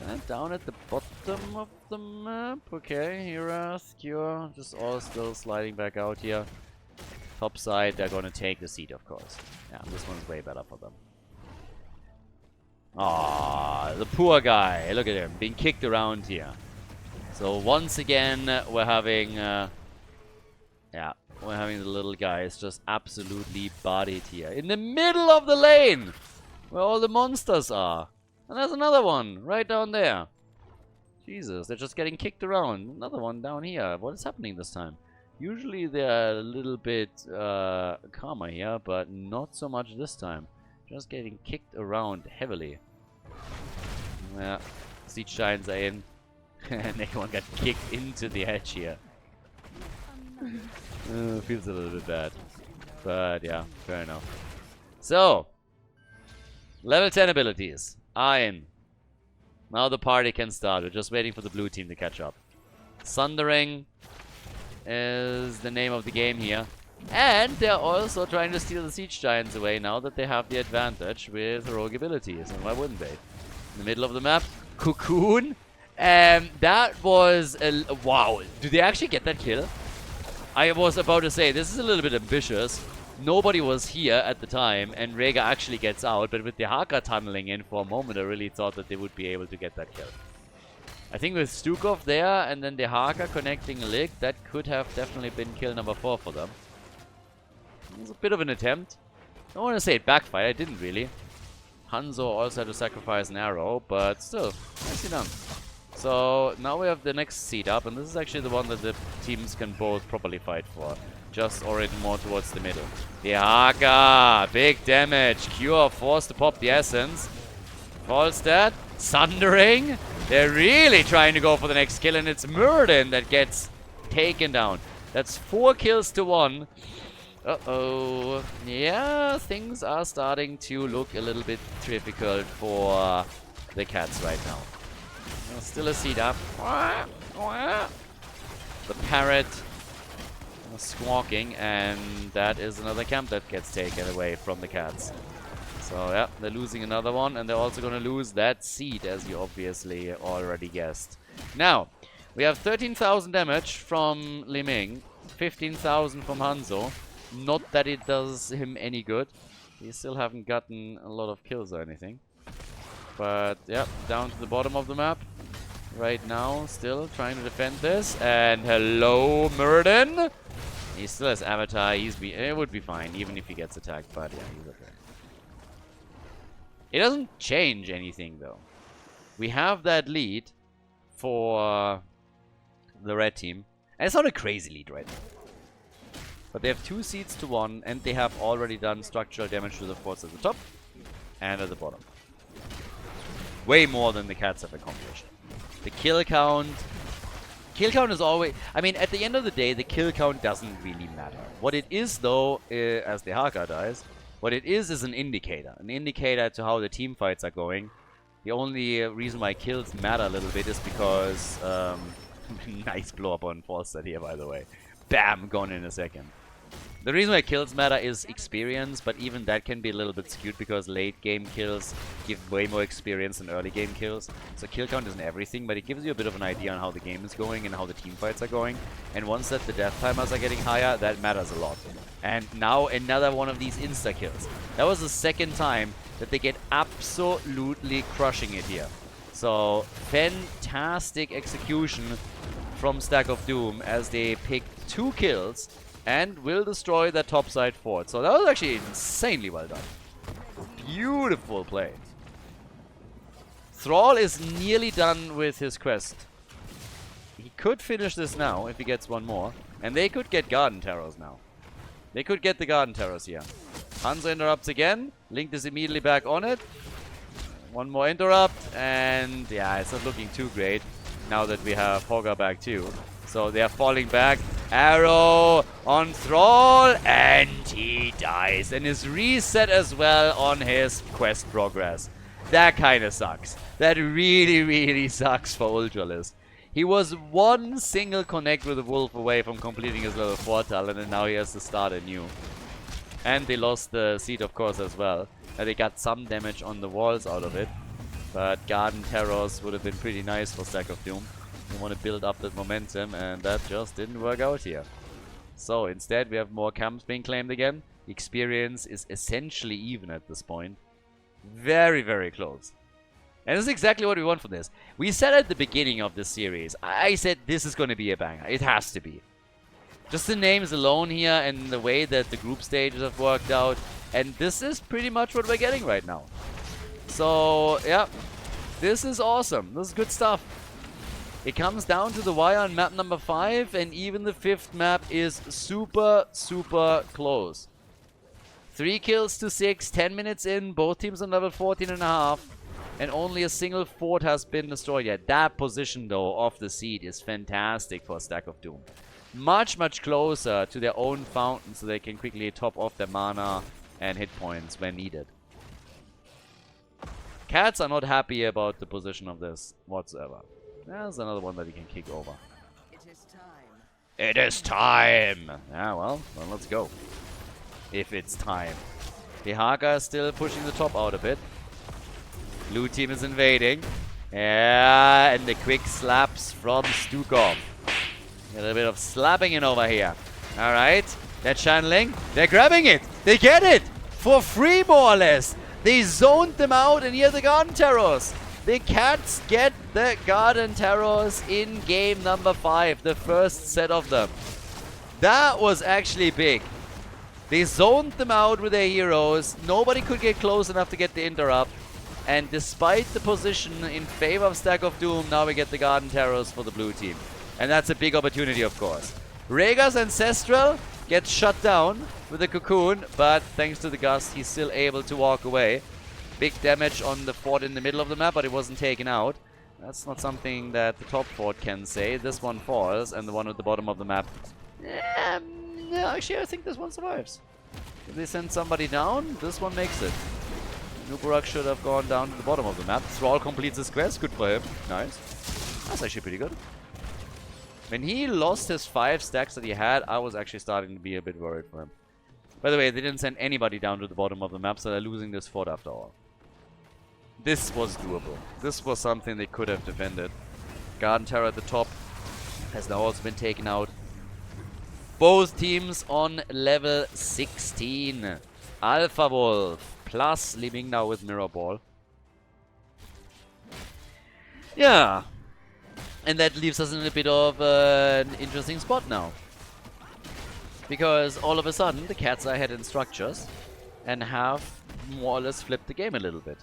And down at the bottom of the map, okay, Hera, Skewer, just all still sliding back out here. Top side, they're gonna take the seat, of course. Yeah, this one's way better for them. Ah, the poor guy. Look at him, being kicked around here. So once again, we're having, the little guys just absolutely bodied here in the middle of the lane, where all the monsters are. And there's another one right down there. Jesus, they're just getting kicked around. Another one down here. What is happening this time? Usually they're a little bit calmer here, but not so much this time. Just getting kicked around heavily. Yeah, Siege Giants are in. And everyone got kicked into the edge here. Feels a little bit bad. But yeah, fair enough. So, level 10 abilities are in. Now the party can start. We're just waiting for the blue team to catch up. Sundering is the name of the game here. And they're also trying to steal the Siege Giants away now that they have the advantage with rogue abilities. And why wouldn't they? In the middle of the map, Cocoon. That was a... Wow, do they actually get that kill? I was about to say, this is a little bit ambitious. Nobody was here at the time, and Rhaegar actually gets out. But with the Haka tunneling in for a moment, I really thought that they would be able to get that kill. I think with Stukov there, and then the Haka connecting a lick, that could have definitely been kill number 4 for them. It was a bit of an attempt. I don't want to say it backfired, it didn't really. Hanzo also had to sacrifice an arrow, but still, nicely done. So now we have the next seed up, and this is actually the one that the teams can both properly fight for. Just oriented more towards the middle. The Haka! Big damage. Cure forced to pop the essence. Falstad. Sundering. They're really trying to go for the next kill, and it's Murden that gets taken down. That's 4 kills to 1. Uh-oh. Yeah, things are starting to look a little bit difficult for the cats right now. Still a seed up. The parrot squawking, and that is another camp that gets taken away from the cats. So yeah, they're losing another one, and they're also going to lose that seed, as you obviously already guessed. Now, We have 13,000 damage from Li Ming, 15,000 from Hanzo. Not that it does him any good. We still haven't gotten a lot of kills or anything. But, yeah, down to the bottom of the map. Right now, still trying to defend this. And hello, Murden! He still has Avatar. It would be fine, even if he gets attacked. But, yeah, he's okay. It doesn't change anything, though. We have that lead for the red team. And it's not a crazy lead right now. But they have 2 seeds to 1, and they have already done structural damage to the forts at the top and at the bottom. Way more than the cats have accomplished. The kill count... Kill count is always... I mean, at the end of the day, the kill count doesn't really matter. What it is, though, as the Haka dies, what it is an indicator. An indicator to how the team fights are going. The only reason why kills matter a little bit is because... nice blow up on Falstad here, by the way. Bam! Gone in a second. The reason why kills matter is experience, but even that can be a little bit skewed because late game kills give way more experience than early game kills. So kill count isn't everything, but it gives you a bit of an idea on how the game is going and how the team fights are going. And once that the death timers are getting higher, that matters a lot. And now another one of these insta kills. That was the second time that they get absolutely crushing it here. So fantastic execution from Stack of Doom as they pick 2 kills and will destroy that topside fort. So that was actually insanely well done. Beautiful play. Thrall is nearly done with his quest. He could finish this now if he gets one more. And they could get Garden Terrors now. They could get the Garden Terrors here. Hanzo interrupts again. Link is immediately back on it. One more interrupt. And yeah, it's not looking too great now that we have Hogger back too. So they are falling back. Arrow on Thrall, and he dies. And is reset as well on his quest progress. That kind of sucks. That really, really sucks for Ultralist. He was one single connect with the Wolf away from completing his level 4 talent, and now he has to start anew. And they lost the seed, of course, as well. And they got some damage on the walls out of it. But Garden Terrors would have been pretty nice for Stack of Doom. We want to build up that momentum, and that just didn't work out here. So instead we have more camps being claimed again. The experience is essentially even at this point. Very, very close. And this is exactly what we want from this. We said at the beginning of this series, I said this is going to be a banger. It has to be. Just the names alone here and the way that the group stages have worked out. And this is pretty much what we're getting right now. So, yeah. This is awesome. This is good stuff. It comes down to the wire on map number 5, and even the 5th map is super, super close. 3 kills to 6, 10 minutes in, both teams on level 14.5, and only a single fort has been destroyed yet. That position, though, of the seed is fantastic for Stack of Doom. Much, much closer to their own fountain, so they can quickly top off their mana and hit points when needed. Cats are not happy about the position of this whatsoever. There's another one that he can kick over. It is time. It is time! Yeah, well, let's go. If it's time. The Haka is still pushing the top out a bit. Blue team is invading. Yeah, and the quick slaps from Stukov. A little bit of slapping in over here. Alright, they're channeling. They're grabbing it! They get it! For free, more or less! They zoned them out, and here are the Garden Terrors! The cats get the Garden Terrors in game number 5, the first set of them. That was actually big. They zoned them out with their heroes. Nobody could get close enough to get the interrupt. And despite the position in favor of Stack of Doom, now we get the Garden Terrors for the blue team. And that's a big opportunity, of course. Rhaegar's Ancestral gets shut down with a cocoon, but thanks to the gust, he's still able to walk away. Big damage on the fort in the middle of the map, but it wasn't taken out. That's not something that the top fort can say. This one falls, and the one at the bottom of the map... no, actually, I think this one survives. If they send somebody down, this one makes it. Nubarak should have gone down to the bottom of the map. Thrall completes his quest. Good for him. Nice. That's actually pretty good. When he lost his 5 stacks that he had, I was actually starting to be a bit worried for him. By the way, they didn't send anybody down to the bottom of the map, so they're losing this fort after all. This was doable. This was something they could have defended. Garden Terror at the top has now also been taken out. Both teams on level 16. Alpha Wolf plus Li Ming now with Mirror Ball. Yeah. And that leaves us in a bit of an interesting spot now. Because all of a sudden the cats are ahead in structures and have more or less flipped the game a little bit.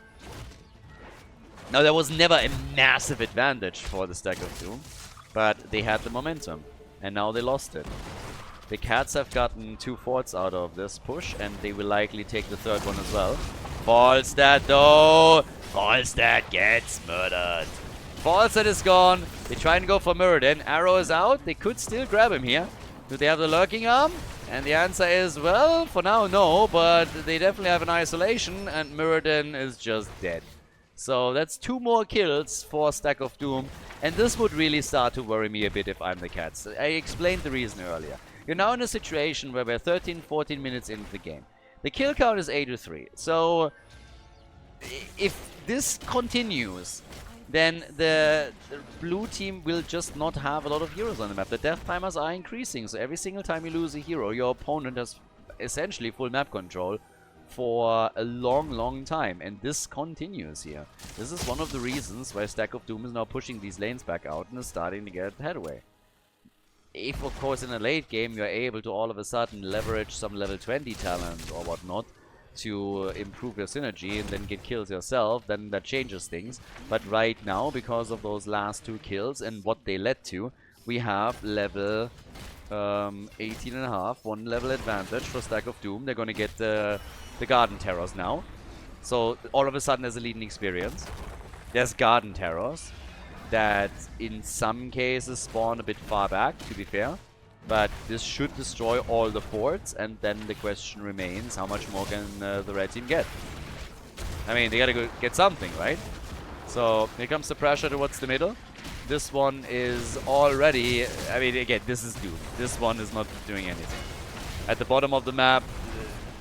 Now there was never a massive advantage for the Stack of Doom, but they had the momentum and now they lost it. The cats have gotten 2 forts out of this push and they will likely take the third one as well. Falstad though! Falstad gets murdered. Falstad is gone. They try and go for Muradin. Arrow is out. They could still grab him here. Do they have the lurking arm? And the answer is, well, for now, no. But they definitely have an isolation. And Muradin is just dead. So that's 2 more kills for Stack of Doom. And this would really start to worry me a bit if I'm the cats. I explained the reason earlier. You're now in a situation where we're 13, 14 minutes into the game. The kill count is 83. So if this continues, then the blue team will just not have a lot of heroes on the map. The death timers are increasing, so every single time you lose a hero, your opponent has essentially full map control for a long, long time. And this continues here. This is one of the reasons why Stack of Doom is now pushing these lanes back out and is starting to get headway. If, of course, in a late game you're able to all of a sudden leverage some level 20 talent or whatnot to improve your synergy and then get kills yourself, then that changes things. But right now, because of those last 2 kills and what they led to, we have level 18.5, 1 level advantage for Stack of Doom. They're going to get the Garden Terrors now. So all of a sudden there's a leading experience. There's Garden Terrors that in some cases spawn a bit far back, to be fair. But this should destroy all the forts, and then the question remains, how much more can the red team get? I mean, they gotta go get something, right? So, here comes the pressure towards the middle. This one is already... I mean, again, this is Doom. This one is not doing anything. At the bottom of the map,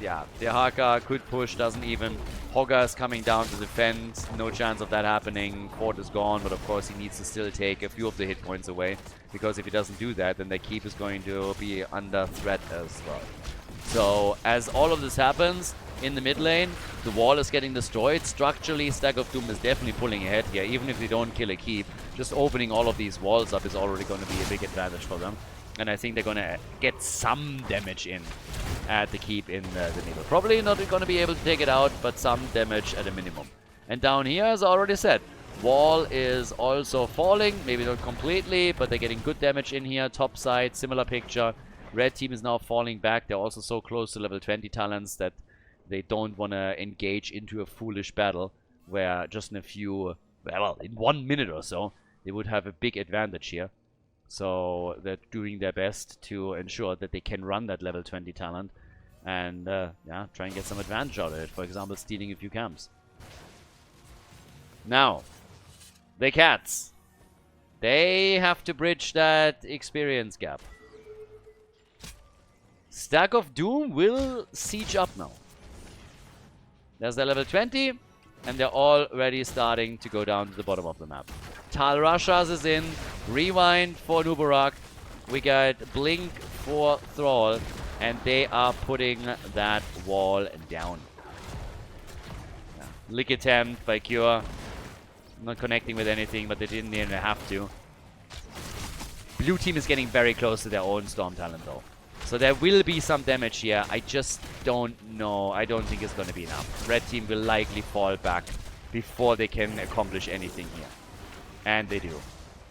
yeah, the Haka could push, doesn't even. Hogger is coming down to defend. No chance of that happening. Fort is gone, but of course he needs to still take a few of the hit points away. Because if he doesn't do that, then the keep is going to be under threat as well. So, as all of this happens, in the mid lane, the wall is getting destroyed. Structurally, Stack of Doom is definitely pulling ahead here. Even if they don't kill a keep, just opening all of these walls up is already going to be a big advantage for them. And I think they're going to get some damage in at the keep in the middle. Probably not going to be able to take it out, but some damage at a minimum. And down here, as I already said, wall is also falling. Maybe not completely, but they're getting good damage in here. Top side, similar picture. Red team is now falling back. They're also so close to level 20 talents that they don't want to engage into a foolish battle where just in a few, well, in 1 minute or so, they would have a big advantage here. So they're doing their best to ensure that they can run that level 20 talent and yeah, try and get some advantage out of it. For example, stealing a few camps. Now, the cats. They have to bridge that experience gap. Stack of Doom will siege up now. There's their level 20, and they're already starting to go down to the bottom of the map. Tal Rashas is in. Rewind for Nubarak. We got Blink for Thrall, and they are putting that wall down. Yeah. Lick attempt by Cure. Not connecting with anything, but they didn't even have to. Blue team is getting very close to their own Storm Talent though. So there will be some damage here. I just don't know. I don't think it's going to be enough. Red team will likely fall back before they can accomplish anything here. And they do.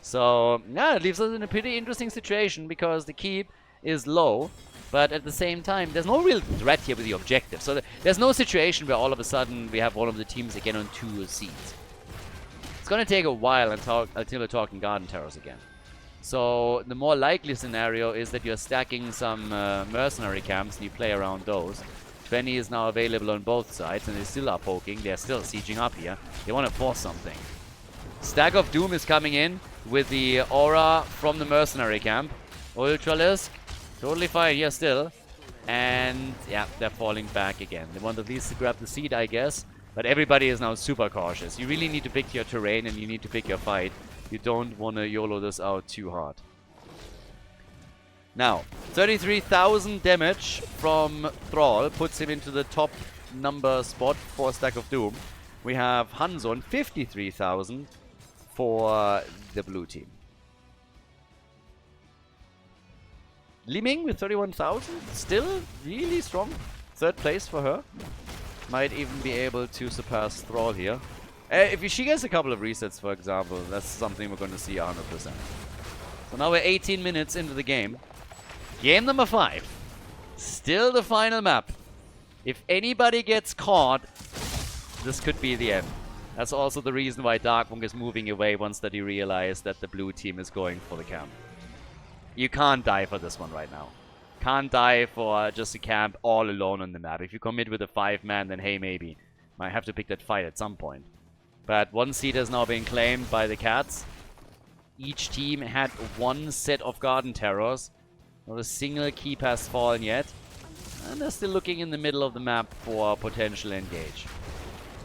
So, yeah, it leaves us in a pretty interesting situation because the keep is low. But at the same time, there's no real threat here with the objective. So there's no situation where all of a sudden we have one of the teams again on 2 seeds. It's going to take a while until we're talking Garden Terrors again. So the more likely scenario is that you're stacking some mercenary camps and you play around those. 20 is now available on both sides and they still are poking. They're still sieging up here. They want to force something. Stack of Doom is coming in with the aura from the mercenary camp. Ultralisk, totally fine here still. And yeah, they're falling back again. They want at least to grab the seed, I guess. But everybody is now super cautious. You really need to pick your terrain and you need to pick your fight. You don't want to YOLO this out too hard. Now, 33,000 damage from Thrall puts him into the top number spot for Stack of Doom. We have Hanzo on 53,000 for the blue team. Li Ming with 31,000, still really strong. Third place for her. Might even be able to surpass Thrall here. If she gets a couple of resets, for example, that's something we're going to see 100%. So now we're 18 minutes into the game. Game number 5. Still the final map. If anybody gets caught, this could be the end. That's also the reason why Darkwing is moving away once that he realized that the blue team is going for the camp. You can't die for this one right now. Can't die for just a camp all alone on the map. If you commit with a 5-man, then hey, maybe. Might have to pick that fight at some point. But one seat has now been claimed by the Cats. Each team had one set of Garden Terrors. Not a single keep has fallen yet. And they're still looking in the middle of the map for potential engage.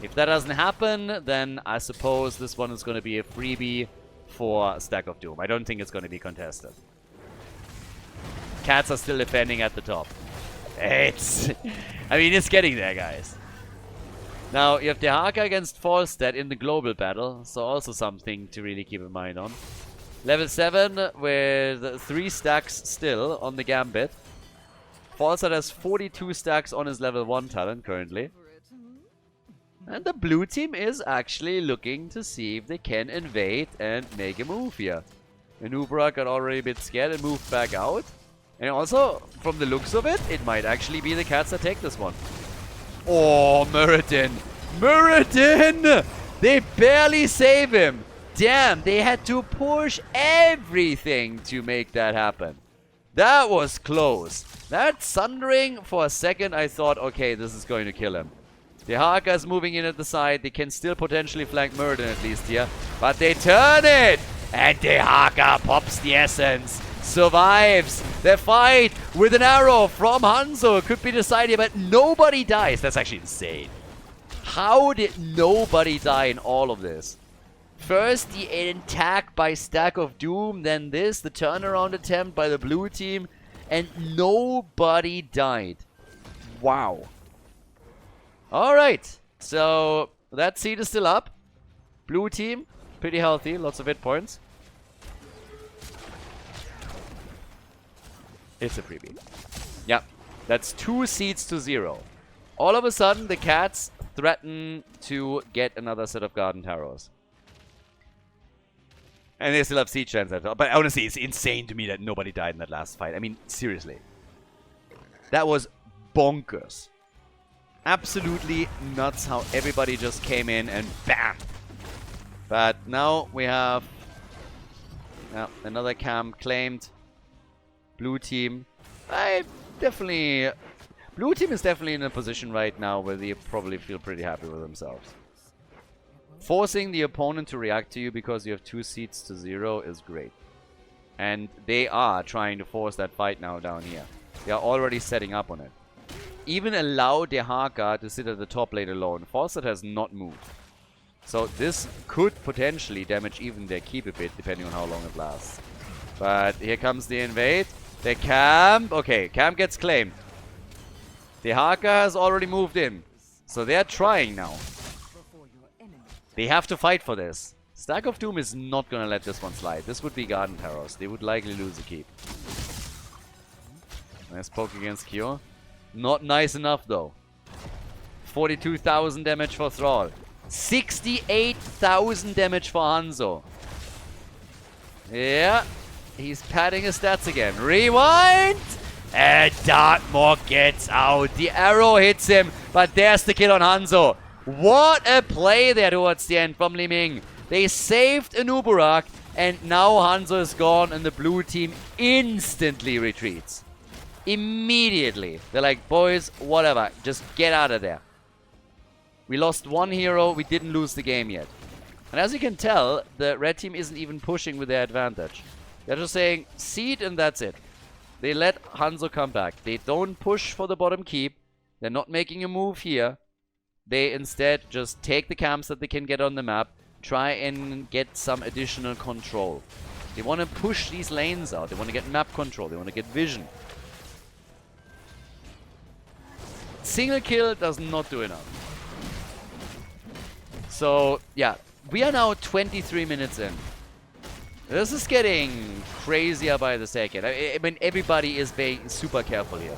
If that doesn't happen, then I suppose this one is going to be a freebie for Stack of Doom. I don't think it's going to be contested. Cats are still defending at the top. I mean, it's getting there, guys. Now, you have Dehaka against Falstad in the global battle, so also something to really keep in mind on. Level 7 with 3 stacks still on the Gambit. Falstad has 42 stacks on his level 1 talent currently. And the blue team is actually looking to see if they can invade and make a move here. Anubra got already a bit scared and moved back out. And also, from the looks of it, it might actually be the Cats that take this one. Oh, Muradin! Muradin! They barely save him! Damn, they had to push everything to make that happen. That was close. That Sundering, for a second, I thought, okay, this is going to kill him. Dehaka is moving in at the side. They can still potentially flank Muradin at least here. But they turn it! And Dehaka pops the essence. Survives the fight with an arrow from Hanzo. Could be decided, but nobody dies. That's actually insane. How did nobody die in all of this? First the attack by Stack of Doom, then this, the turnaround attempt by the blue team, and nobody died. Wow. Alright, so that seed is still up. Blue team, pretty healthy, lots of hit points. It's a freebie. Yeah, that's 2 seeds to 0. All of a sudden, the Cats threaten to get another set of Garden Terrors. And they still have siege lands left. But honestly, it's insane to me that nobody died in that last fight. I mean, seriously. That was bonkers. Absolutely nuts how everybody just came in and BAM! But now we have another camp claimed. Blue team. Blue team is definitely in a position right now where they probably feel pretty happy with themselves. Forcing the opponent to react to you because you have 2 seats to 0 is great. And they are trying to force that fight now down here. They are already setting up on it. Even allow Dehaka to sit at the top lane alone. Falstad has not moved. So this could potentially damage even their keep a bit, depending on how long it lasts. But here comes the invade. The camp. Okay, camp gets claimed. Dehaka has already moved in. So they're trying now. They have to fight for this. Stack of Doom is not going to let this one slide. This would be Garden Terrors. They would likely lose the keep. Nice poke against Kyo. Not nice enough though. 42,000 damage for Thrall. 68,000 damage for Hanzo. Yeah. He's padding his stats again. Rewind! And Darkmore gets out. The arrow hits him, but there's the kill on Hanzo. What a play there towards the end from Li Ming. They saved Anuburak, and now Hanzo is gone, and the blue team instantly retreats. Immediately. They're like, boys, whatever, just get out of there. We lost one hero, we didn't lose the game yet. And as you can tell, the red team isn't even pushing with their advantage. They're just saying, seed and that's it. They let Hanzo come back. They don't push for the bottom keep. They're not making a move here. They instead just take the camps that they can get on the map, try and get some additional control. They want to push these lanes out. They want to get map control. They want to get vision. Single kill does not do enough. So, yeah. We are now 23 minutes in. This is getting crazier by the second. I mean, everybody is being super careful here.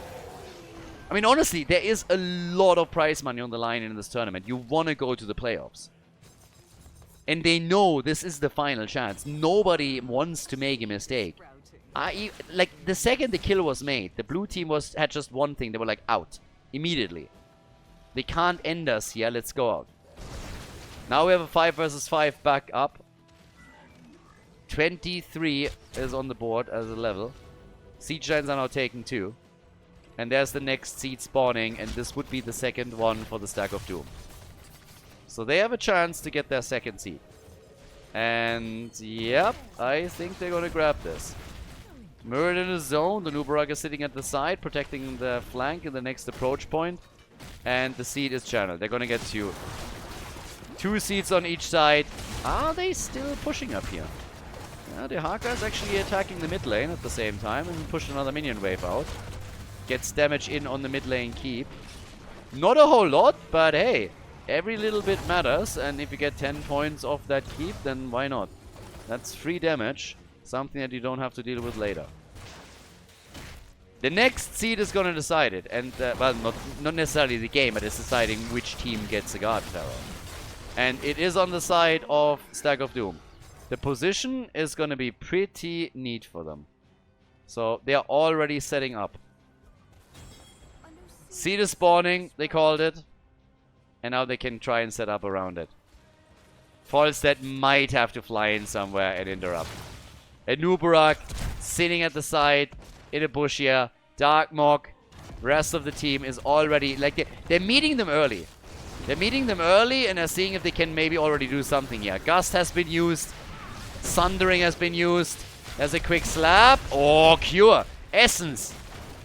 I mean, honestly, there is a lot of prize money on the line in this tournament. You want to go to the playoffs. And they know this is the final chance. Nobody wants to make a mistake. Like, the second the kill was made, the blue team had just one thing. They were like, out. Immediately. They can't end us here. Let's go out. Now we have a 5 versus 5 back up. 23 is on the board as a level. Siege Giants are now taken 2. And there's the next seed spawning. And this would be the second one for the Stack of Doom. So they have a chance to get their second seed. And yep, I think they're gonna grab this. Mirrored in the zone. The Nubarak is sitting at the side, protecting the flank in the next approach point. And the seed is channeled. They're gonna get 2. 2 seeds on each side. Are they still pushing up here? Yeah, the Haka is actually attacking the mid lane at the same time and push another minion wave out. Gets damage in on the mid lane keep. Not a whole lot, but hey, every little bit matters. And if you get 10 points off that keep, then why not? That's free damage. Something that you don't have to deal with later. The next seed is going to decide it. And, well, not necessarily the game, but it's deciding which team gets a Garden Terror. And it is on the side of Stack of Doom. The position is going to be pretty neat for them. So they are already setting up. Seed is spawning, they called it. And now they can try and set up around it. Falstead might have to fly in somewhere and interrupt. A Nubarak sitting at the side in a bush here. Dark Mog. Rest of the team is already... like they're meeting them early. They're meeting them early and they're seeing if they can maybe already do something here. Gust has been used. Sundering has been used. There's a quick slap. Oh, Cure. Essence.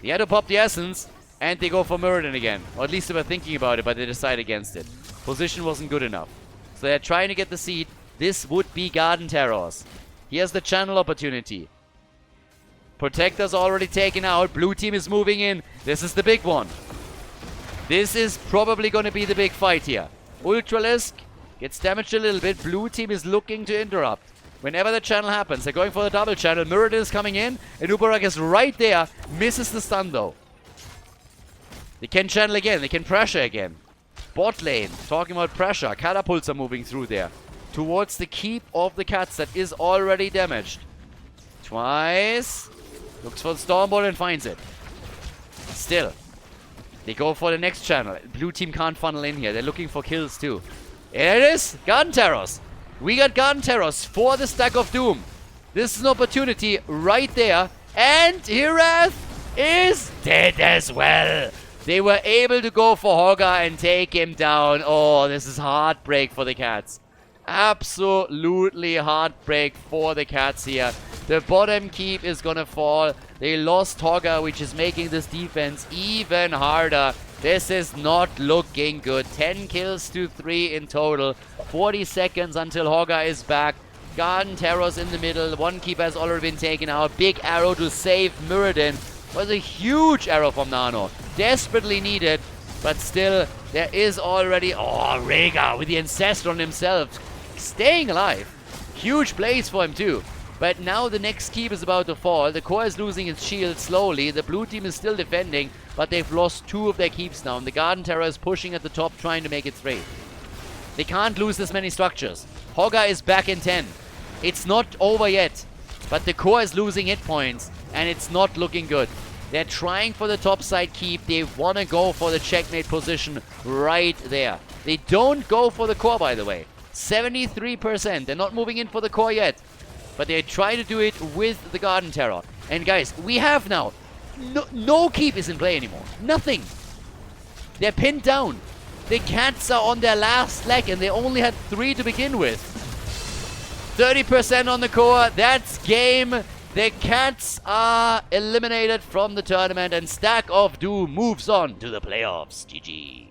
They had to pop the Essence. And they go for Muradin again. Or at least they were thinking about it, but they decide against it. Position wasn't good enough. So they're trying to get the seed. This would be Garden Terrors. Here's the channel opportunity. Protector's already taken out. Blue team is moving in. This is the big one. This is probably going to be the big fight here. Ultralisk gets damaged a little bit. Blue team is looking to interrupt. Whenever the channel happens, they're going for the double channel. Muradin is coming in. And Ubarak is right there. Misses the stun though. They can channel again. They can pressure again. Bot lane. Talking about pressure. Catapults are moving through there. Towards the keep of the cats that is already damaged. Twice. Looks for the Stormbolt and finds it. Still. They go for the next channel. Blue team can't funnel in here. They're looking for kills too. There it is. Garden Terrors. We got Garden Terrors for the Stack of Doom. This is an opportunity right there. And Hirath is dead as well. They were able to go for Hogger and take him down. Oh, this is heartbreak for the cats. Absolutely heartbreak for the cats here. The bottom keep is gonna fall. They lost Hogger, which is making this defense even harder. This is not looking good. 10 kills to 3 in total. 40 seconds until Hogger is back. Garden Terrors in the middle. One keep has already been taken out. Big arrow to save Muradin. Was a huge arrow from Nano. Desperately needed. But still, there is already... oh, Rhaegar with the Ancestral on himself. Staying alive. Huge plays for him too. But now the next keep is about to fall. The core is losing its shield slowly. The blue team is still defending. But they've lost 2 of their keeps now. And the Garden Terror is pushing at the top, trying to make it 3. They can't lose this many structures. Hogger is back in 10. It's not over yet. But the core is losing hit points. And it's not looking good. They're trying for the top side keep. They want to go for the checkmate position right there. They don't go for the core, by the way. 73%. They're not moving in for the core yet. But they try to do it with the Garden Terror. And guys, we have now... No keep is in play anymore. Nothing. They're pinned down. The cats are on their last leg and they only had 3 to begin with. 30% on the core. That's game. The cats are eliminated from the tournament and Stack of Doom moves on to the playoffs. GG.